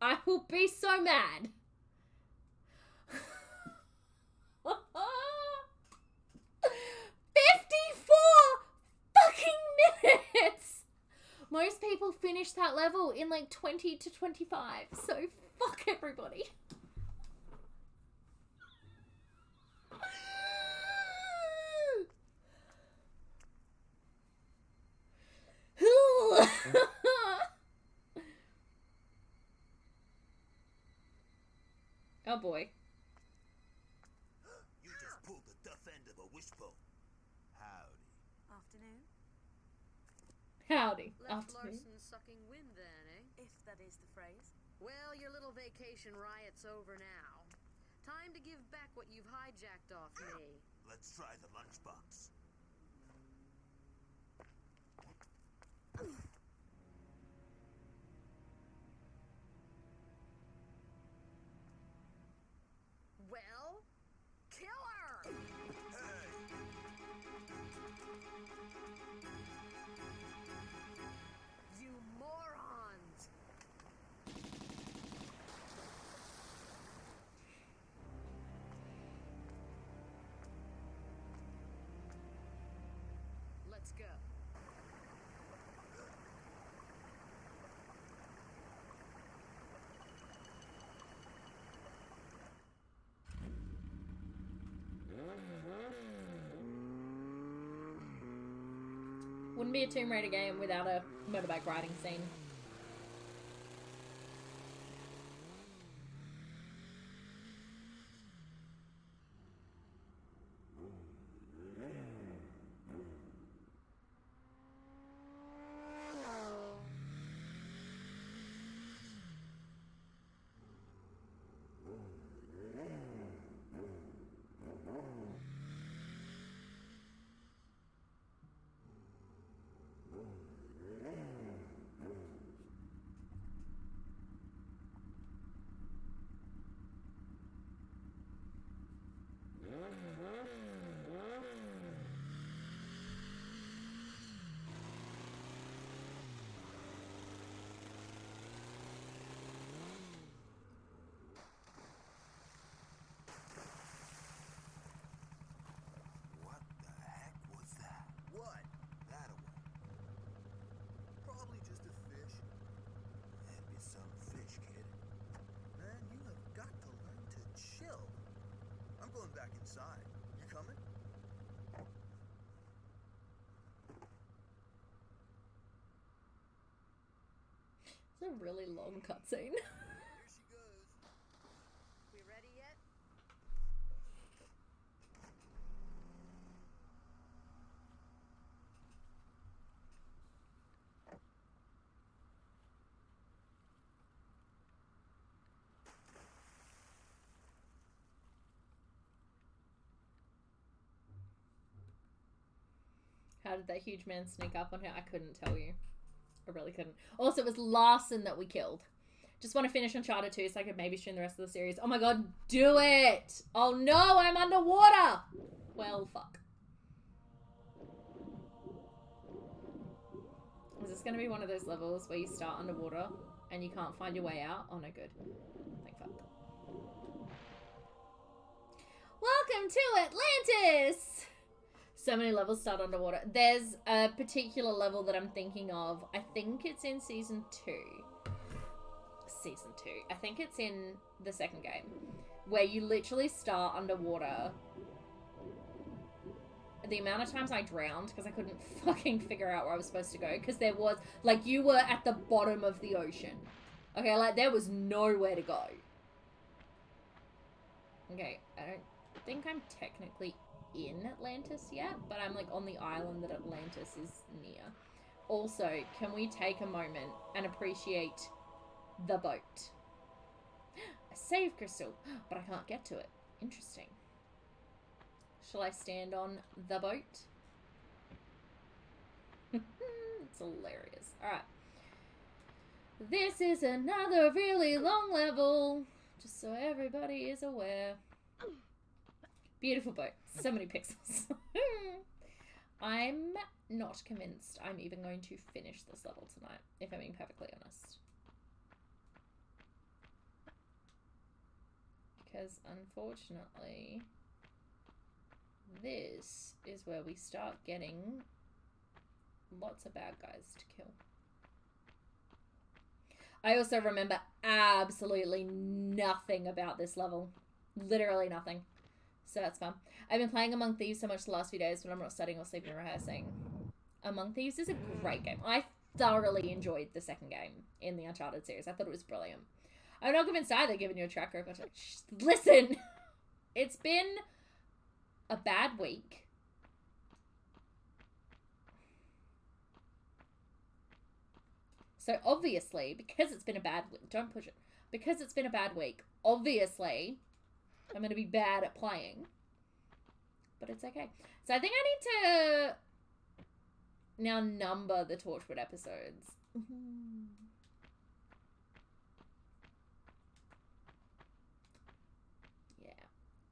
A: I will be so mad. 54 fucking minutes! Most people finish that level in like 20 to 25, so fuck everybody. Oh boy.
D: You just pulled the duff end of a wishbone. Howdy.
E: Afternoon.
A: Howdy.
F: Left
A: Afternoon.
F: Larson sucking wind then, eh?
E: If that is the phrase.
F: Well, your little vacation riot's over now. Time to give back what you've hijacked off me.
D: Let's try the lunchbox.
F: Well, kill her! You morons! Let's go.
A: Wouldn't be a Tomb Raider game without a motorbike riding scene.
D: What the heck was that? What? That away. Probably just a fish. Hand me some fish, kid. Man, you have got to learn to chill. I'm going back inside. You coming?
A: It's a really long cutscene.
D: Here she goes.
F: We ready yet?
A: How did that huge man sneak up on her? I couldn't tell you. I really couldn't. Also, it was Larson that we killed. Just want to finish Uncharted 2 so I could maybe stream the rest of the series. Oh my god, do it! Oh no, I'm underwater! Well, fuck. Is this going to be one of those levels where you start underwater and you can't find your way out? Oh no, good. Thank fuck. Welcome to Atlantis! So many levels start underwater. There's a particular level that I'm thinking of. I think it's in Season 2. Season 2. I think it's in the second game. Where you literally start underwater. The amount of times I drowned because I couldn't fucking figure out where I was supposed to go. Because there was, like, you were at the bottom of the ocean. Okay, like, there was nowhere to go. Okay, I don't think I'm technically in Atlantis yet, but I'm like on the island that Atlantis is near. Also, can we take a moment and appreciate the boat? A save crystal, but I can't get to it. Interesting. Shall I stand on the boat? It's hilarious. Alright. This is another really long level, just so everybody is aware. Beautiful boat. So many pixels. I'm not convinced I'm even going to finish this level tonight, if I'm being perfectly honest. Because, unfortunately, this is where we start getting lots of bad guys to kill. I also remember absolutely nothing about this level. Literally nothing. So that's fun. I've been playing Among Thieves so much the last few days when I'm not studying or sleeping or rehearsing. Among Thieves is a great game. I thoroughly enjoyed the second game in the Uncharted series. I thought it was brilliant. I'm not convinced either, given your track record. Listen! It's been a bad week. So obviously, because it's been a bad week, don't push it. Because it's been a bad week, obviously, I'm going to be bad at playing. But it's okay. So I think I need to now number the Torchwood episodes. Yeah.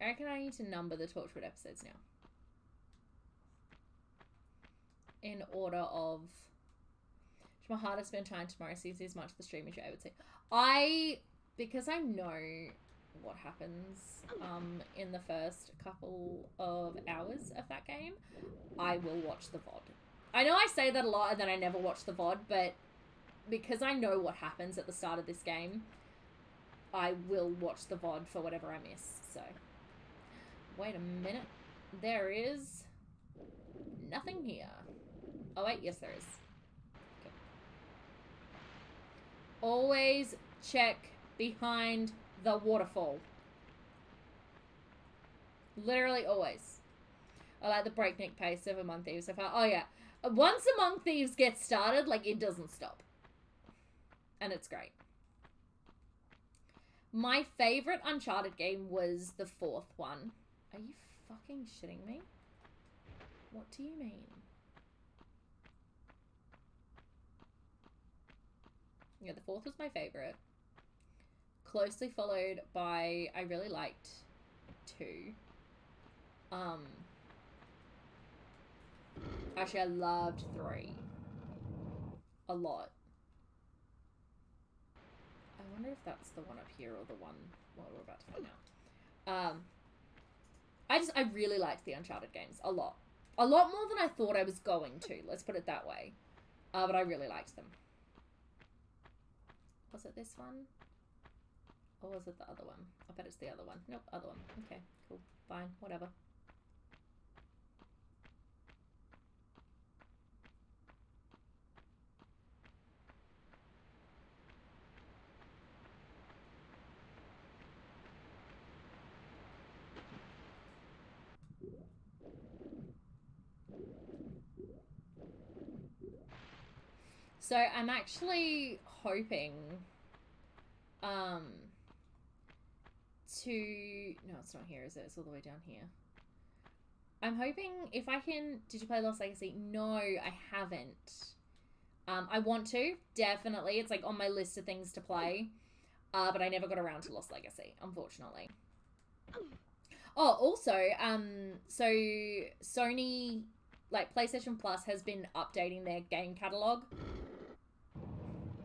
A: I reckon I need to number the Torchwood episodes now. In order of... It's my hard to spend time tomorrow, see as much of the stream as you're able to. Because I know what happens in the first couple of hours of that game, I will watch the VOD. I know I say that a lot and then I never watch the VOD, but because I know what happens at the start of this game, I will watch the VOD for whatever I miss. So, wait a minute. There is nothing here. Oh wait, yes there is. Okay. Always check behind the waterfall. Literally always. I like the breakneck pace of Among Thieves so far. Oh yeah. Once Among Thieves gets started, like, it doesn't stop. And it's great. My favorite Uncharted game was the 4th one. Are you fucking shitting me? What do you mean? Yeah, the 4th was my favorite. Closely followed by, I really liked 2. Actually, I loved 3 a lot. I wonder if that's the one up here or the one what we're about to find out. I really liked the Uncharted games a lot. A lot more than I thought I was going to. Let's put it that way. But I really liked them. Was it this one? Or was it the other one? I bet it's the other one. Nope, other one. Okay, cool. Fine, whatever. So I'm actually hoping no, it's not here, is it? It's all the way down here. I'm hoping if I can... Did you play Lost Legacy? No, I haven't. I want to, definitely. It's like on my list of things to play. But I never got around to Lost Legacy, unfortunately. Oh, also, so Sony, like, PlayStation Plus has been updating their game catalog.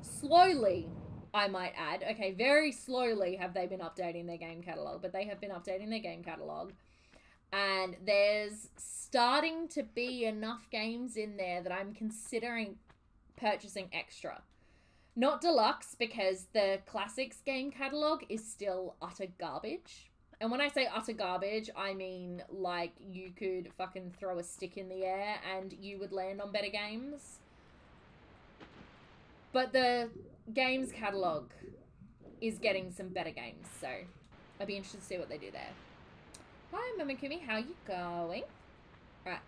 A: Slowly, I might add. Okay, very slowly have they been updating their game catalog, but they have been updating their game catalog. And there's starting to be enough games in there that I'm considering purchasing extra. Not deluxe, because the classics game catalog is still utter garbage. And when I say utter garbage, I mean, like, you could fucking throw a stick in the air and you would land on better games. But the games catalog is getting some better games, so I'd be interested to see what they do there. Hi, Mamakumi, how you going? Right.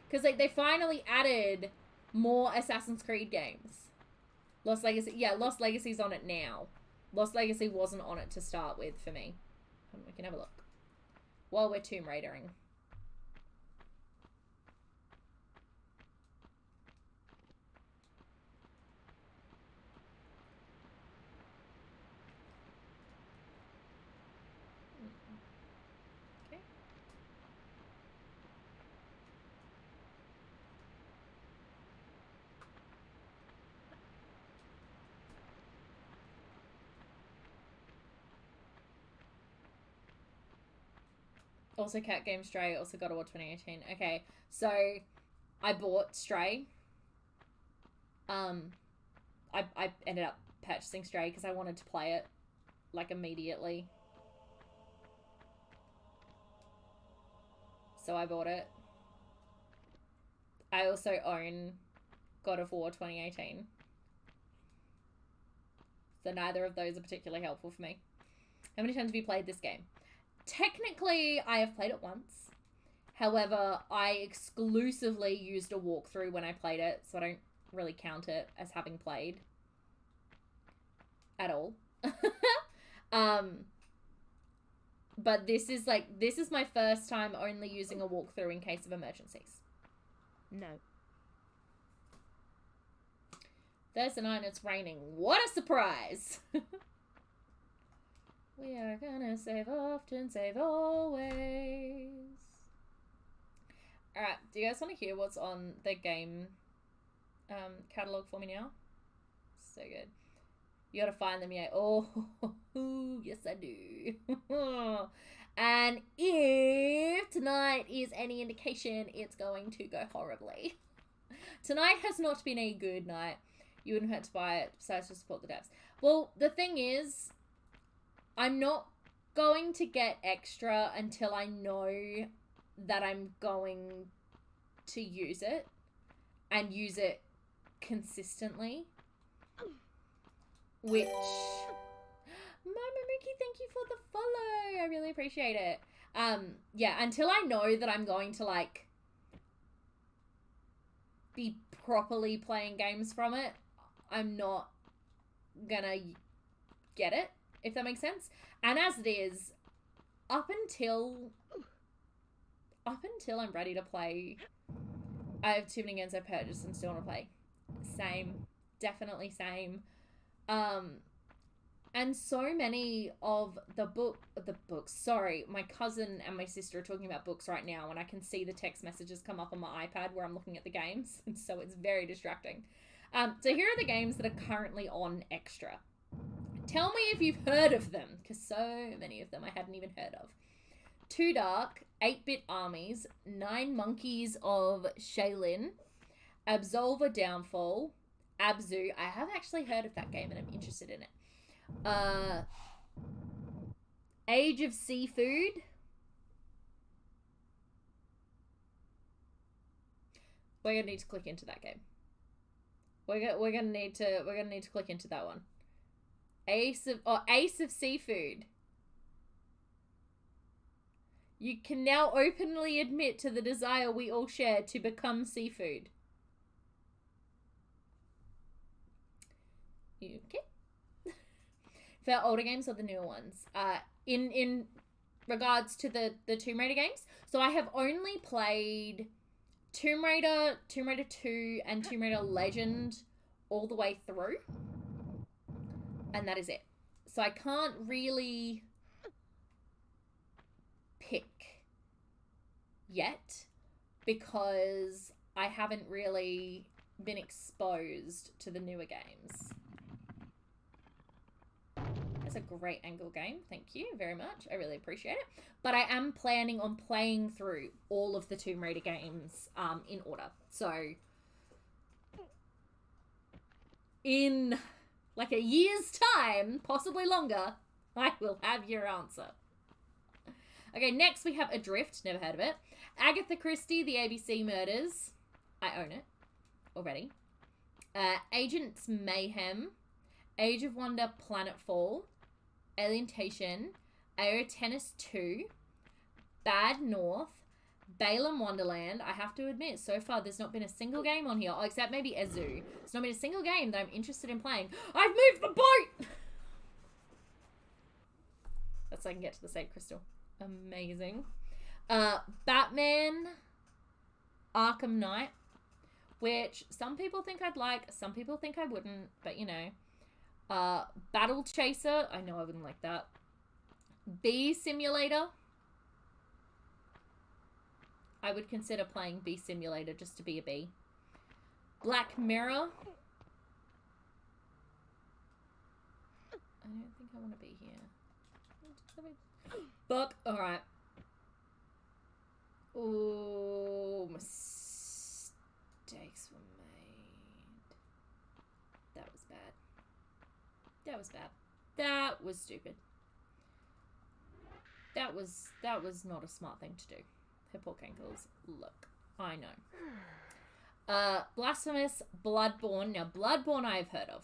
A: Because, like, they finally added more Assassin's Creed games. Lost Legacy, yeah, Lost Legacy's on it now. Lost Legacy wasn't on it to start with for me. We can have a look. While we're Tomb Raidering. Okay. Also Cat Game Stray, also God of War 2018. Okay, so I bought Stray. I ended up purchasing Stray because I wanted to play it, like, immediately. So I bought it. I also own God of War 2018. So neither of those are particularly helpful for me. How many times have you played this game? Technically, I have played it once. However, I exclusively used a walkthrough when I played it, so I don't really count it as having played at all. But this is my first time only using a walkthrough in case of emergencies.
E: No.
A: Thursday night, it's raining. What a surprise! We are gonna save often, save always. Alright, do you guys want to hear what's on the game catalog for me now? So good. You gotta find them yet. Oh, yes I do. And if tonight is any indication, it's going to go horribly. Tonight has not been a good night. You wouldn't have had to buy it besides to support the devs. Well, the thing is, I'm not going to get extra until I know that I'm going to use it. and use it consistently. Which, Mama Mookie, thank you for the follow. I really appreciate it. Yeah, until I know that I'm going to, like, be properly playing games from it, I'm not gonna get it, if that makes sense. And as it is, up until I'm ready to play, I have too many games I've purchased and still want to play. Same. Definitely same. And so many of the books, sorry, my cousin and my sister are talking about books right now, and I can see the text messages come up on my iPad where I'm looking at the games, and so it's very distracting. So here are the games that are currently on Extra. Tell me if you've heard of them, because so many of them I hadn't even heard of. Too Dark, 8-Bit Armies, 9 Monkeys of Shaolin, Absolver Downfall, Abzu. I have actually heard of that game and I'm interested in it. Age of Seafood. We're gonna need to click into that game. We're gonna need to click into that one. Ace of Seafood. You can now openly admit to the desire we all share to become seafood. Okay. For our older games or the newer ones? In regards to the Tomb Raider games, so I have only played Tomb Raider 2, and Tomb Raider Legend all the way through. And that is it. So I can't really pick yet because I haven't really been exposed to the newer games. That's a great angle game. Thank you very much. I really appreciate it. But I am planning on playing through all of the Tomb Raider games in order. So in like a year's time, possibly longer, I will have your answer. Okay, next we have Adrift. Never heard of it. Agatha Christie, The ABC Murders. I own it already. Agents Mayhem. Age of Wonder Planetfall. Alientation. Aero Tennis 2. Bad North. Balaam Wonderland. I have to admit, so far there's not been a single game on here, except maybe Ezu. There's not been a single game that I'm interested in playing. I've moved the boat! That's so I can get to the save crystal. Amazing. Batman Arkham Knight, which some people think I'd like, some people think I wouldn't, but you know. Battle Chaser, I know I wouldn't like that. Bee Simulator. I would consider playing Bee Simulator just to be a bee. Black Mirror. I don't think I want to be here. Fuck. Alright. Ooh, mistakes were made. That was bad. That was bad. That was stupid. That was not a smart thing to do. Hippo ankles. Look, I know. Blasphemous Bloodborne. Now, Bloodborne I have heard of.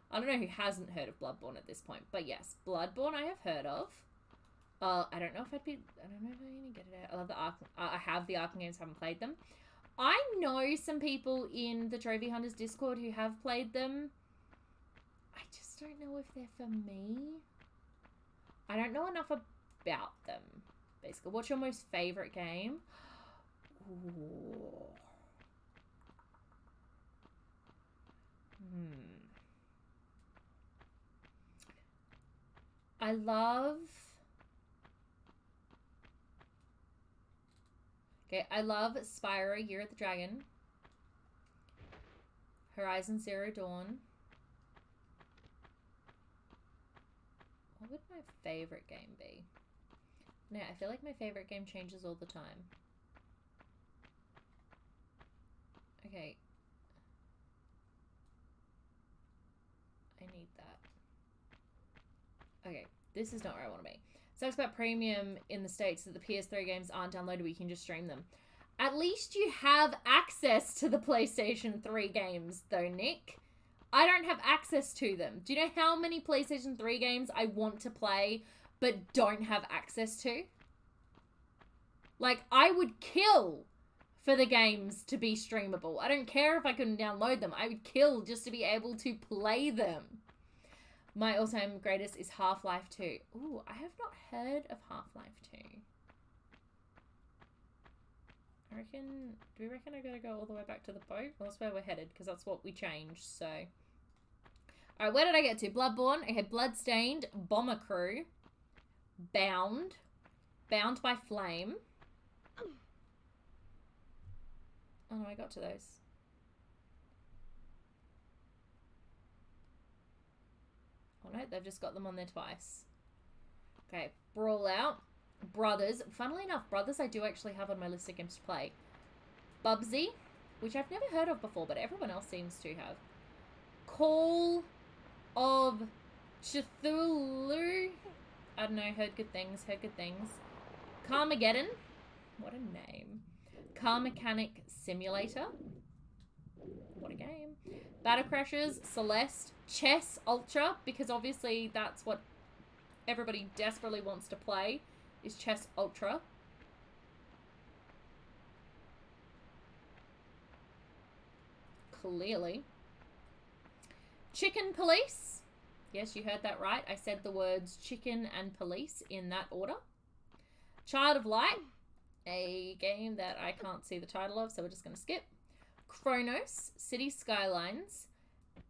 A: I don't know who hasn't heard of Bloodborne at this point, but yes, Bloodborne I have heard of. I don't know if I'm gonna get it out. I love the Arkham. I have the Arkham games, haven't played them. I know some people in the Trophy Hunters Discord who have played them. I just don't know if they're for me. I don't know enough about them. Basically, what's your most favorite game? Ooh. I love... Okay, I love Spyro, Year of the Dragon. Horizon Zero Dawn. What would my favorite game be? No, I feel like my favorite game changes all the time. Okay. I need that. Okay, this is not where I want to be. Sucks about Premium in the States that the PS3 games aren't downloadable, you can just stream them. At least you have access to the PlayStation 3 games, though, Nick. I don't have access to them. Do you know how many PlayStation 3 games I want to play but don't have access to? Like, I would kill for the games to be streamable. I don't care if I couldn't download them. I would kill just to be able to play them. My all-time greatest is Half-Life 2. Ooh, I have not heard of Half-Life 2. I reckon, do we reckon I gotta go all the way back to the boat? Well, that's where we're headed, because that's what we changed, so. Alright, where did I get to? Bloodborne, I had Bloodstained, Bomber Crew, Bound, Bound by Flame. Oh no, I got to those. Oh no, they've just got them on there twice. Okay, Brawl Out. Brothers. Funnily enough, Brothers I do actually have on my list of games to play. Bubsy, which I've never heard of before, but everyone else seems to have. Call of Cthulhu. I don't know, heard good things, Carmageddon. What a name. Car Mechanic Simulator. What a game. Battle Crashers, Celeste, Chess Ultra, because obviously that's what everybody desperately wants to play. Is Chess Ultra. Clearly. Chicken Police. Yes, you heard that right. I said the words chicken and police in that order. Child of Light. A game that I can't see the title of, so we're just going to skip. Chronos. City Skylines.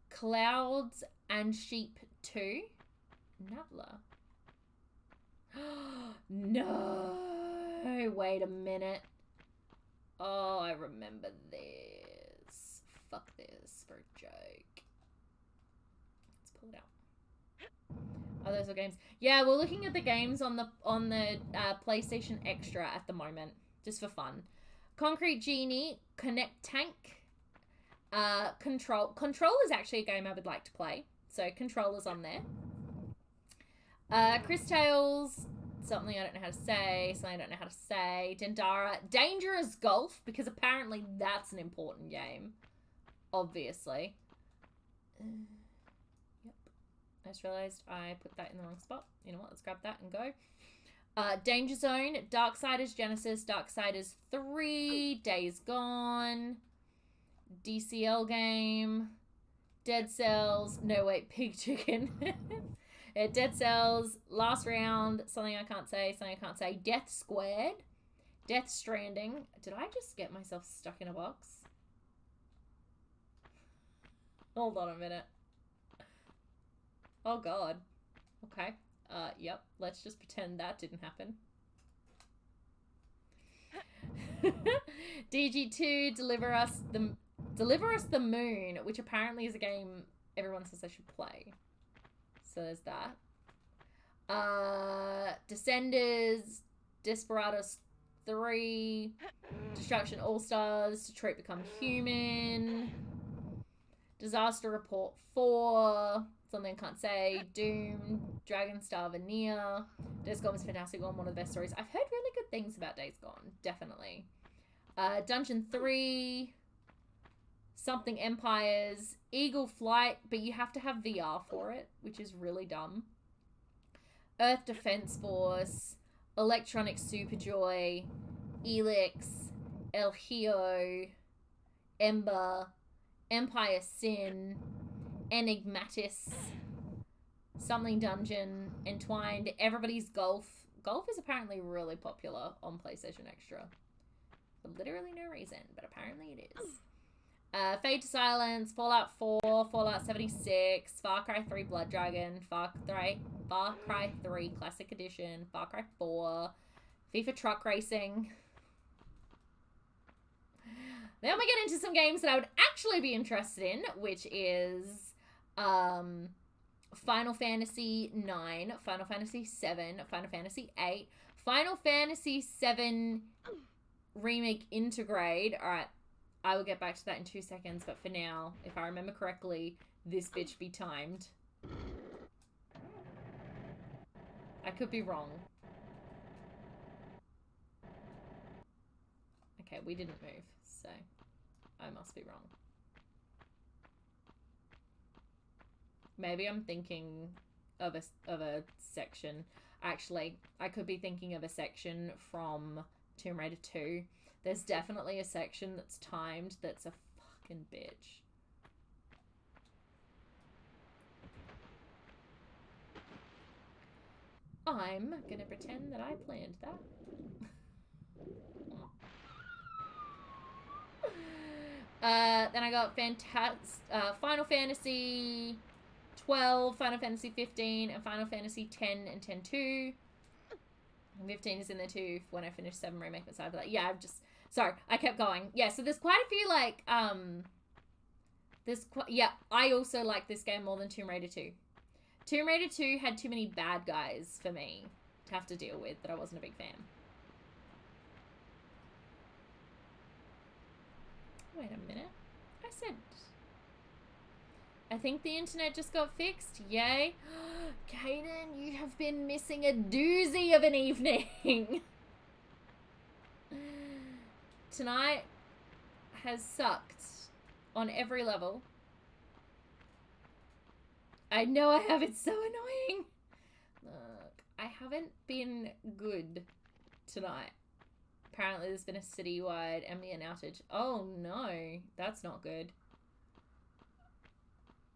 A: Clouds and Sheep 2. Nutler. No, wait a minute. Oh, I remember this. Fuck this for a joke. Let's pull it out. Oh, those are games. Yeah, we're looking at the games on the PlayStation Extra at the moment, just for fun. Concrete Genie, Connect Tank, Control. Control is actually a game I would like to play, so Control is on there. Chris Tales, something I don't know how to say, Dendara, Dangerous Golf, because apparently that's an important game. Obviously. Yep. I just realized I put that in the wrong spot. You know what, let's grab that and go. Danger Zone, Darksiders Genesis, Darksiders 3, Days Gone, DCL game, Dead Cells, no wait, Pig Chicken. Dead Cells, Last Round, something I can't say, Death Squared, Death Stranding. Did I just get myself stuck in a box? Hold on a minute. Oh god. Okay. Yep. Let's just pretend that didn't happen. DG2, Deliver Us the Moon, which apparently is a game everyone says I should play. So there's that. Descenders, Desperados 3, Destruction All-Stars, Detroit Become Human, Disaster Report 4, something I can't say, Doom, Dragon Star Veneer, Days Gone was a fantastic one of the best stories. I've heard really good things about Days Gone, definitely. Dungeon 3, Something Empires, Eagle Flight, but you have to have VR for it, which is really dumb. Earth Defense Force, Electronic Superjoy, Elix, El Hio, Ember, Empire Sin, Enigmatis, Something Dungeon, Entwined, Everybody's Golf. Golf is apparently really popular on PlayStation Extra. For literally no reason, but apparently it is. Fade to Silence, Fallout 4, Fallout 76, Far Cry 3 Blood Dragon, Far Cry 3 Classic Edition, Far Cry 4, FIFA Truck Racing. Then we get into some games that I would actually be interested in, which is Final Fantasy 9, Final Fantasy 7, Final Fantasy 8, Final Fantasy 7 Remake Intergrade. Alright, I will get back to that in 2 seconds, but for now, if I remember correctly, this bitch be timed. I could be wrong. Okay, we didn't move, so I must be wrong. Maybe I'm thinking of a section. Actually, I could be thinking of a section from Tomb Raider 2. There's definitely a section that's timed that's a fucking bitch. I'm gonna pretend that I planned that. Then I got Final Fantasy 12, Final Fantasy 15, and Final Fantasy 10 and 10-2. 15 is in there too when I finish 7 Remake beside that. Yeah, sorry, I kept going. Yeah, so there's quite a few, like, yeah, I also like this game more than Tomb Raider 2. Tomb Raider 2 had too many bad guys for me to have to deal with that I wasn't a big fan. Wait a minute. I think the internet just got fixed. Yay. Kaden, you have been missing a doozy of an evening. Tonight has sucked on every level. I know I have. It's so annoying. Look, I haven't been good tonight. Apparently there's been a citywide ambient outage. Oh no, that's not good.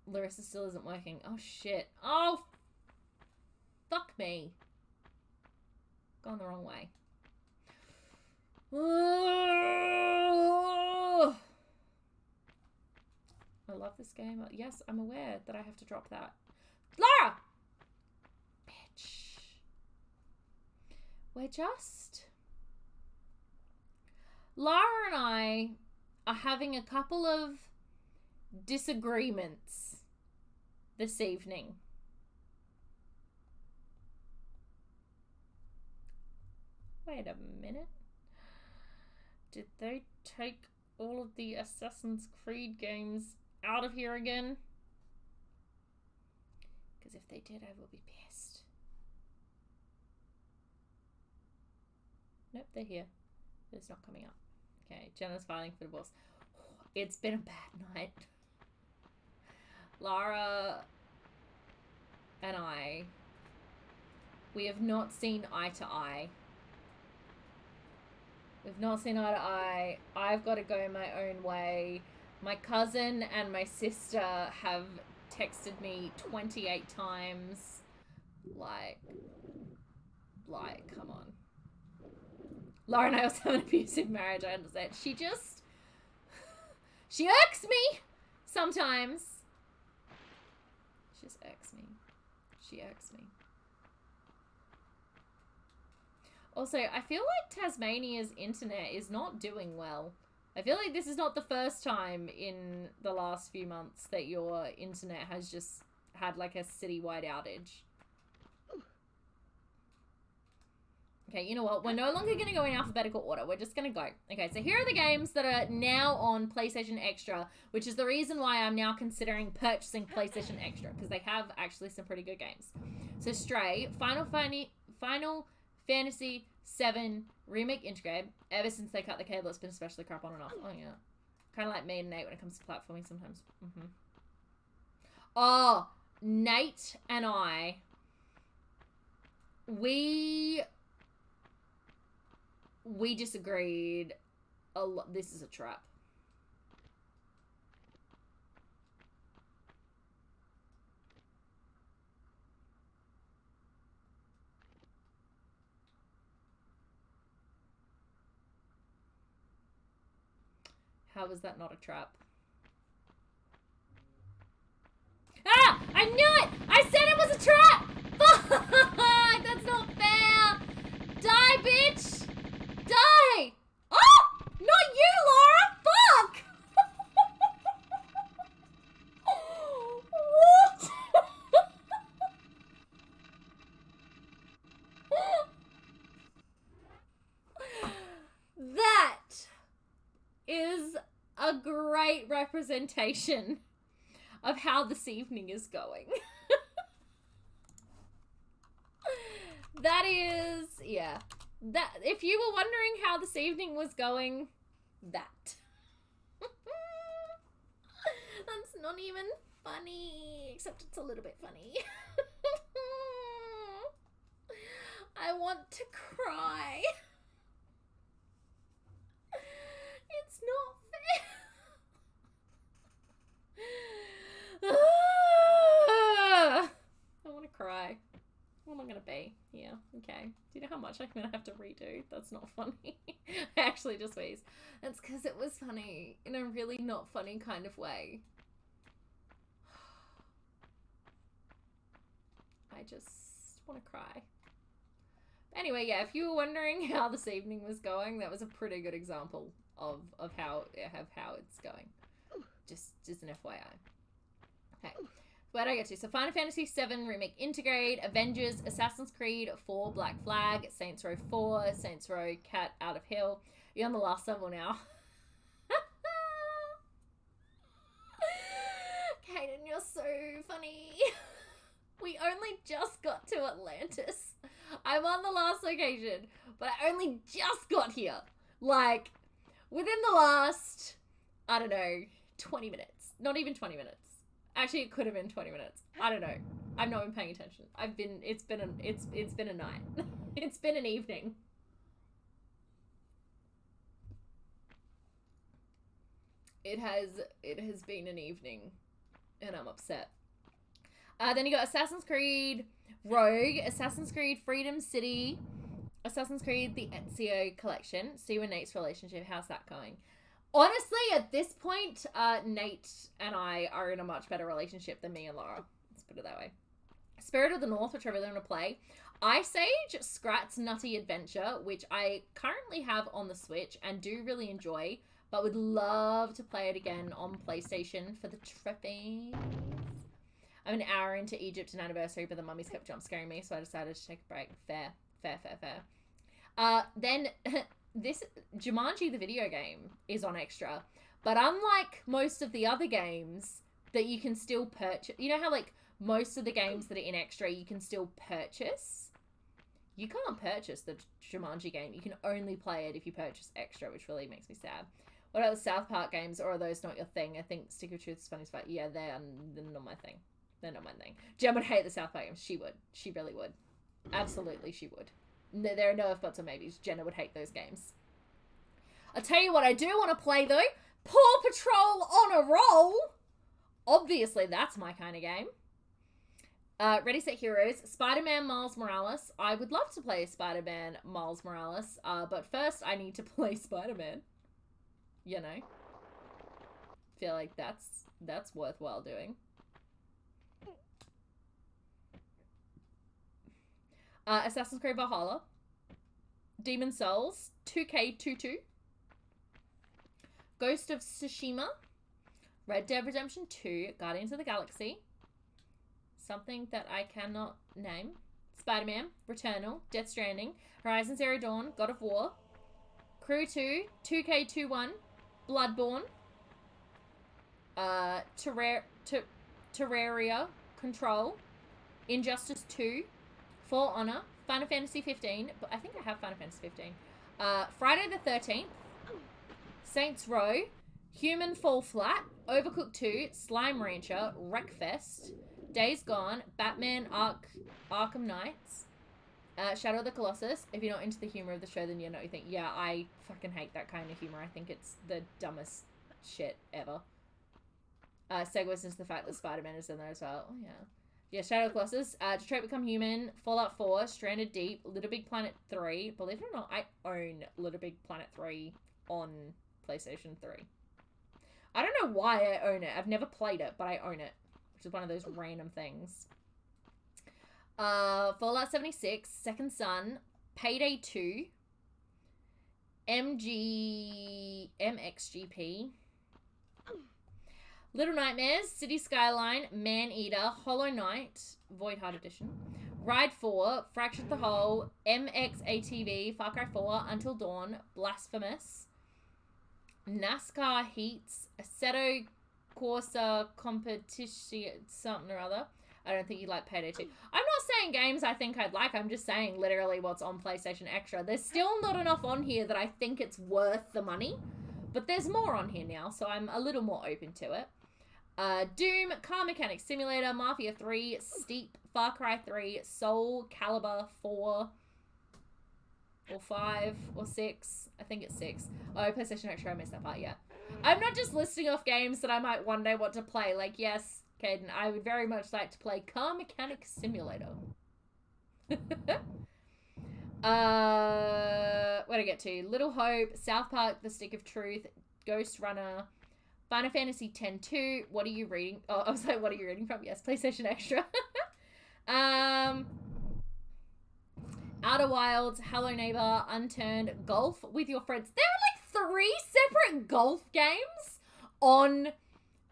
A: Larissa still isn't working. Oh shit. Oh, fuck me. Gone the wrong way. Oh, I love this game. Yes, I'm aware that I have to drop that. Lara! Bitch. Lara and I are having a couple of disagreements this evening. Wait a minute. Did they take all of the Assassin's Creed games out of here again? Because if they did, I will be pissed. Nope, they're here. It's not coming up. Okay, Jenna's filing for divorce. It's been a bad night. Lara and I, we have not seen eye to eye. We've not seen eye to eye. I've got to go my own way. My cousin and my sister have texted me 28 times. Like, come on. Lara and I also have an abusive marriage, I understand. She irks me sometimes. She just irks me. She irks me. Also, I feel like Tasmania's internet is not doing well. I feel like this is not the first time in the last few months that your internet has just had like a citywide outage. Okay, you know what? We're no longer going to go in alphabetical order. We're just going to go. Okay, so here are the games that are now on PlayStation Extra, which is the reason why I'm now considering purchasing PlayStation Extra, because they have actually some pretty good games. So Stray, Final Fantasy 7 Remake Integrate. Ever since they cut the cable, it's been especially crap on and off. Oh, yeah. Kind of like me and Nate when it comes to platforming sometimes. Oh, Nate and I, we disagreed a lot. This is a trap. How was that not a trap? Ah! I knew it! I said it was a trap! Fuck! That's not fair! Die, bitch! Die! Oh! Not you, Laura! Fuck! What? That is a great representation of how this evening is going. That is, yeah. That, if you were wondering how this evening was going, that. That's not even funny, except it's a little bit funny. I want to cry. It's not fair. I want to cry. What am I going to be? Yeah, okay. Do you know how much I'm going to have to redo? That's not funny. I actually just wheezed. That's because it was funny in a really not funny kind of way. I just want to cry. Anyway, yeah, if you were wondering how this evening was going, that was a pretty good example of how it's going. Just an FYI. Okay. Where do I get to? So Final Fantasy VII Remake Integrate, Avengers, Assassin's Creed 4 Black Flag, Saints Row 4, Saints Row Cat Out of Hell. You're on the last level now. Kaden, you're so funny. We only just got to Atlantis. I'm on the last location, but I only just got here. Like, within the last, I don't know, 20 minutes. Not even 20 minutes. Actually, it could have been 20 minutes. I don't know. I've not been paying attention. It's been a night. It's been an evening. It has been an evening, and I'm upset. Then you got Assassin's Creed Rogue, Assassin's Creed Freedom City, Assassin's Creed the Ezio Collection. See with Nate's relationship, how's that going? Honestly, at this point, Nate and I are in a much better relationship than me and Laura. Let's put it that way. Spirit of the North, which I really want to play. Ice Age Scrat's Nutty Adventure, which I currently have on the Switch and do really enjoy, but would love to play it again on PlayStation for the trophies. I'm an hour into Egypt and anniversary, but the mummies kept jump scaring me, so I decided to take a break. Fair. Then this Jumanji the video game is on Extra, but unlike most of the other games that you can still purchase, you know how like most of the games that are in Extra you can still purchase? You can't purchase the Jumanji game. You can only play it if you purchase Extra, which really makes me sad. What about the South Park games, or are those not your thing? I think Stick of Truth is funny as fuck. Yeah, they're not my thing. They're not my thing. Jen would hate the South Park games. She would. She really would. Absolutely, she would. There are no if, buts, or maybes. Jenna would hate those games. I'll tell you what I do want to play, though. Paw Patrol on a roll. Obviously, that's my kind of game. Ready, Set, Heroes. Spider-Man Miles Morales. I would love to play Spider-Man Miles Morales, but first I need to play Spider-Man. You know. Feel like that's worthwhile doing. Assassin's Creed Valhalla, Demon Souls, 2K22, Ghost of Tsushima, Red Dead Redemption 2, Guardians of the Galaxy, something that I cannot name, Spider-Man, Returnal, Death Stranding, Horizon Zero Dawn, God of War, Crew 2, 2K21, Bloodborne, Terraria, Control, Injustice 2, For Honor, Final Fantasy 15, but I think I have Final Fantasy 15. Friday the 13th, Saints Row, Human Fall Flat, Overcooked 2, Slime Rancher, Wreckfest, Days Gone, Batman Arkham Knights, Shadow of the Colossus. If you're not into the humor of the show, then you know what you think. Yeah, I fucking hate that kind of humor. I think it's the dumbest shit ever. Segues into the fact that Spider-Man is in there as well. Oh, yeah. Yeah, Shadow of the Colossus, Detroit Become Human, Fallout 4, Stranded Deep, Little Big Planet 3. Believe it or not, I own Little Big Planet 3 on PlayStation 3. I don't know why I own it. I've never played it, but I own it, which is one of those random things. Fallout 76, Second Son, Payday 2, MXGP, Little Nightmares, City Skyline, Man-Eater, Hollow Knight, Void Heart Edition, Ride 4, Fractured the Hole, MXATV, Far Cry 4, Until Dawn, Blasphemous, NASCAR Heats, Assetto Corsa Competition, something or other. I don't think you like Payday 2. I'm not saying games I think I'd like. I'm just saying literally what's on PlayStation Extra. There's still not enough on here that I think it's worth the money. But there's more on here now, so I'm a little more open to it. Doom, Car Mechanic Simulator, Mafia 3, Steep, Far Cry 3, Soul Calibur 4, or 5, or 6. I think it's 6. Oh, PlayStation Extra, I missed that part, yeah. I'm not just listing off games that I might one day want to play. Like, yes, Caden, I would very much like to play Car Mechanic Simulator. Where'd I get to? Little Hope, South Park, The Stick of Truth, Ghost Runner, Final Fantasy X-2. What are you reading? Oh, I was like, what are you reading from? Yes, PlayStation Extra. Outer Wilds, Hello Neighbor, Unturned, Golf with Your Friends. There are like 3 separate golf games on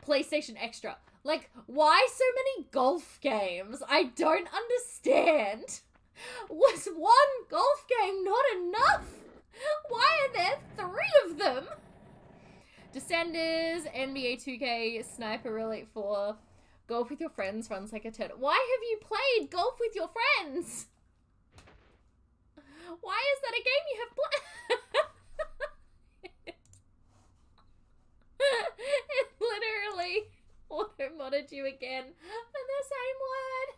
A: PlayStation Extra. Like, why so many golf games? I don't understand. Was one golf game not enough? Why are there 3 of them? Descenders, NBA 2K, Sniper Elite 4, Golf with Your Friends runs like a turtle. Why have you played Golf with Your Friends? Why is that a game you have played? It literally auto-modded you again in the same word.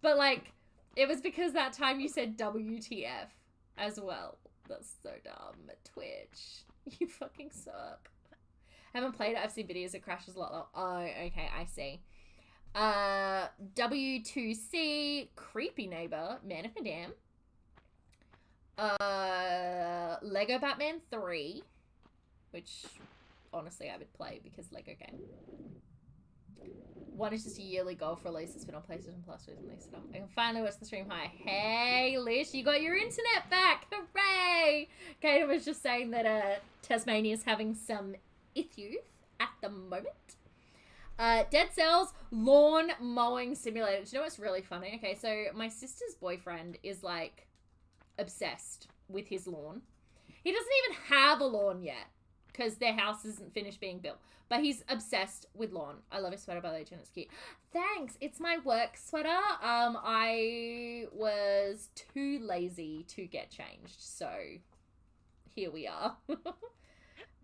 A: But like, it was because that time you said WTF as well. That's so dumb. Twitch. You fucking suck. Haven't played it. I've seen videos. It crashes a lot. Oh, okay. I see. W2C, Creepy Neighbor, Man of Medan. Lego Batman 3, which honestly I would play because Lego game. One is just a yearly golf release that's been on PlayStation Plus recently, so I can finally watch the stream. Hi. Hey, Lish, you got your internet back. Hooray! Kato was just saying that Tasmania's having some issues at the moment. Dead Cells, Lawn Mowing Simulator. Do you know what's really funny? Okay, so my sister's boyfriend is like obsessed with his lawn. He doesn't even have a lawn yet because their house isn't finished being built. But he's obsessed with lawn. I love his sweater, by the way, Jen. It's cute. Thanks. It's my work sweater. I was too lazy to get changed, so here we are.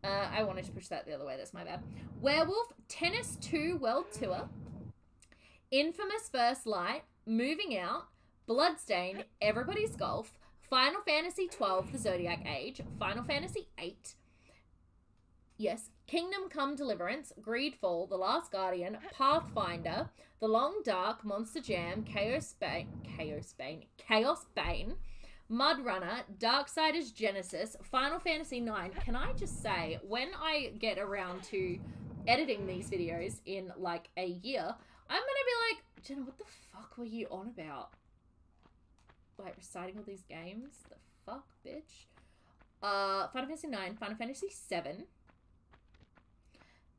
A: I wanted to push that the other way. That's my bad. Werewolf, Tennis 2 World Tour, Infamous First Light, Moving Out, Bloodstain, Everybody's Golf, Final Fantasy 12, The Zodiac Age, Final Fantasy 8, yes, Kingdom Come Deliverance, Greedfall, The Last Guardian, Pathfinder, The Long Dark, Monster Jam, Chaos Bane, Mud Runner, Darksiders Genesis, Final Fantasy 9. Can I just say, when I get around to editing these videos in like a year, I'm gonna be like, Jenna, what the fuck were you on about? Like reciting all these games? The fuck, bitch? Final Fantasy 9, Final Fantasy 7.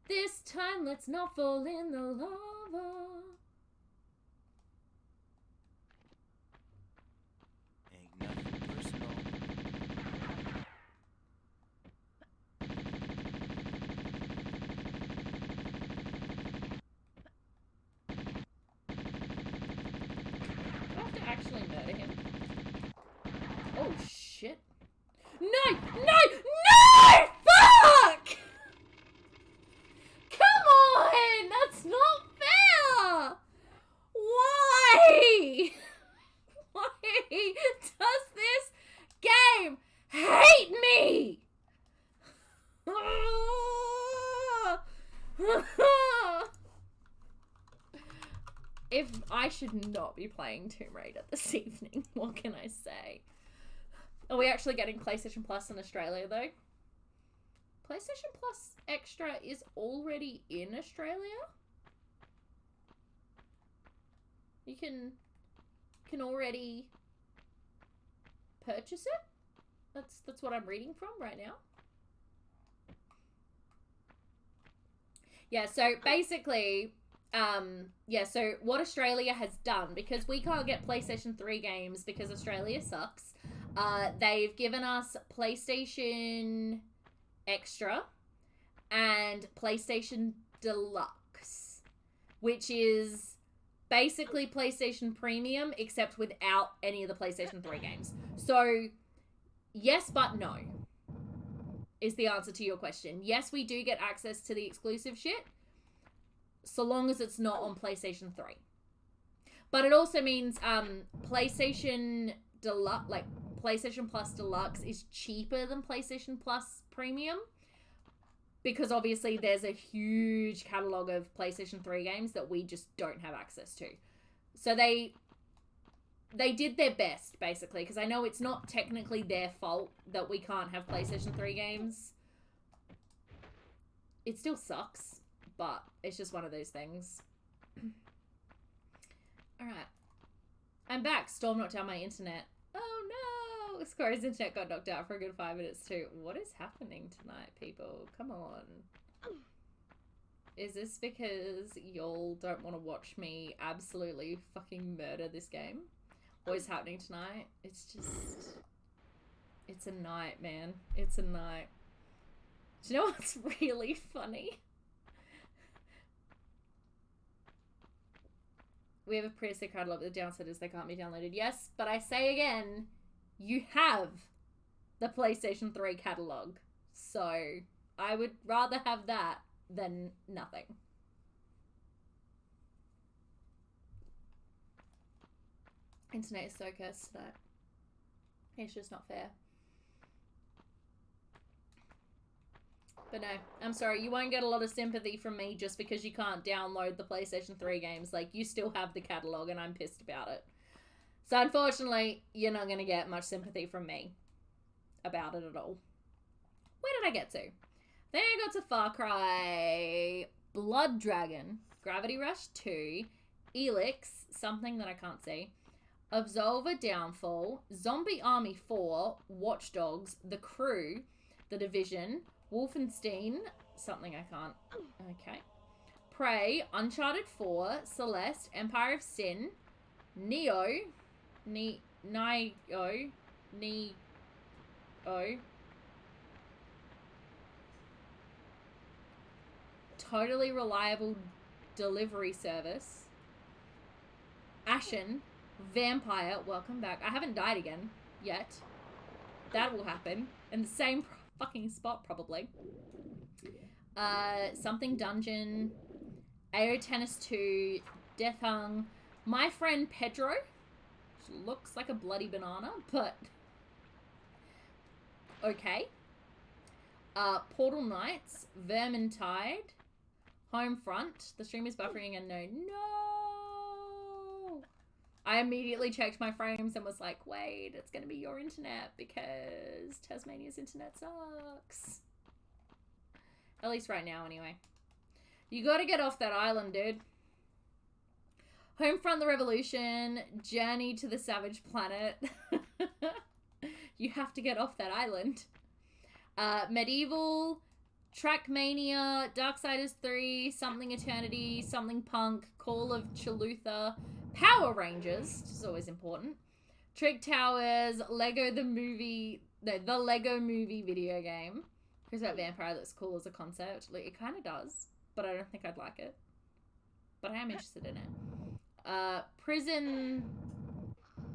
A: This time, let's not fall in the lava.
D: Ain't nothing personal.
A: Do I have to actually murder him? Oh, shit. No! No! No! Fuck! Come on! That's not fair! Why? Why does this game hate me? If I should not be playing Tomb Raider this evening, what can I say? Are we actually getting PlayStation Plus in Australia though? PlayStation Plus Extra is already in Australia? You can already purchase it? That's what I'm reading from right now. Yeah, so basically, so what Australia has done, because we can't get PlayStation 3 games because Australia sucks, they've given us PlayStation Extra and PlayStation Deluxe, which is basically PlayStation Premium except without any of the PlayStation 3 games. So yes but no is the answer to your question. Yes, we do get access to the exclusive shit, so long as it's not on PlayStation 3. But it also means PlayStation Deluxe, like PlayStation Plus Deluxe, is cheaper than PlayStation Plus Premium, because obviously there's a huge catalog of PlayStation 3 games that we just don't have access to. So they did their best, basically, because I know it's not technically their fault that we can't have PlayStation 3 games. It still sucks, but it's just one of those things. Alright. I'm back. Storm knocked down my internet. Oh no! Score's internet got knocked out for a good 5 minutes too. What is happening tonight, people? Come on. Is this because y'all don't want to watch me absolutely fucking murder this game? What is happening tonight? It's just... It's a night, man. It's a night. Do you know what's really funny? We have a pretty sick catalog, but the downside is they can't be downloaded. Yes, but I say again, you have the PlayStation 3 catalog. So, I would rather have that than nothing. Internet is so cursed today. It's just not fair. But no, I'm sorry, you won't get a lot of sympathy from me just because you can't download the PlayStation 3 games. Like, you still have the catalog and I'm pissed about it. So unfortunately, you're not going to get much sympathy from me about it at all. Where did I get to? Then I got to Far Cry Blood Dragon, Gravity Rush 2, Elix, something that I can't see, Absolver Downfall, Zombie Army 4, Watch Dogs, The Crew, The Division, Wolfenstein, something I can't, okay, Prey, Uncharted 4, Celeste, Empire of Sin, Neo, Totally Reliable Delivery Service, Ashen, Vampire, welcome back. I haven't died again yet. That will happen in the same fucking spot probably. Something Dungeon, AO Tennis 2, Death Hung, My Friend Pedro, which looks like a bloody banana, but okay. Portal Knights, Vermintide, Homefront. The stream is buffering and no. I immediately checked my frames and was like, wait, it's going to be your internet because Tasmania's internet sucks. At least right now, anyway. You got to get off that island, dude. Homefront the Revolution, Journey to the Savage Planet. You have to get off that island. Medieval, Trackmania, Darksiders 3, Something Eternity, Something Punk, Call of Chalutha, Power Rangers, which is always important, Trick Towers, Lego the Movie, no, the Lego Movie video game. Here's that vampire that's cool as a concept. Like, it kind of does, but I don't think I'd like it. But I am interested in it. Prison,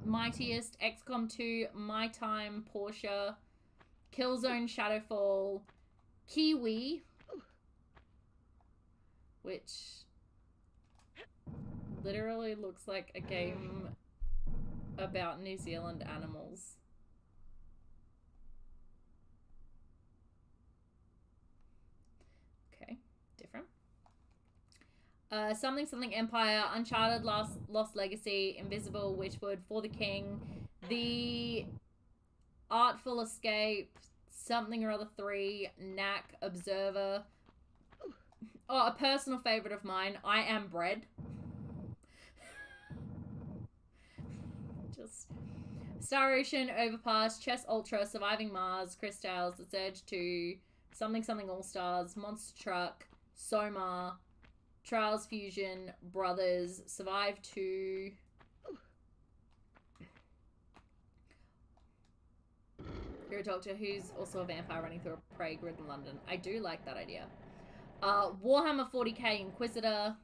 A: Mightiest, XCOM 2, My Time, Porsche, Killzone Shadowfall, Kiwi, which literally looks like a game about New Zealand animals. Okay, different. Something Empire, Uncharted Lost Legacy, Invisible, Witchwood, For the King, The Artful Escape, Something or Other 3, Knack, Observer. Oh, a personal favorite of mine, I Am Bread. Just Star Ocean, Overpass, Chess Ultra, Surviving Mars, Crystals, The Surge 2, Something All Stars, Monster Truck, Soma, Trials Fusion, Brothers, Survive 2. You're a doctor who's also a vampire running through a prey grid in London. I do like that idea. Warhammer 40k Inquisitor.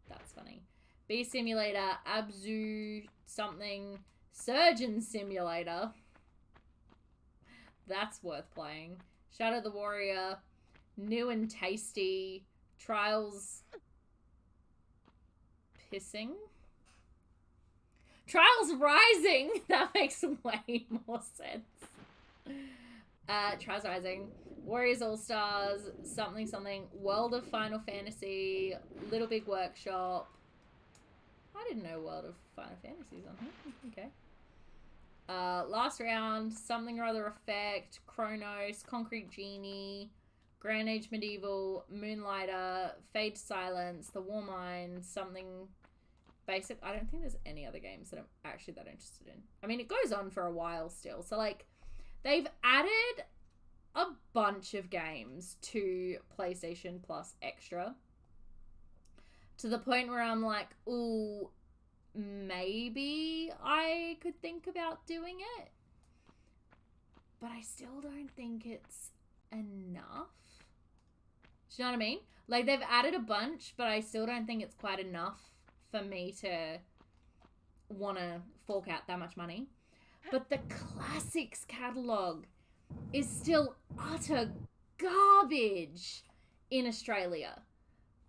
A: That's funny. Beast Simulator, Abzu something, Surgeon Simulator. That's worth playing. Shadow the Warrior, New and Tasty, Trials Pissing? Trials Rising! That makes way more sense. Trials Rising, Warriors All-Stars, something something, World of Final Fantasy, Little Big Workshop. I didn't know World of Final Fantasy's on here. Okay. Last Round, Something or Other Effect, Chronos, Concrete Genie, Grand Age Medieval, Moonlighter, Fade to Silence, The War Mind, something basic. I don't think there's any other games that I'm actually that interested in. I mean, it goes on for a while still. So, like, they've added a bunch of games to PlayStation Plus Extra to the point where I'm like, ooh, maybe I could think about doing it. But I still don't think it's enough. Do you know what I mean? Like, they've added a bunch, but I still don't think it's quite enough for me to want to fork out that much money. But the Classics catalog is still utter garbage in Australia.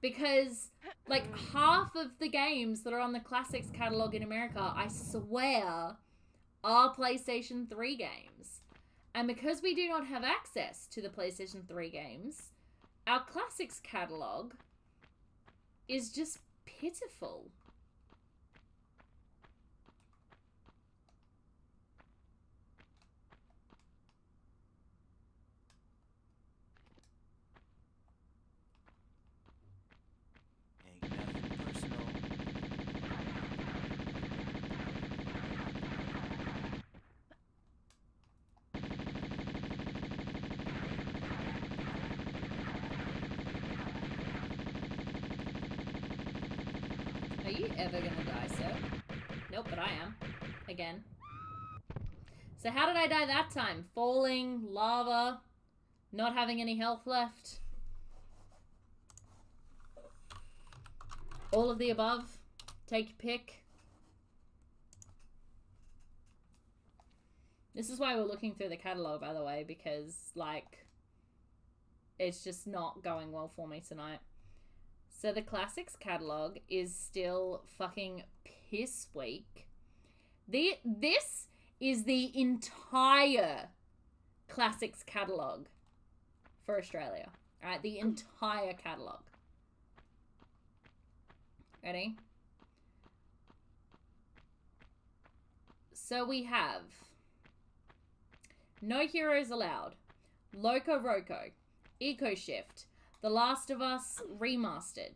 A: Because, like, half of the games that are on the Classics catalog in America, I swear, are PlayStation 3 games. And because we do not have access to the PlayStation 3 games, our Classics catalog is just pitiful.
D: Ain't nothing personal.
A: Are you ever gonna die, sir? Nope, but I am. Again. So how did I die that time? Falling, lava, not having any health left. All of the above. Take your pick. This is why we're looking through the catalog, by the way, because, like, it's just not going well for me tonight. So the Classics catalog is still fucking piss weak. This is the entire Classics catalog for Australia. Alright, the entire catalog. Ready? So we have No Heroes Allowed, Loco Roco, Eco Shift, The Last of Us Remastered,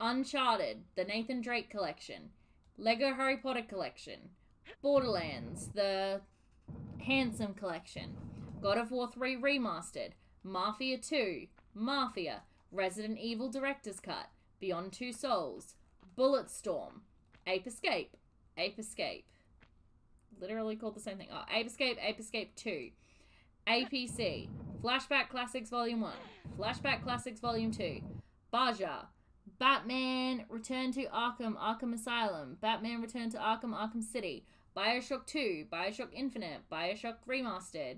A: Uncharted, the Nathan Drake Collection, Lego Harry Potter Collection, Borderlands, the Handsome Collection, God of War 3 Remastered, Mafia 2, Mafia, Resident Evil Director's Cut, Beyond Two Souls, Bulletstorm, Ape Escape, literally called the same thing. Oh, Ape Escape 2, APC, Flashback Classics Volume 1, Flashback Classics Volume 2, Baja, Batman Return to Arkham, Arkham Asylum, Batman Return to Arkham, Arkham City, Bioshock 2, Bioshock Infinite, Bioshock Remastered,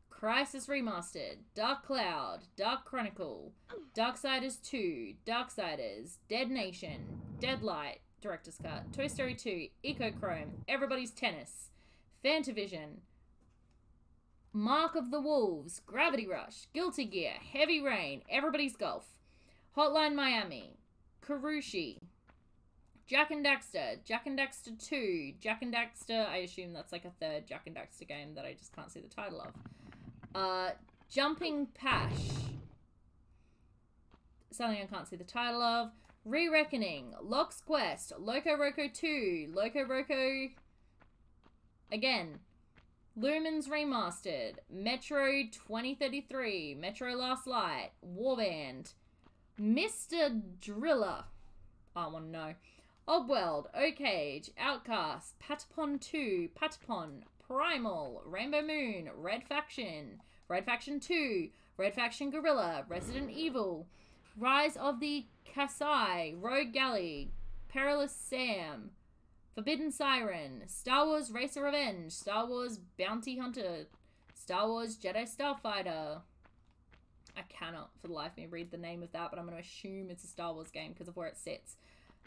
A: Crisis Remastered, Dark Cloud, Dark Chronicle, Darksiders 2, Darksiders, Dead Nation, Deadlight, Director's Cut, Toy Story 2, Ecochrome, Everybody's Tennis, Fantavision, Mark of the Wolves, Gravity Rush, Guilty Gear, Heavy Rain, Everybody's Golf, Hotline Miami, Karushi, Jak and Daxter, Jak and Daxter 2, Jak and Daxter, I assume that's like a third Jak and Daxter game that I just can't see the title of. Jumping Pash, something I can't see the title of. Re-Reckoning, Lock's Quest, Loco Roco 2, Loco Roco again, Lumens Remastered, Metro 2033, Metro Last Light, Warband, Mr. Driller, I want to know, Oddworld, Oakage, Outcast, Patapon 2, Patapon, Primal, Rainbow Moon, Red Faction 2, Red Faction Guerrilla, Resident Evil, Rise of the Kasai, Rogue Galley, Perilous Sam, Forbidden Siren, Star Wars Racer Revenge, Star Wars Bounty Hunter, Star Wars Jedi Starfighter, I cannot for the life of me read the name of that, but I'm going to assume it's a Star Wars game because of where it sits.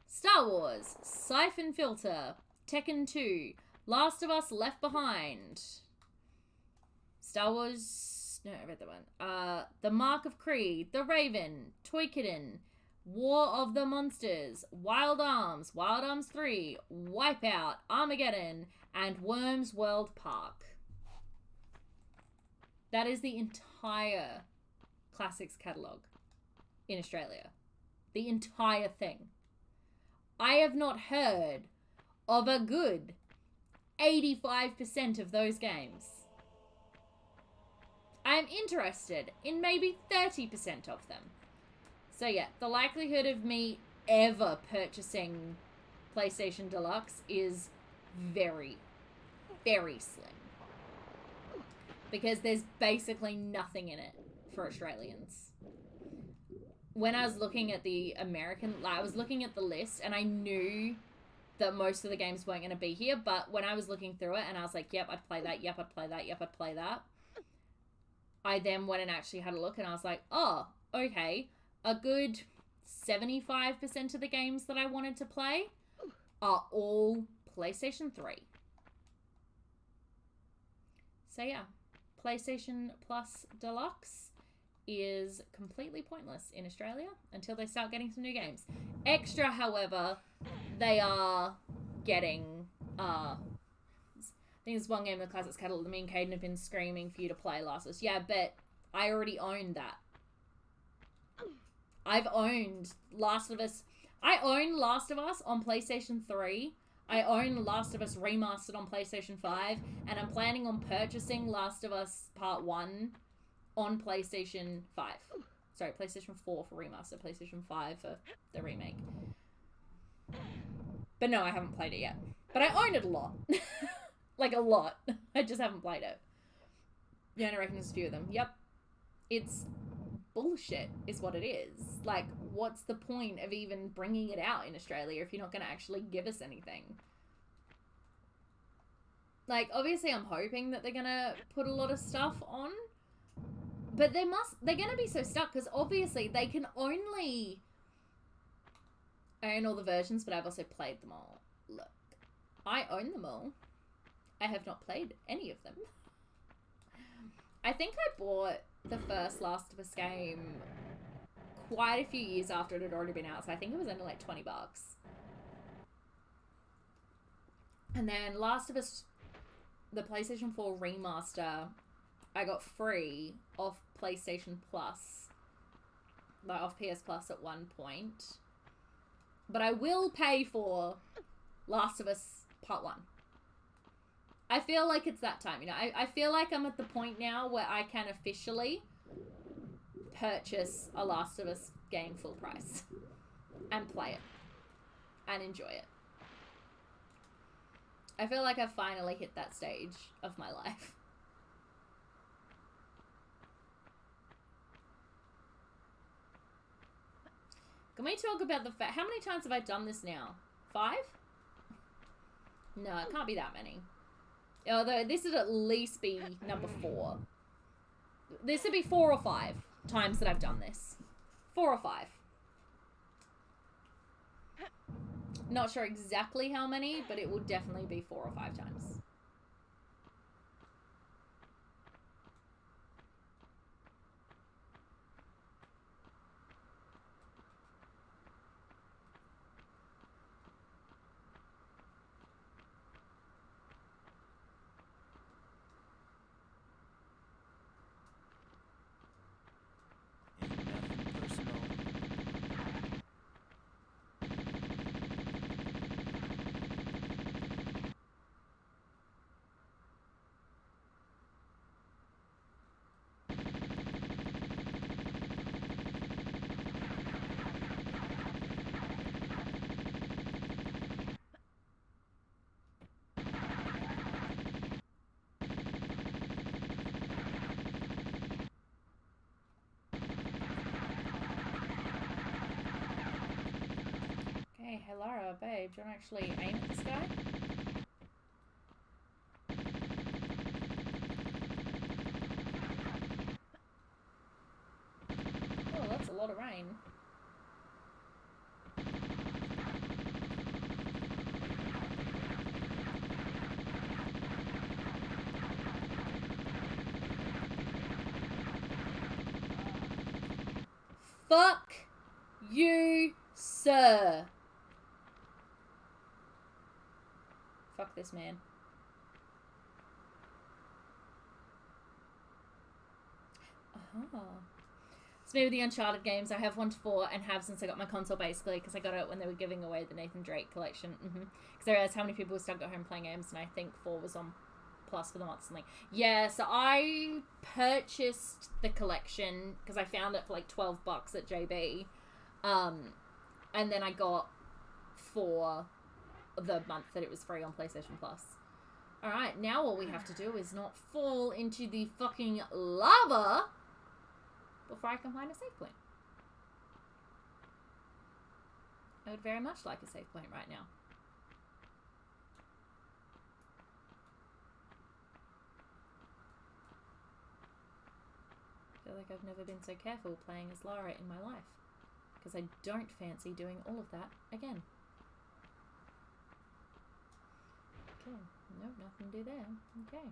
A: Star Wars, Siphon Filter, Tekken 2, Last of Us Left Behind, Star Wars, no, I read that one, The Mark of Creed, The Raven, Toy-Kitten, War of the Monsters, Wild Arms 3, Wipeout, Armageddon, and Worms World Park. That is the entire Classics catalogue in Australia. The entire thing. I have not heard of a good 85% of those games. I am interested in maybe 30% of them. So yeah, the likelihood of me ever purchasing PlayStation Deluxe is very, very slim. Because there's basically nothing in it for Australians. When I was looking at the American, I was looking at the list and I knew that most of the games weren't going to be here, but when I was looking through it and I was like, yep, I'd play that, yep, I'd play that, yep, I'd play that, I then went and actually had a look and I was like, oh, okay, a good 75% of the games that I wanted to play are all PlayStation 3. So yeah, PlayStation Plus Deluxe is completely pointless in Australia until they start getting some new games. Extra, however, they are getting, I think there's one game in the Classics catalog that me and Caden have been screaming for you to play last us. Yeah, but I already own that. I've owned Last of Us. I own Last of Us on PlayStation 3. I own Last of Us Remastered on PlayStation 5. And I'm planning on purchasing Last of Us Part 1 on PlayStation 5. Sorry, PlayStation 4 for remaster, PlayStation 5 for the remake. But no, I haven't played it yet. But I own it a lot. Like a lot. I just haven't played it. Yeah, and I reckon there's a few of them. Yep. It's bullshit is what it is. Like, what's the point of even bringing it out in Australia if you're not going to actually give us anything? Like, obviously I'm hoping that they're going to put a lot of stuff on. But they're going to be so stuck because obviously they can only own all the versions, but I've also played them all. Look, I own them all. I have not played any of them. I think I bought the first Last of Us game quite a few years after it had already been out, so I think it was only like $20. And then Last of Us, the PlayStation 4 remaster, I got free off PlayStation Plus, like off PS Plus at one point. But I will pay for Last of Us Part 1. I feel like it's that time, you know. I feel like I'm at the point now where I can officially purchase a Last of Us game full price and play it and enjoy it. I feel like I've finally hit that stage of my life. Can we talk about the fact... How many times have I done this now? 5? No, it can't be that many. Although this would at least be number 4. This would be 4 or 5 times that I've done this. 4 or 5. Not sure exactly how many, but it will definitely be 4 or 5 times. Hey Lara, babe, do you want to actually aim at this guy? fine. Fuck you, sir. Fuck this man. Oh. It's me with the Uncharted games. I have 1 to 4 and have since I got my console, basically, because I got it when they were giving away the Nathan Drake collection. Because I realized how many people were stuck at home playing games, and I think 4 was on Plus for the month. Something. Yeah, so I purchased the collection because I found it for like $12 at JB. And then I got 4 the month that it was free on PlayStation Plus. Alright, now all we have to do is not fall into the fucking lava before I can find a save point. I would very much like a save point right now. I feel like I've never been so careful playing as Lara in my life, because I don't fancy doing all of that again. Okay, nope, nothing to do there. Okay.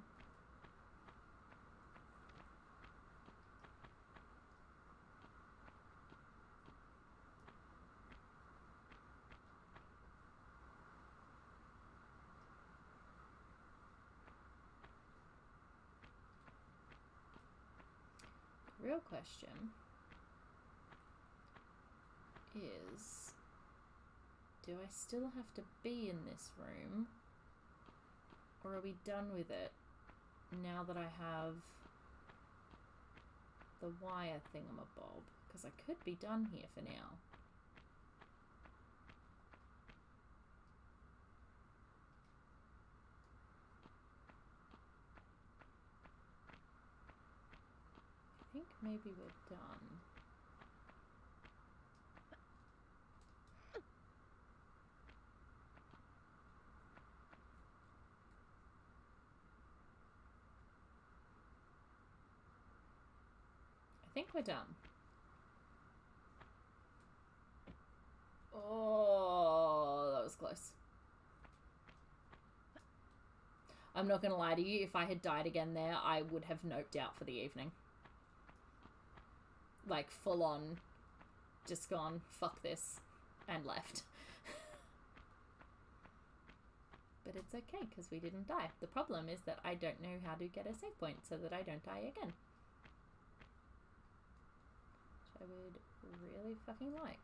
A: Real question is, do I still have to be in this room, or are we done with it now that I have the wire thingamabob? Because I could be done here for now. I think maybe we're done. I think we're done. Oh, that was close. I'm not gonna lie to you, if I had died again there, I would have noped out for the evening. Like, full on, just gone, fuck this, and left. But it's okay, because we didn't die. The problem is that I don't know how to get a save point so that I don't die again. Which I would really fucking like.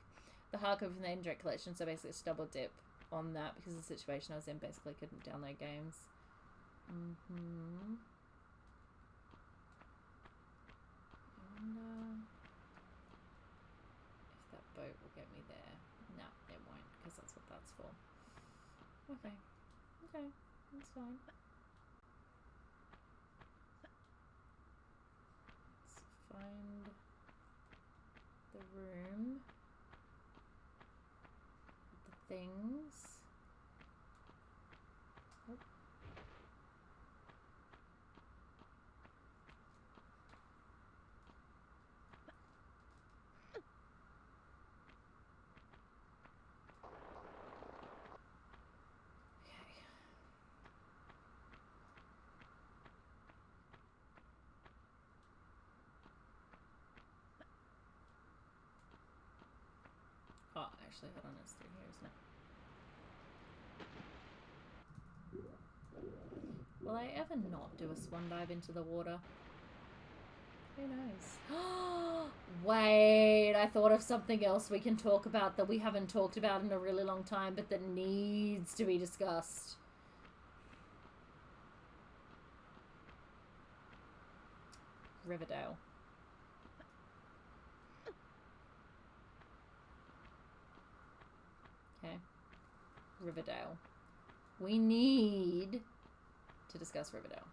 A: The hardcover from the Nathan Drake collection, so basically it's double dip on that, because the situation I was in basically couldn't download games. And, if that boat will get me there. No, it won't, because that's what that's for. Okay. Okay, that's fine. Let's find the room. The things. Oh. Oh, actually, hold on, it's through here, isn't it? Will I ever not do a swan dive into the water? Who knows? Wait, I thought of something else we can talk about that we haven't talked about in a really long time, but that needs to be discussed. Riverdale. Okay. Riverdale. We need to discuss Riverdale.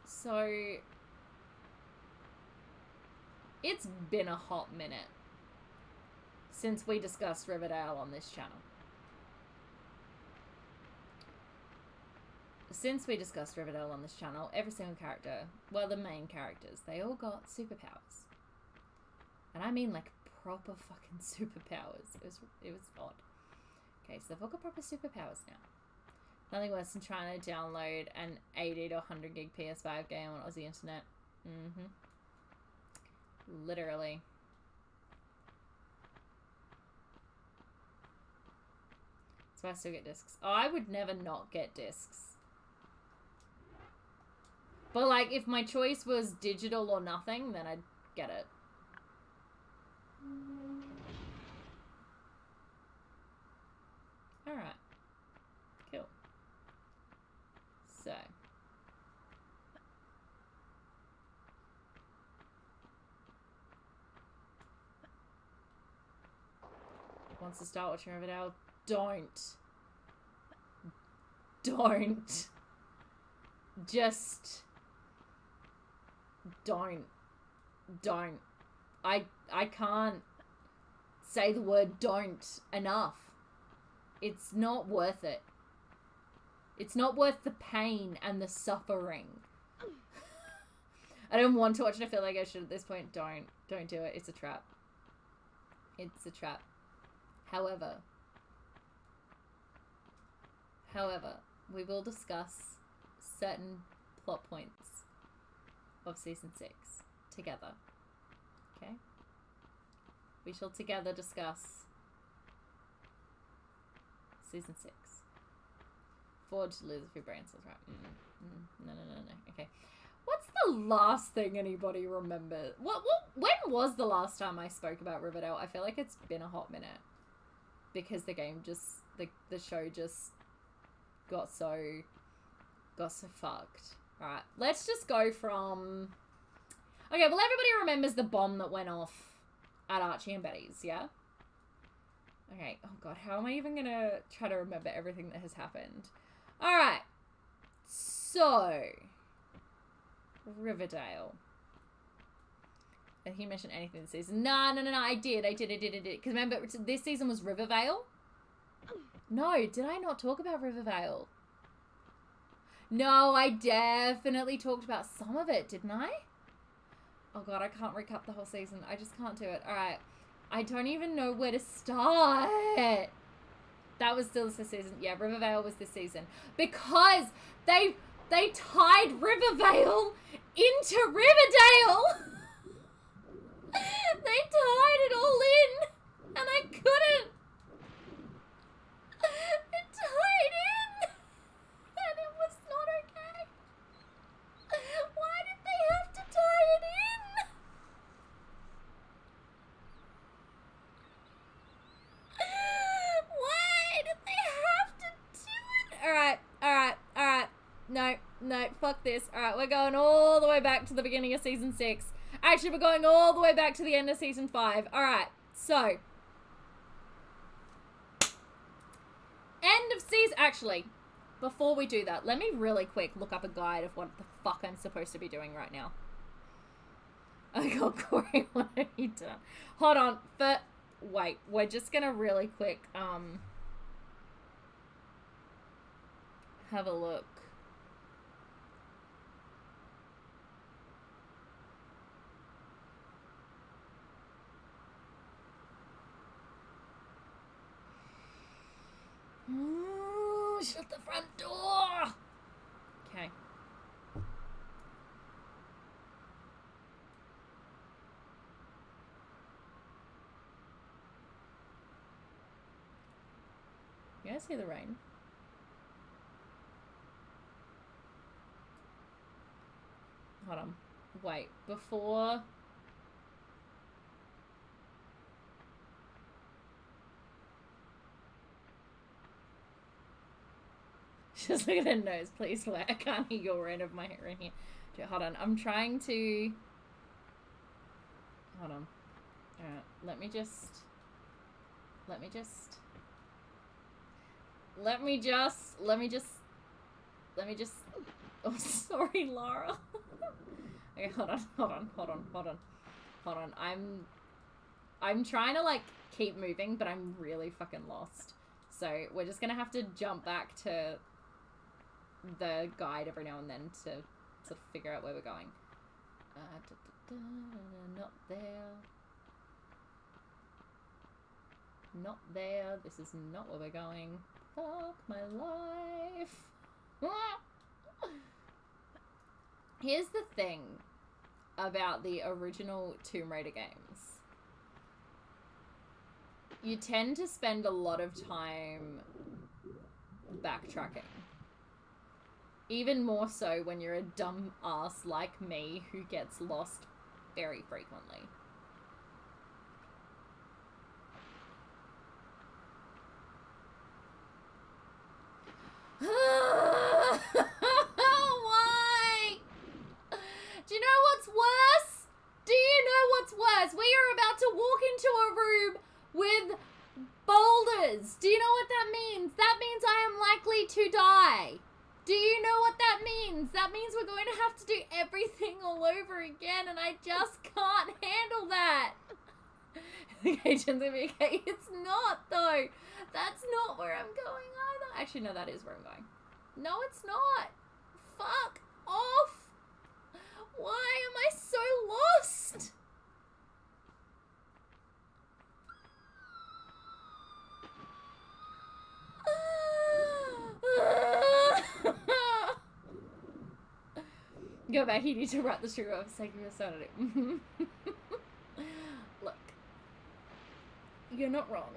A: So, it's been a hot minute since we discussed Riverdale on this channel. Since we discussed Riverdale on this channel, every single character, well, the main characters, they all got superpowers. And I mean like proper fucking superpowers. It was odd. Okay, so they've all got proper superpowers now. Nothing worse than trying to download an 80 to 100 gig PS5 game on Aussie internet. Literally. So I still get discs. Oh, I would never not get discs. But like, if my choice was digital or nothing, then I'd get it. Alright. Cool. So. Wants to start watching Riverdale? Don't. Just don't. I can't say the word don't enough. It's not worth it. It's not worth the pain and the suffering. I don't want to watch it. I feel like I should at this point. Don't do it. It's a trap. It's a trap. However, we will discuss certain plot points of season 6 together. Okay? We shall together discuss season 6. Forward to lose a few brain cells, right? No. Okay. What's the last thing anybody remembers? When was the last time I spoke about Riverdale? I feel like it's been a hot minute. Because the game just, the show just got so fucked. Alright, let's just go from... Okay, well everybody remembers the bomb that went off at Archie and Betty's, yeah? Okay, oh god, how am I even gonna try to remember everything that has happened? Alright, so... Riverdale. He mentioned anything this season. No, I did. Because remember, this season was Rivervale? No, did I not talk about Rivervale? No, I definitely talked about some of it, didn't I? Oh god, I can't recap the whole season. I just can't do it. Alright. I don't even know where to start. That was still this season. Yeah, Rivervale was this season. Because they tied Rivervale into Riverdale! They tied it all in, and I couldn't. It tied in, and it was not okay. Why did they have to tie it in? Why did they have to do it? Alright. No, fuck this. Alright, we're going all the way back to the beginning of season 6. Actually, we're going all the way back to the end of season 5. Alright, so. End of season. Actually, before we do that, let me really quick look up a guide of what the fuck I'm supposed to be doing right now. Oh god, Corey, what have you done? Hold on. Wait, we're just gonna really quick, have a look. Ooh, shut the front door! Okay. You guys hear the rain? Hold on. Wait, before... Just look at her nose, please. Wait, I can't hear your end of my hair in here. Hold on, I'm trying to... Hold on. Alright, let me just... Oh, sorry, Laura. Okay, hold on. I'm trying to, like, keep moving, but I'm really fucking lost. So, we're just gonna have to jump back to the guide every now and then to sort of figure out where we're going. Not there. Not there. This is not where we're going. Fuck my life. Here's the thing about the original Tomb Raider games. You tend to spend a lot of time backtracking. Even more so when you're a dumb ass like me who gets lost very frequently. Why? Do you know what's worse? Do you know what's worse? We are about to walk into a room with boulders. Do you know what that means? That means I am likely to die. Do you know what that means? That means we're going to have to do everything all over again, and I just can't handle that. Okay, Jen's okay. It's not, though. That's not where I'm going either. Actually, no, that is where I'm going. No, it's not. Fuck off. Why am I so lost? Go back, you need to write the sugar for the sake of your sanity. Look, you're not wrong.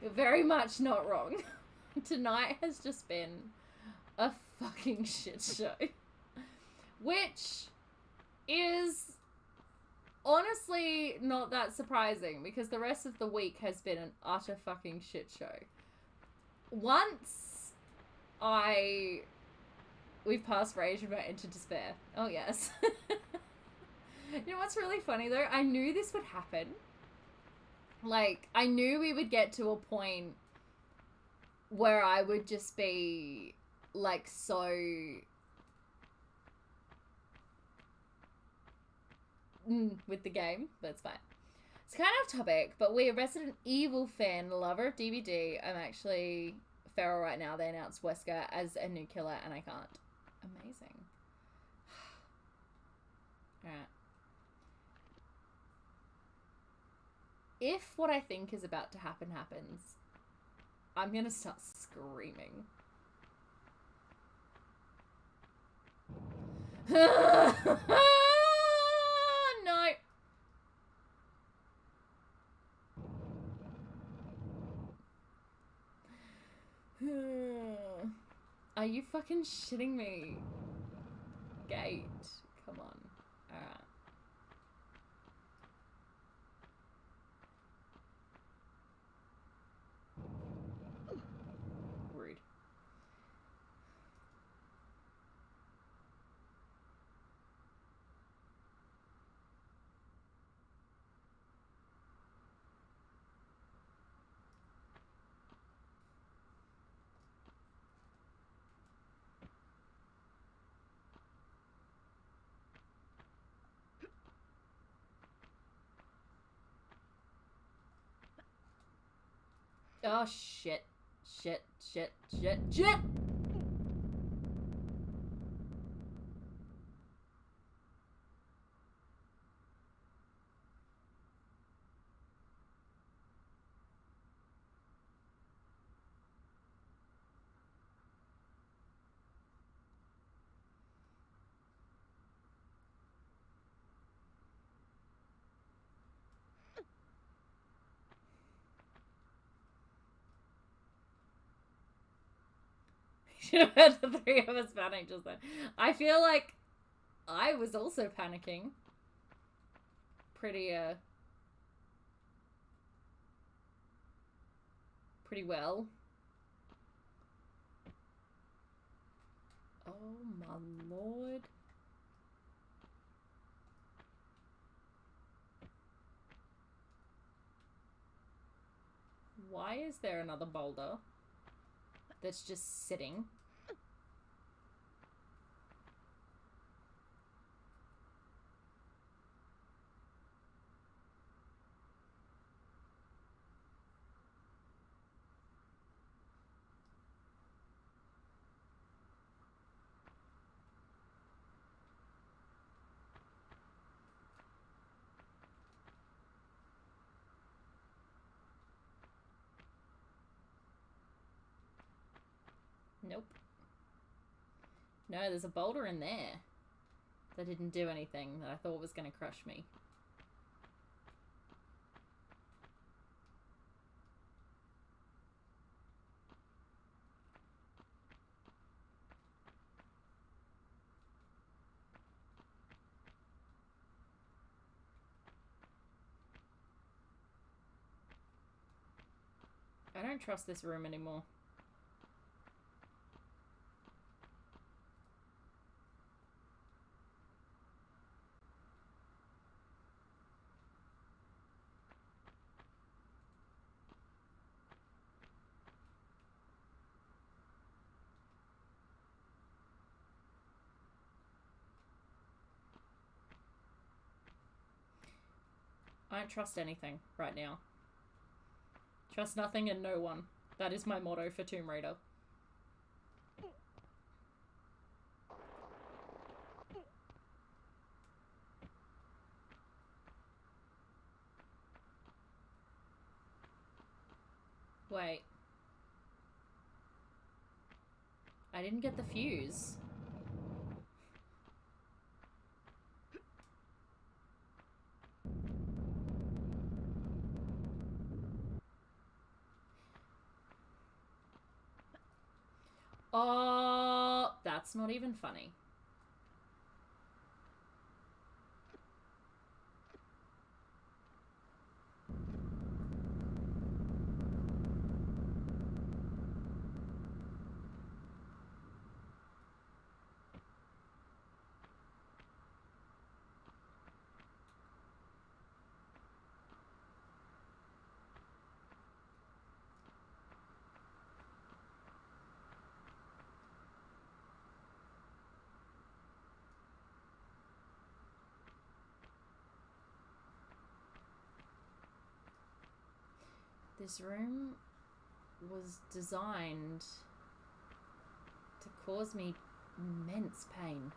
A: You're very much not wrong. Tonight has just been a fucking shit show. Which is honestly not that surprising because the rest of the week has been an utter fucking shit show. Once we've passed rage and we're into despair. Oh yes. You know what's really funny though? I knew this would happen. Like, I knew we would get to a point where I would just be like so with the game, but it's fine. It's kind of off topic, but we're a Resident Evil fan, lover of DVD. I'm actually feral right now. They announced Wesker as a new killer, and I can't. Amazing. Alright. If what I think is about to happen happens, I'm gonna start screaming. No. Are you fucking shitting me? Gate. Come on. Alright. Rude. Oh, shit. Shit, shit, shit, shit! Should have heard the three of us panic just then. I feel like I was also panicking. Pretty well. Oh my lord. Why is there another boulder that's just sitting? Nope. No, there's a boulder in there that didn't do anything that I thought was going to crush me. I don't trust this room anymore. I don't trust anything right now. Trust nothing and no one. That is my motto for Tomb Raider. Wait. I didn't get the fuse. Oh, that's not even funny. This room was designed to cause me immense pain.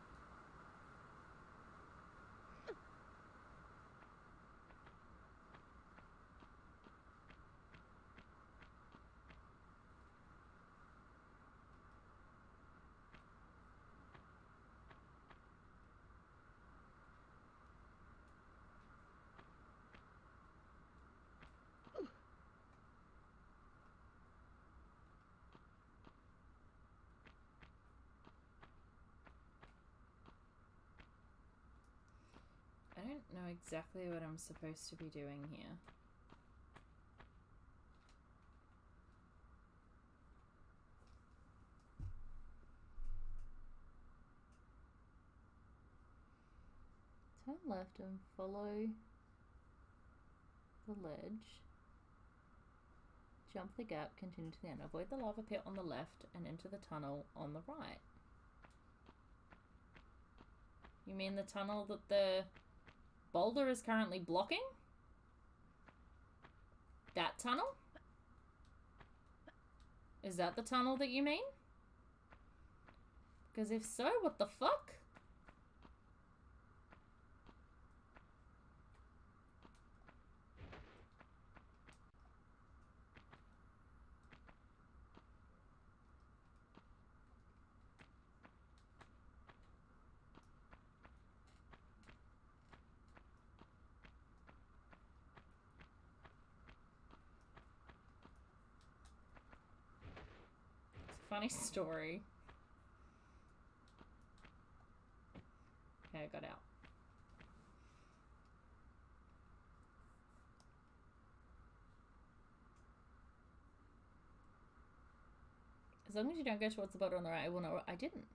A: I don't know exactly what I'm supposed to be doing here. Turn left and follow the ledge. Jump the gap, continue to the end. Avoid the lava pit on the left and enter the tunnel on the right. You mean the tunnel that the boulder is currently blocking? That tunnel? Is that the tunnel that you mean? Because if so, what the fuck? Funny story. Okay, I got out. As long as you don't go towards the boulder on the right, I will know. I didn't.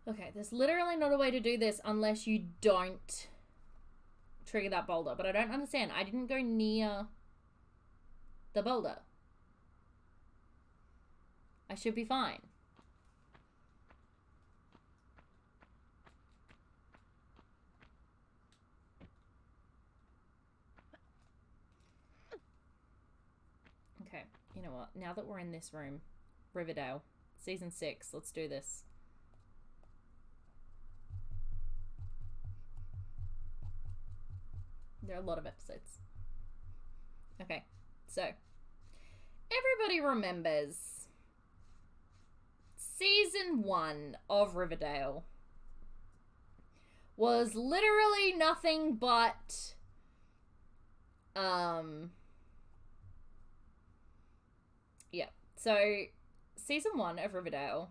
A: Okay, there's literally not a way to do this unless you don't trigger that boulder. But I don't understand. I didn't go near the boulder. I should be fine. Okay, you know what? Now that we're in this room, Riverdale, season 6, let's do this. There are a lot of episodes. Okay, so everybody remembers season 1 of Riverdale was literally nothing but yeah. So season 1 of Riverdale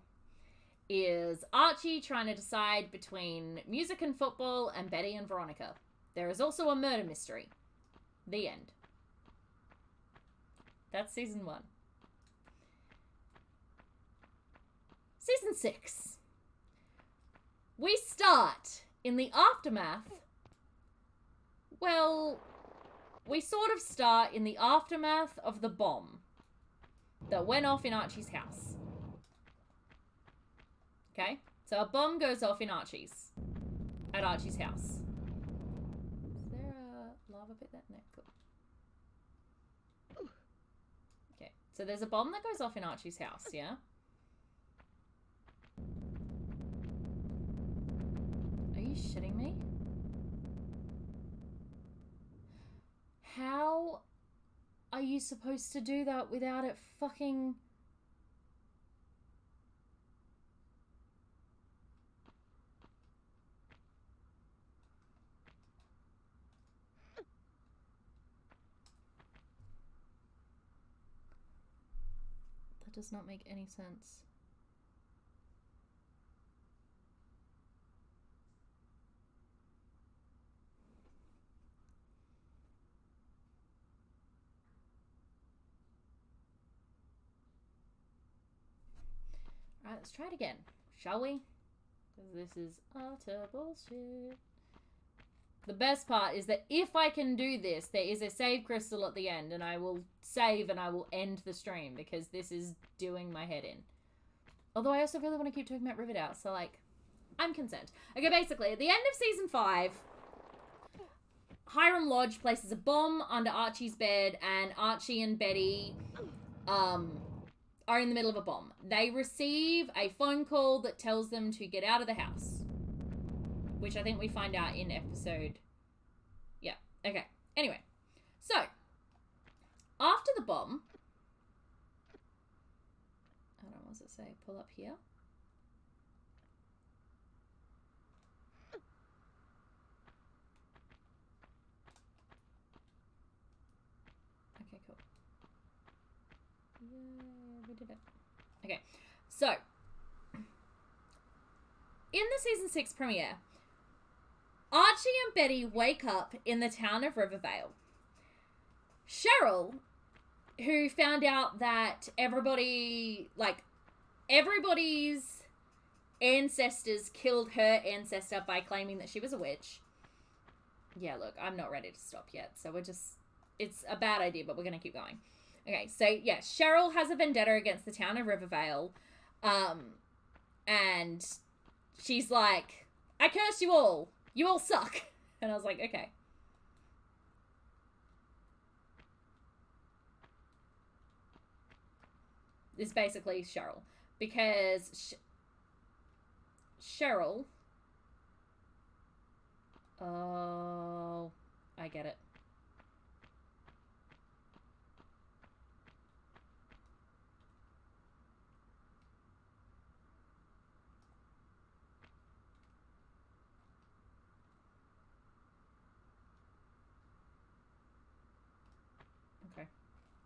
A: is Archie trying to decide between music and football and Betty and Veronica. There is also a murder mystery. The end. That's season 1. Season 6. We start in the aftermath. Well, we sort of start in the aftermath of the bomb that went off in Archie's house. Okay? So a bomb goes off at Archie's house. Is there a lava pit there? No, cool. Okay, so there's a bomb that goes off in Archie's house, yeah? Are you shitting me? How are you supposed to do that without it fucking... That does not make any sense. Alright, let's try it again, shall we? Because this is utter bullshit. The best part is that if I can do this, there is a save crystal at the end, and I will save and I will end the stream, because this is doing my head in. Although I also really want to keep talking about Riverdale, so like, I'm concerned. Okay, basically, at the end of season 5, Hiram Lodge places a bomb under Archie's bed, and Archie and Betty, are in the middle of a bomb. They receive a phone call that tells them to get out of the house. Which I think we find out in episode... Yeah, okay. Anyway, so, after the bomb... Hold on, what does it say? Pull up here. Okay, cool. Yeah, we did it. Okay, so in the season 6 premiere, Archie and Betty wake up in the town of Rivervale. Cheryl, who found out that everybody's ancestors killed her ancestor by claiming that she was a witch. Yeah, look, I'm not ready to stop yet, so it's a bad idea, but we're going to keep going. Okay, so yeah, Cheryl has a vendetta against the town of Rivervale, and she's like, I curse you all suck. And I was like, okay. This is basically Cheryl, because Cheryl, oh, I get it.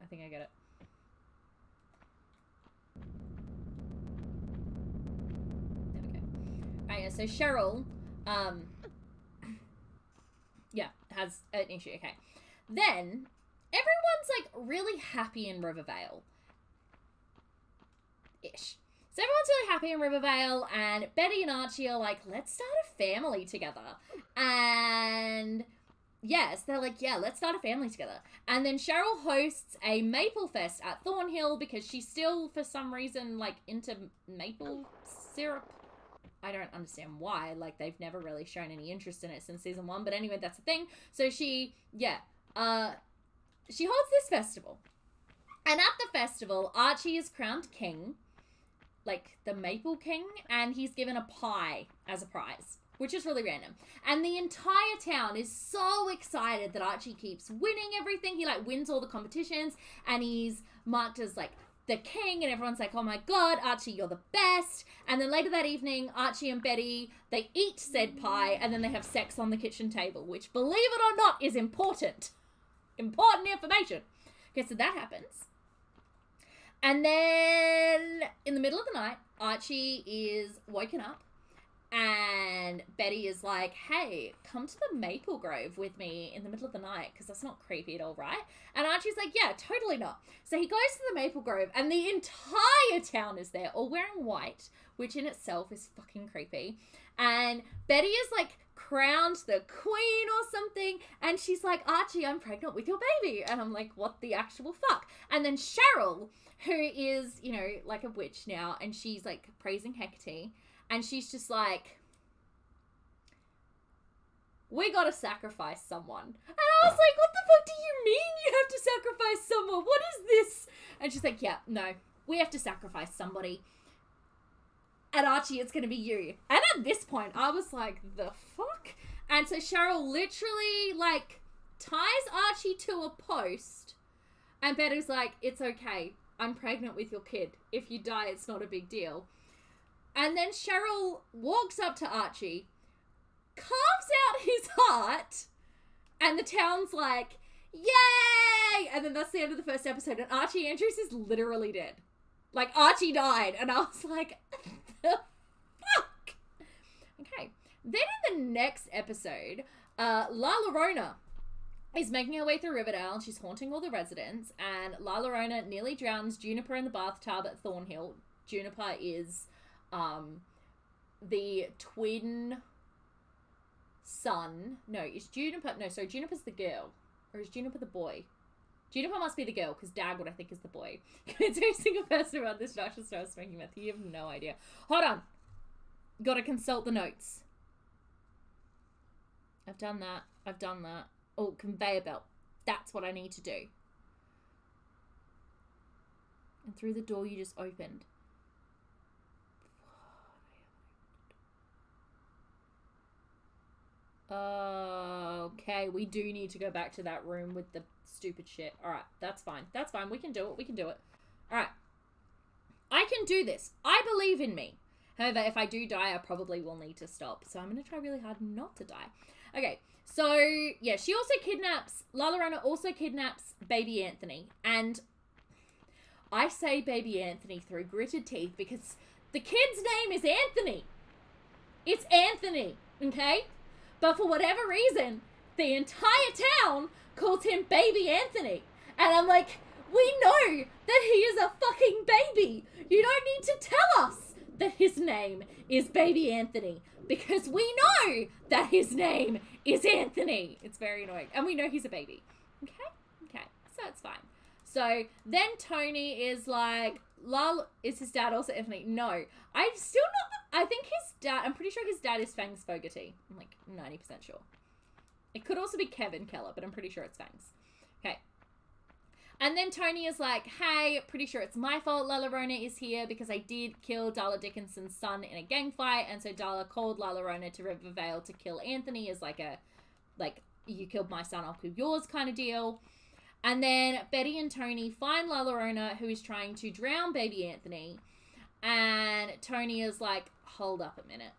A: I think I get it. There we go. Alright, yeah, so Cheryl, yeah, has an issue. Okay. Then, everyone's, like, really happy in Rivervale. Ish. So everyone's really happy in Rivervale, and Betty and Archie are like, let's start a family together. And yes, they're like, yeah, let's start a family together. And then Cheryl hosts a Maple Fest at Thornhill because she's still, for some reason, like, into maple syrup. I don't understand why. Like, they've never really shown any interest in it since season 1. But anyway, that's the thing. So she holds this festival. And at the festival, Archie is crowned king, like the Maple King, and he's given a pie as a prize, which is really random. And the entire town is so excited that Archie keeps winning everything. He, like, wins all the competitions, and he's marked as, like, the king, and everyone's like, oh my god, Archie, you're the best. And then later that evening, Archie and Betty, they eat said pie, and then they have sex on the kitchen table, which, believe it or not, is important. Important information. Okay, so that happens. And then, in the middle of the night, Archie is woken up, and Betty is like, hey, come to the Maple Grove with me in the middle of the night, because that's not creepy at all, right? And Archie's like, yeah, totally not. So he goes to the Maple Grove, and the entire town is there, all wearing white, which in itself is fucking creepy. And Betty is, like, crowned the queen or something, and she's like, Archie, I'm pregnant with your baby. And I'm like, what the actual fuck? And then Cheryl, who is, you know, like a witch now, and she's, like, praising Hecate, and she's just like, we gotta sacrifice someone. And I was like, what the fuck do you mean you have to sacrifice someone? What is this? And she's like, yeah, no, we have to sacrifice somebody. And Archie, it's gonna be you. And at this point, I was like, the fuck? And so Cheryl literally, like, ties Archie to a post, and Betty's like, it's okay, I'm pregnant with your kid. If you die, it's not a big deal. And then Cheryl walks up to Archie, carves out his heart, and the town's like, yay! And then that's the end of the first episode, and Archie Andrews is literally dead. Like, Archie died, and I was like, the fuck? Okay. Then in the next episode, La Llorona is making her way through Riverdale, and she's haunting all the residents, and La Llorona nearly drowns Juniper in the bathtub at Thornhill. Juniper is the twin son. No, is Juniper... No, sorry, Juniper's the girl. Or is Juniper the boy? Juniper must be the girl, because Dagwood, I think, is the boy. It's every single person around this Joshua Star smoking meth. You have no idea. Hold on. Gotta consult the notes. I've done that. I've done that. Oh, conveyor belt. That's what I need to do. And through the door you just opened. Okay, we do need to go back to that room with the stupid shit. Alright, that's fine. That's fine. We can do it. We can do it. Alright. I can do this. I believe in me. However, if I do die, I probably will need to stop. So I'm going to try really hard not to die. Okay, so, yeah, she also kidnaps... La Llorona also kidnaps baby Anthony. And I say baby Anthony through gritted teeth because the kid's name is Anthony. It's Anthony, okay? But for whatever reason, the entire town calls him Baby Anthony. And I'm like, we know that he is a fucking baby. You don't need to tell us that his name is Baby Anthony. Because we know that his name is Anthony. It's very annoying. And we know he's a baby. Okay? Okay. So it's fine. So then Tony is like, is his dad also Anthony? No. I'm still not... I think his dad... I'm pretty sure his dad is Fangs Fogarty. I'm like 90% sure. It could also be Kevin Keller, but I'm pretty sure it's Fangs. Okay. And then Tony is like, hey, pretty sure it's my fault La Llorona is here because I did kill Darla Dickinson's son in a gang fight. And so Darla called La Llorona to Rivervale to kill Anthony as like a, like, you killed my son, I'll kill yours kind of deal. And then Betty and Tony find La Llorona, who is trying to drown baby Anthony. And Tony is like, hold up a minute.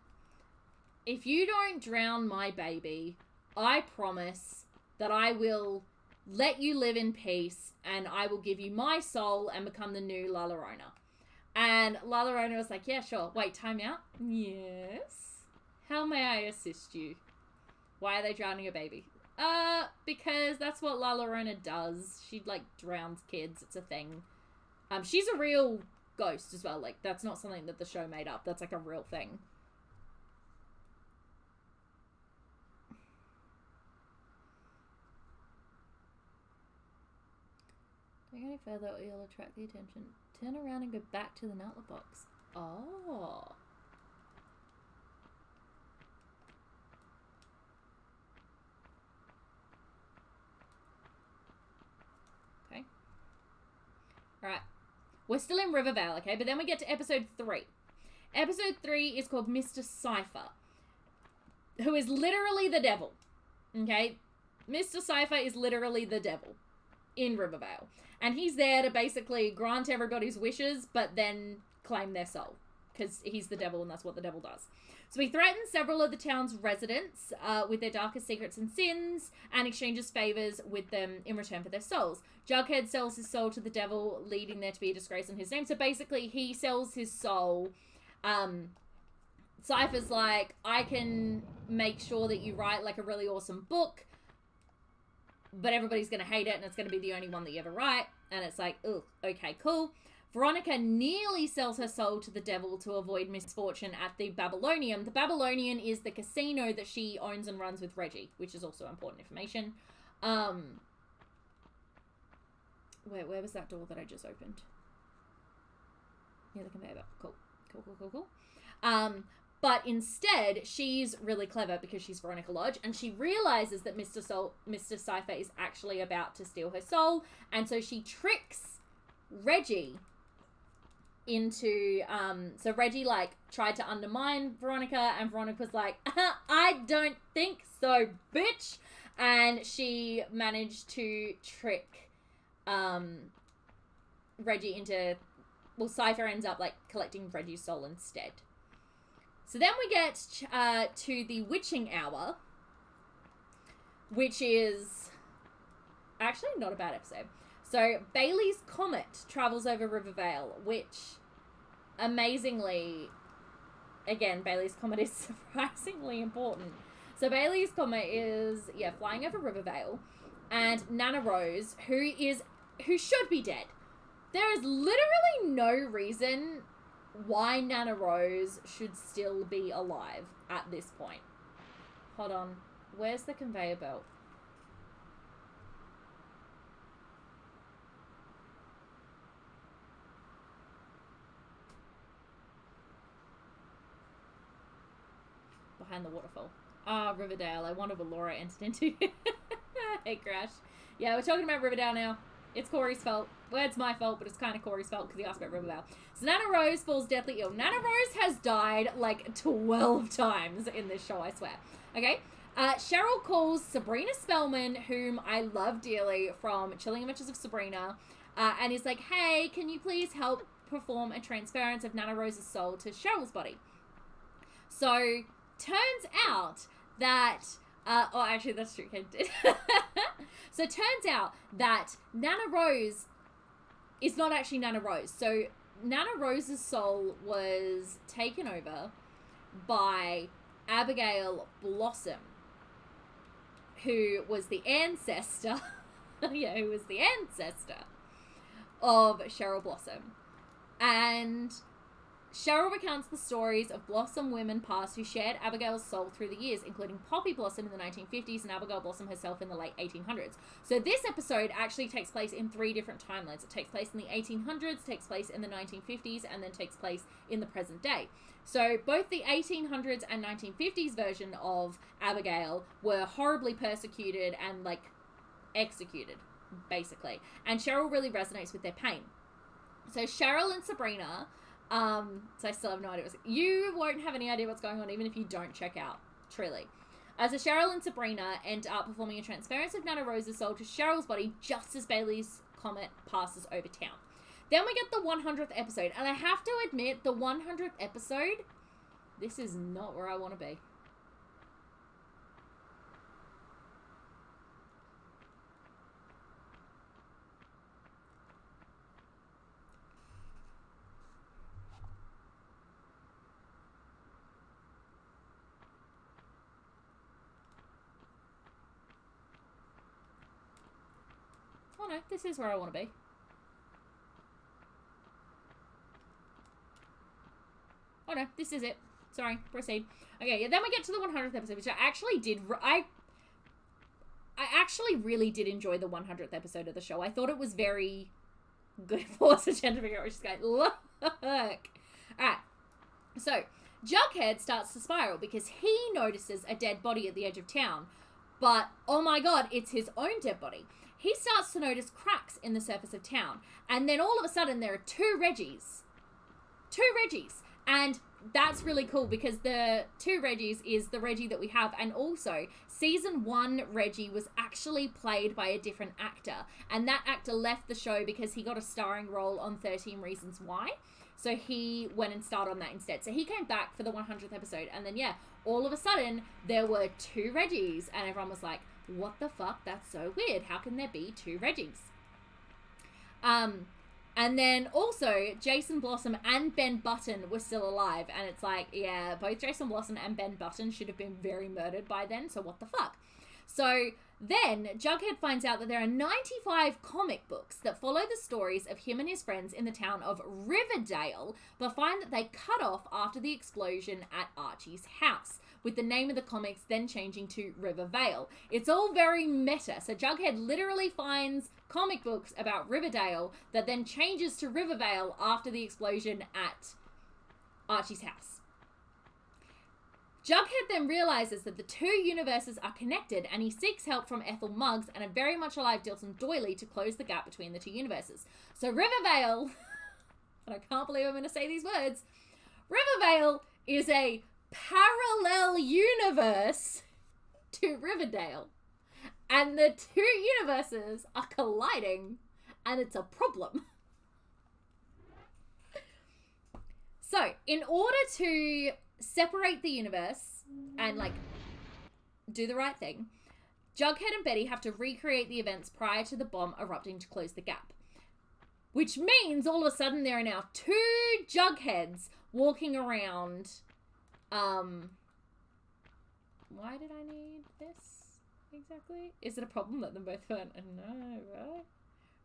A: If you don't drown my baby, I promise that I will let you live in peace and I will give you my soul and become the new La Llorona. And La Llorona was like, yeah, sure. Wait, time out? Yes? How may I assist you? Why are they drowning a baby? Because that's what La Llorona does. She, like, drowns kids. It's a thing. She's a real ghost as well. Like, that's not something that the show made up. That's, like, a real thing. Going any further or you'll attract the attention. Turn around and go back to the nutlet box. Oh. Okay. Alright. We're still in Rivervale, okay? But then we get to episode 3. Episode 3 is called Mr. Cypher, who is literally the devil. Okay? Mr. Cypher is literally the devil in Rivervale. And he's there to basically grant everybody's wishes, but then claim their soul. Because he's the devil and that's what the devil does. So he threatens several of the town's residents with their darkest secrets and sins and exchanges favors with them in return for their souls. Jughead sells his soul to the devil, leading there to be a disgrace on his name. So basically he sells his soul. Cypher's like, I can make sure that you write like a really awesome book, but everybody's going to hate it and it's going to be the only one that you ever write. And it's like, ugh, okay, cool. Veronica nearly sells her soul to the devil to avoid misfortune at the Babylonian. The Babylonian is the casino that she owns and runs with Reggie, which is also important information. Where was that door that I just opened? Yeah, the conveyor belt. Cool. But instead, she's really clever because she's Veronica Lodge, and she realizes that Mr. Cypher is actually about to steal her soul, and so she tricks Reggie into, so Reggie, like, tried to undermine Veronica, and Veronica's like, I don't think so, bitch, and she managed to trick, Reggie into, well, Cypher ends up, like, collecting Reggie's soul instead. So then we get to the witching hour, which is actually not a bad episode. So Bailey's Comet travels over Rivervale, which amazingly, again, Bailey's Comet is surprisingly important. So Bailey's Comet is, flying over Rivervale, and Nana Rose, who should be dead. There is literally no reason why Nana Rose should still be alive at this point. Hold on. Where's the conveyor belt? Behind the waterfall. Ah, Riverdale. I wonder what Laura entered into. Hey, Crash. Yeah, we're talking about Riverdale now. It's Corey's fault. Well, it's my fault, but it's kind of Corey's fault because he asked about Riverdale. So Nana Rose falls deathly ill. Nana Rose has died like 12 times in this show, I swear. Okay? Cheryl calls Sabrina Spellman, whom I love dearly from Chilling Adventures of Sabrina, and is like, hey, can you please help perform a transference of Nana Rose's soul to Cheryl's body? So, turns out that... actually, that's true. Kate did. So it turns out that Nana Rose is not actually Nana Rose. So Nana Rose's soul was taken over by Abigail Blossom, who was the ancestor, who was the ancestor of Cheryl Blossom. And Cheryl recounts the stories of Blossom women past who shared Abigail's soul through the years, including Poppy Blossom in the 1950s and Abigail Blossom herself in the late 1800s. So this episode actually takes place in 3 different timelines. It takes place in the 1800s, takes place in the 1950s, and then takes place in the present day. So both the 1800s and 1950s version of Abigail were horribly persecuted and, like, executed, basically. And Cheryl really resonates with their pain. So Cheryl and Sabrina... so I still have no idea you won't have any idea what's going on even if you don't check out, truly. So Cheryl and Sabrina end up performing a transference of Nana Rose's soul to Cheryl's body just as Bailey's Comet passes over town. Then we get the 100th episode, and I have to admit, the 100th episode, this is not where I want to be. Oh no, this is where I want to be. Oh no, this is it. Sorry, proceed. Okay, yeah, then we get to the 100th episode, which I actually did... I actually really did enjoy the 100th episode of the show. I thought it was very Good force of Jen to figure out what she's going. Look. Alright. So, Jughead starts to spiral because he notices a dead body at the edge of town. But, oh my god, it's his own dead body. He starts to notice cracks in the surface of town. And then all of a sudden, there are two Reggies. And that's really cool because the two Reggies is the Reggie that we have. And also, season 1 Reggie was actually played by a different actor. And that actor left the show because he got a starring role on 13 Reasons Why. So he went and starred on that instead. So he came back for the 100th episode. And then, yeah, all of a sudden, there were two Reggies. And everyone was like, what the fuck? That's so weird. How can there be two Reggies? And then also, Jason Blossom and Ben Button were still alive. And it's like, yeah, both Jason Blossom and Ben Button should have been very murdered by then. So what the fuck? So then Jughead finds out that there are 95 comic books that follow the stories of him and his friends in the town of Riverdale, but find that they cut off after the explosion at Archie's house, with the name of the comics then changing to Rivervale. It's all very meta. So Jughead literally finds comic books about Riverdale that then changes to Rivervale after the explosion at Archie's house. Jughead then realizes that the two universes are connected, and he seeks help from Ethel Muggs and a very much alive Dilton Doily to close the gap between the two universes. So Rivervale, and I can't believe I'm going to say these words, Rivervale is a parallel universe to Riverdale, and the two universes are colliding, and it's a problem. So, in order to separate the universe and, like, do the right thing, Jughead and Betty have to recreate the events prior to the bomb erupting to close the gap. Which means, all of a sudden, there are now two Jugheads walking around. Why did I need this exactly? Is it a problem that them both went, no, right?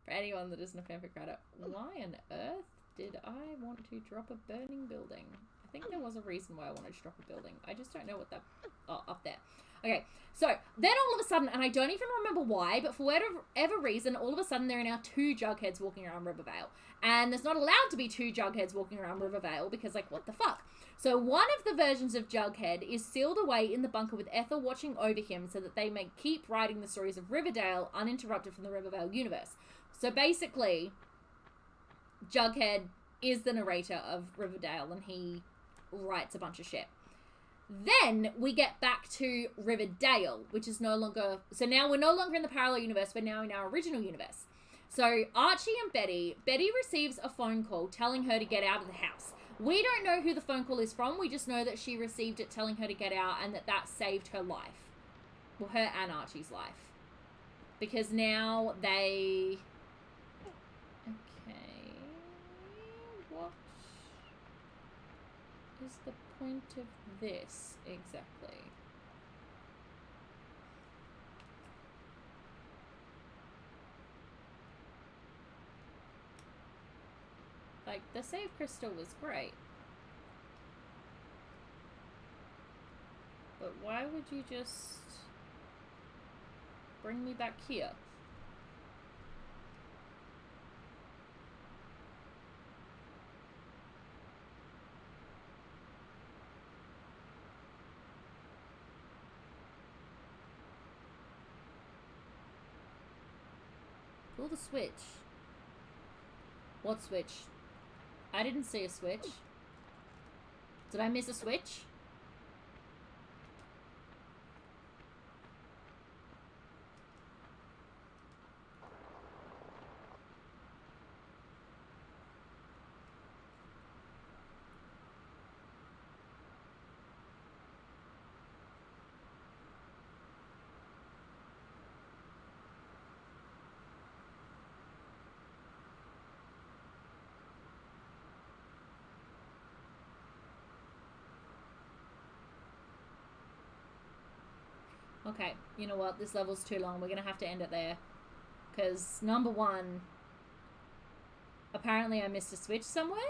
A: For anyone that isn't a fanfic writer, why on earth did I want to drop a burning building? I think there was a reason why I wanted to drop a building. I just don't know what that... Oh, up there. Okay, so then all of a sudden, and I don't even remember why, but for whatever reason, all of a sudden there are now two Jugheads walking around Rivervale. And there's not allowed to be two Jugheads walking around Rivervale because, like, what the fuck? So one of the versions of Jughead is sealed away in the bunker with Ethel watching over him so that they may keep writing the stories of Riverdale uninterrupted from the Rivervale universe. So basically, Jughead is the narrator of Riverdale and he writes a bunch of shit. Then we get back to Riverdale, which is no longer... So now we're no longer in the parallel universe, we're now in our original universe. So Archie and Betty receives a phone call telling her to get out of the house. We don't know who the phone call is from, we just know that she received it telling her to get out and that saved her life. Well, her and Archie's life. Because now they... Okay... What is the point of this exactly? Like, the save crystal was great. But why would you just bring me back here? Pull the switch. What switch? I didn't see a switch. Did I miss a switch? Okay, you know what? This level's too long. We're going to have to end it there. Because, number one, apparently I missed a switch somewhere.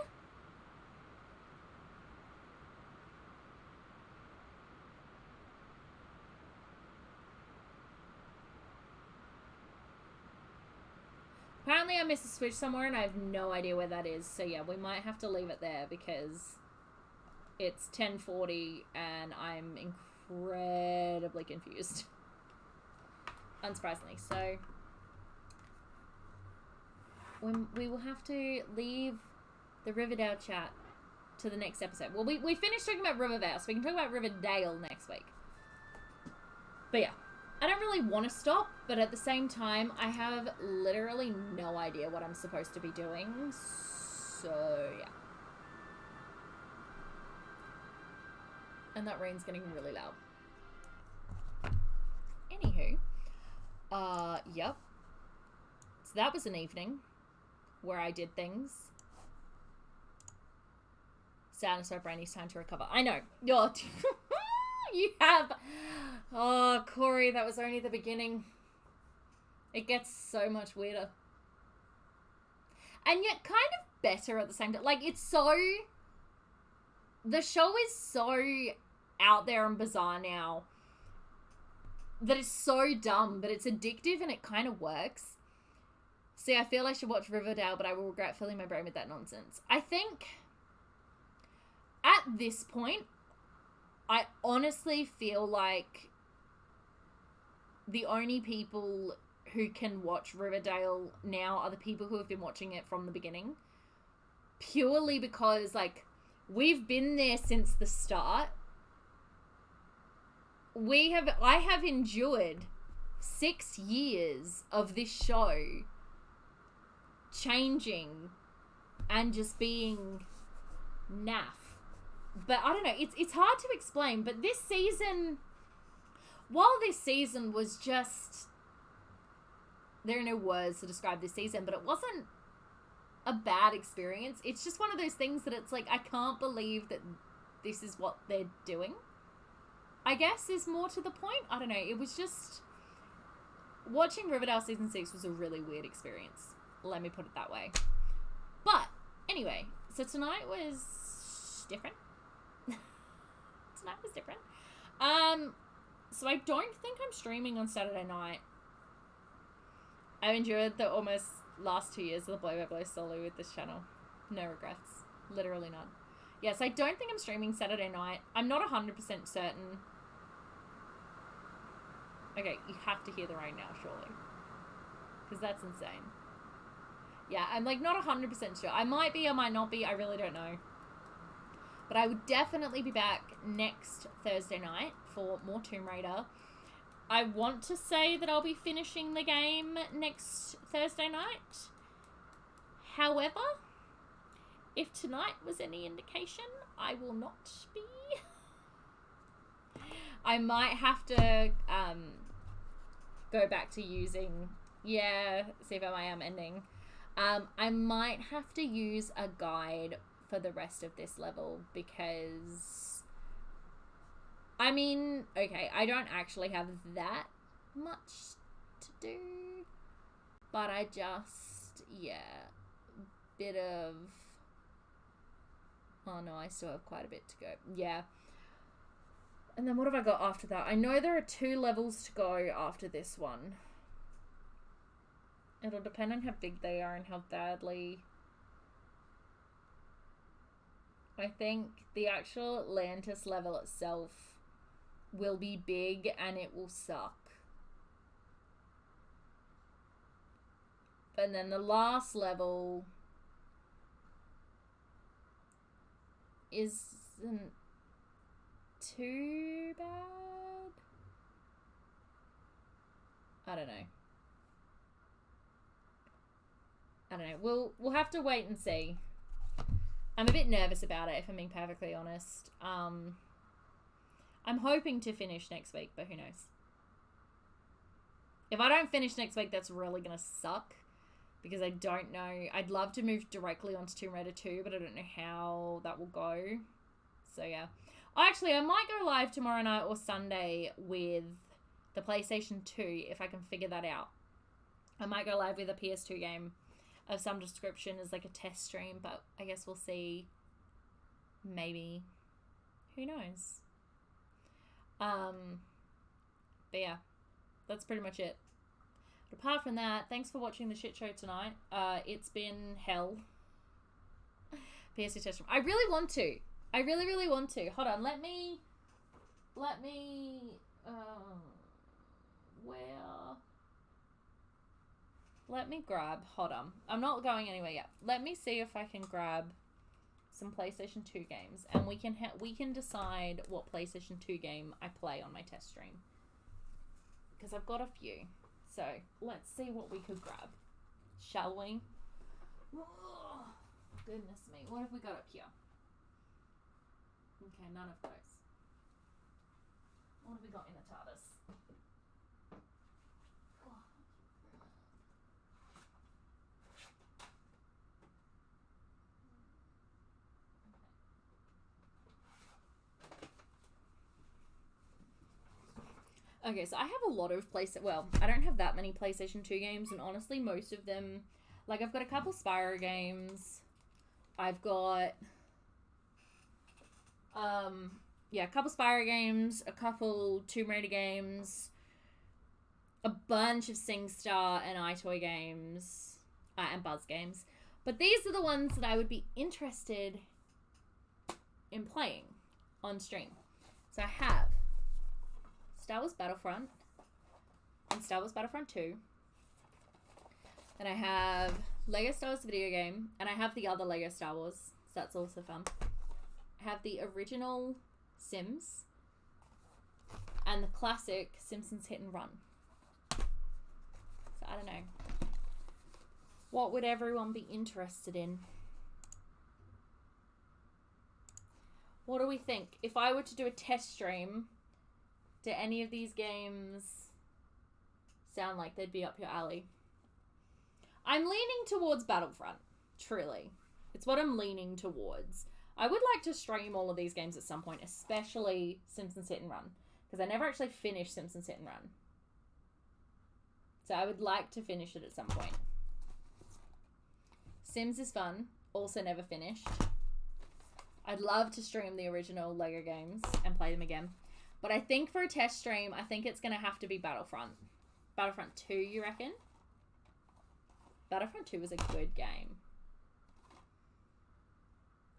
A: Apparently I missed a switch somewhere and I have no idea where that is. So yeah, we might have to leave it there because it's 10:40 and I'm incredibly confused. Unsurprisingly. So we will have to leave the Riverdale chat to the next episode. Well, we finished talking about Riverdale, so we can talk about Riverdale next week. But yeah, I don't really want to stop, but at the same time, I have literally no idea what I'm supposed to be doing. So yeah. And that rain's getting really loud. Anywho, yep. So that was an evening where I did things. Sadness, so Brandy's time to recover. I know. You're you have. Oh, Corey, that was only the beginning. It gets so much weirder. And yet kind of better at the same time. Like, it's so... The show is so out there and bizarre now that it's so dumb, but it's addictive and it kind of works. See, I feel I should watch Riverdale, but I will regret filling my brain with that nonsense. I think at this point, I honestly feel like the only people who can watch Riverdale now are the people who have been watching it from the beginning. Purely because, like, we've been there since the start. I have endured 6 years of this show changing and just being naff. But I don't know, it's hard to explain, but this season, while this season was just, there are no words to describe this season, but it wasn't a bad experience. It's just one of those things that it's like, I can't believe that this is what they're doing, I guess, is more to the point. I don't know, it was just, watching Riverdale season 6 was a really weird experience. Let me put it that way. But, anyway, so tonight was different. Tonight was different. So I don't think I'm streaming on Saturday night. I've endured the almost last 2 years of the Blow by Blow solo with this channel. No regrets. Literally none. Yes, I don't think I'm streaming Saturday night. I'm not 100% certain. Okay, you have to hear the rain now, surely. Because that's insane. Yeah, I'm like not 100% sure. I might be, I might not be. I really don't know. But I would definitely be back next Thursday night for more Tomb Raider. I want to say that I'll be finishing the game next Thursday night. However, if tonight was any indication, I will not be. I might have to go back to using... Yeah, see if I am ending. I might have to use a guide for the rest of this level because, I mean, okay, I don't actually have that much to do, but I just, yeah, bit of, oh no, I still have quite a bit to go, yeah. And then what have I got after that? I know there are 2 levels to go after this one. It'll depend on how big they are and how badly. I think the actual Atlantis level itself will be big and it will suck. And then the last level isn't too bad. I don't know. We'll have to wait and see. I'm a bit nervous about it, if I'm being perfectly honest. I'm hoping to finish next week, but who knows? If I don't finish next week, that's really gonna suck. Because I don't know. I'd love to move directly onto Tomb Raider 2, but I don't know how that will go. So yeah. Actually, I might go live tomorrow night or Sunday with the PlayStation 2, if I can figure that out. I might go live with a PS2 game of some description as like a test stream, but I guess we'll see. Maybe. Who knows? But yeah, that's pretty much it. But apart from that, thanks for watching the shit show tonight. It's been hell. PS2 test room. I really want to. I really, really want to. Hold on, let me, where? Let me grab, hold on. I'm not going anywhere yet. Let me see if I can grab some PlayStation 2 games, and we can decide what PlayStation 2 game I play on my test stream. Because I've got a few. So, let's see what we could grab. Shall we? Oh, goodness me. What have we got up here? Okay, none of those. What have we got in a TARDIS? Okay, so I have a lot of well, I don't have that many PlayStation 2 games, and honestly, most of them, like, I've got a couple Spyro games. I've got, yeah, a couple Spyro games, a couple Tomb Raider games, a bunch of SingStar and iToy games, and Buzz games. But these are the ones that I would be interested in playing on stream. So I have Star Wars Battlefront and Star Wars Battlefront 2. And I have Lego Star Wars video game, and I have the other Lego Star Wars, so that's also fun. I have the original Sims and the classic Simpsons Hit and Run. So I don't know. What would everyone be interested in? What do we think? If I were to do a test stream, do any of these games sound like they'd be up your alley? I'm leaning towards Battlefront, truly. It's what I'm leaning towards. I would like to stream all of these games at some point, especially Simpsons Hit and Run, because I never actually finished Simpsons Hit and Run. So I would like to finish it at some point. Sims is fun, also never finished. I'd love to stream the original Lego games and play them again. But I think for a test stream, I think it's going to have to be Battlefront. Battlefront 2, you reckon? Battlefront 2 was a good game.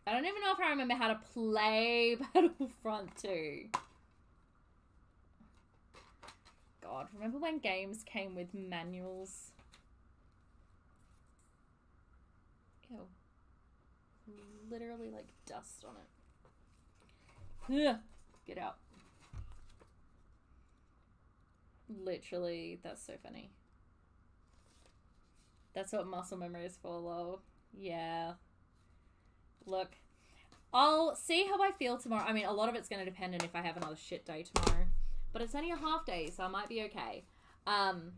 A: I don't even know if I remember how to play Battlefront 2. God, remember when games came with manuals? Ew. Literally like dust on it. Ugh. Get out. Literally, that's so funny. That's what muscle memory is for, lol. Yeah. Look, I'll see how I feel tomorrow. I mean, a lot of it's going to depend on if I have another shit day tomorrow. But it's only a half day, so I might be okay. I'm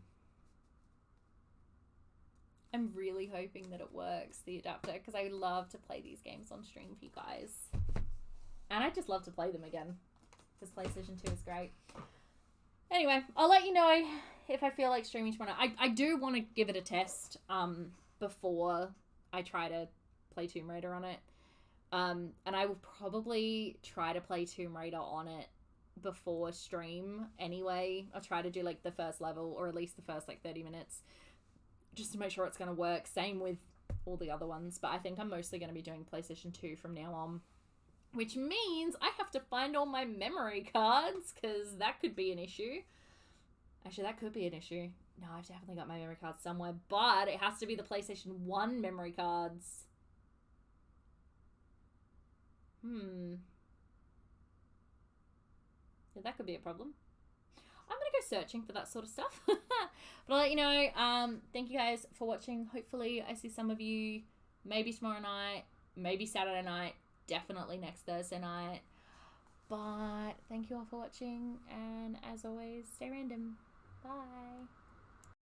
A: really hoping that it works, the adapter, because I love to play these games on stream for you guys. And I just love to play them again, because PlayStation 2 is great. Anyway, I'll let you know if I feel like streaming tomorrow. I do want to give it a test before I try to play Tomb Raider on it. And I will probably try to play Tomb Raider on it before stream anyway. I'll try to do like the first level, or at least the first like 30 minutes, just to make sure it's going to work. Same with all the other ones, but I think I'm mostly going to be doing PlayStation 2 from now on. Which means I have to find all my memory cards, because that could be an issue. Actually, that could be an issue. No, I've definitely got my memory cards somewhere, but it has to be the PlayStation 1 memory cards. Yeah, that could be a problem. I'm going to go searching for that sort of stuff. But I'll let you know. Thank you guys for watching. Hopefully I see some of you maybe tomorrow night, maybe Saturday night, definitely next Thursday night. But thank you all for watching, and as always, stay random. Bye.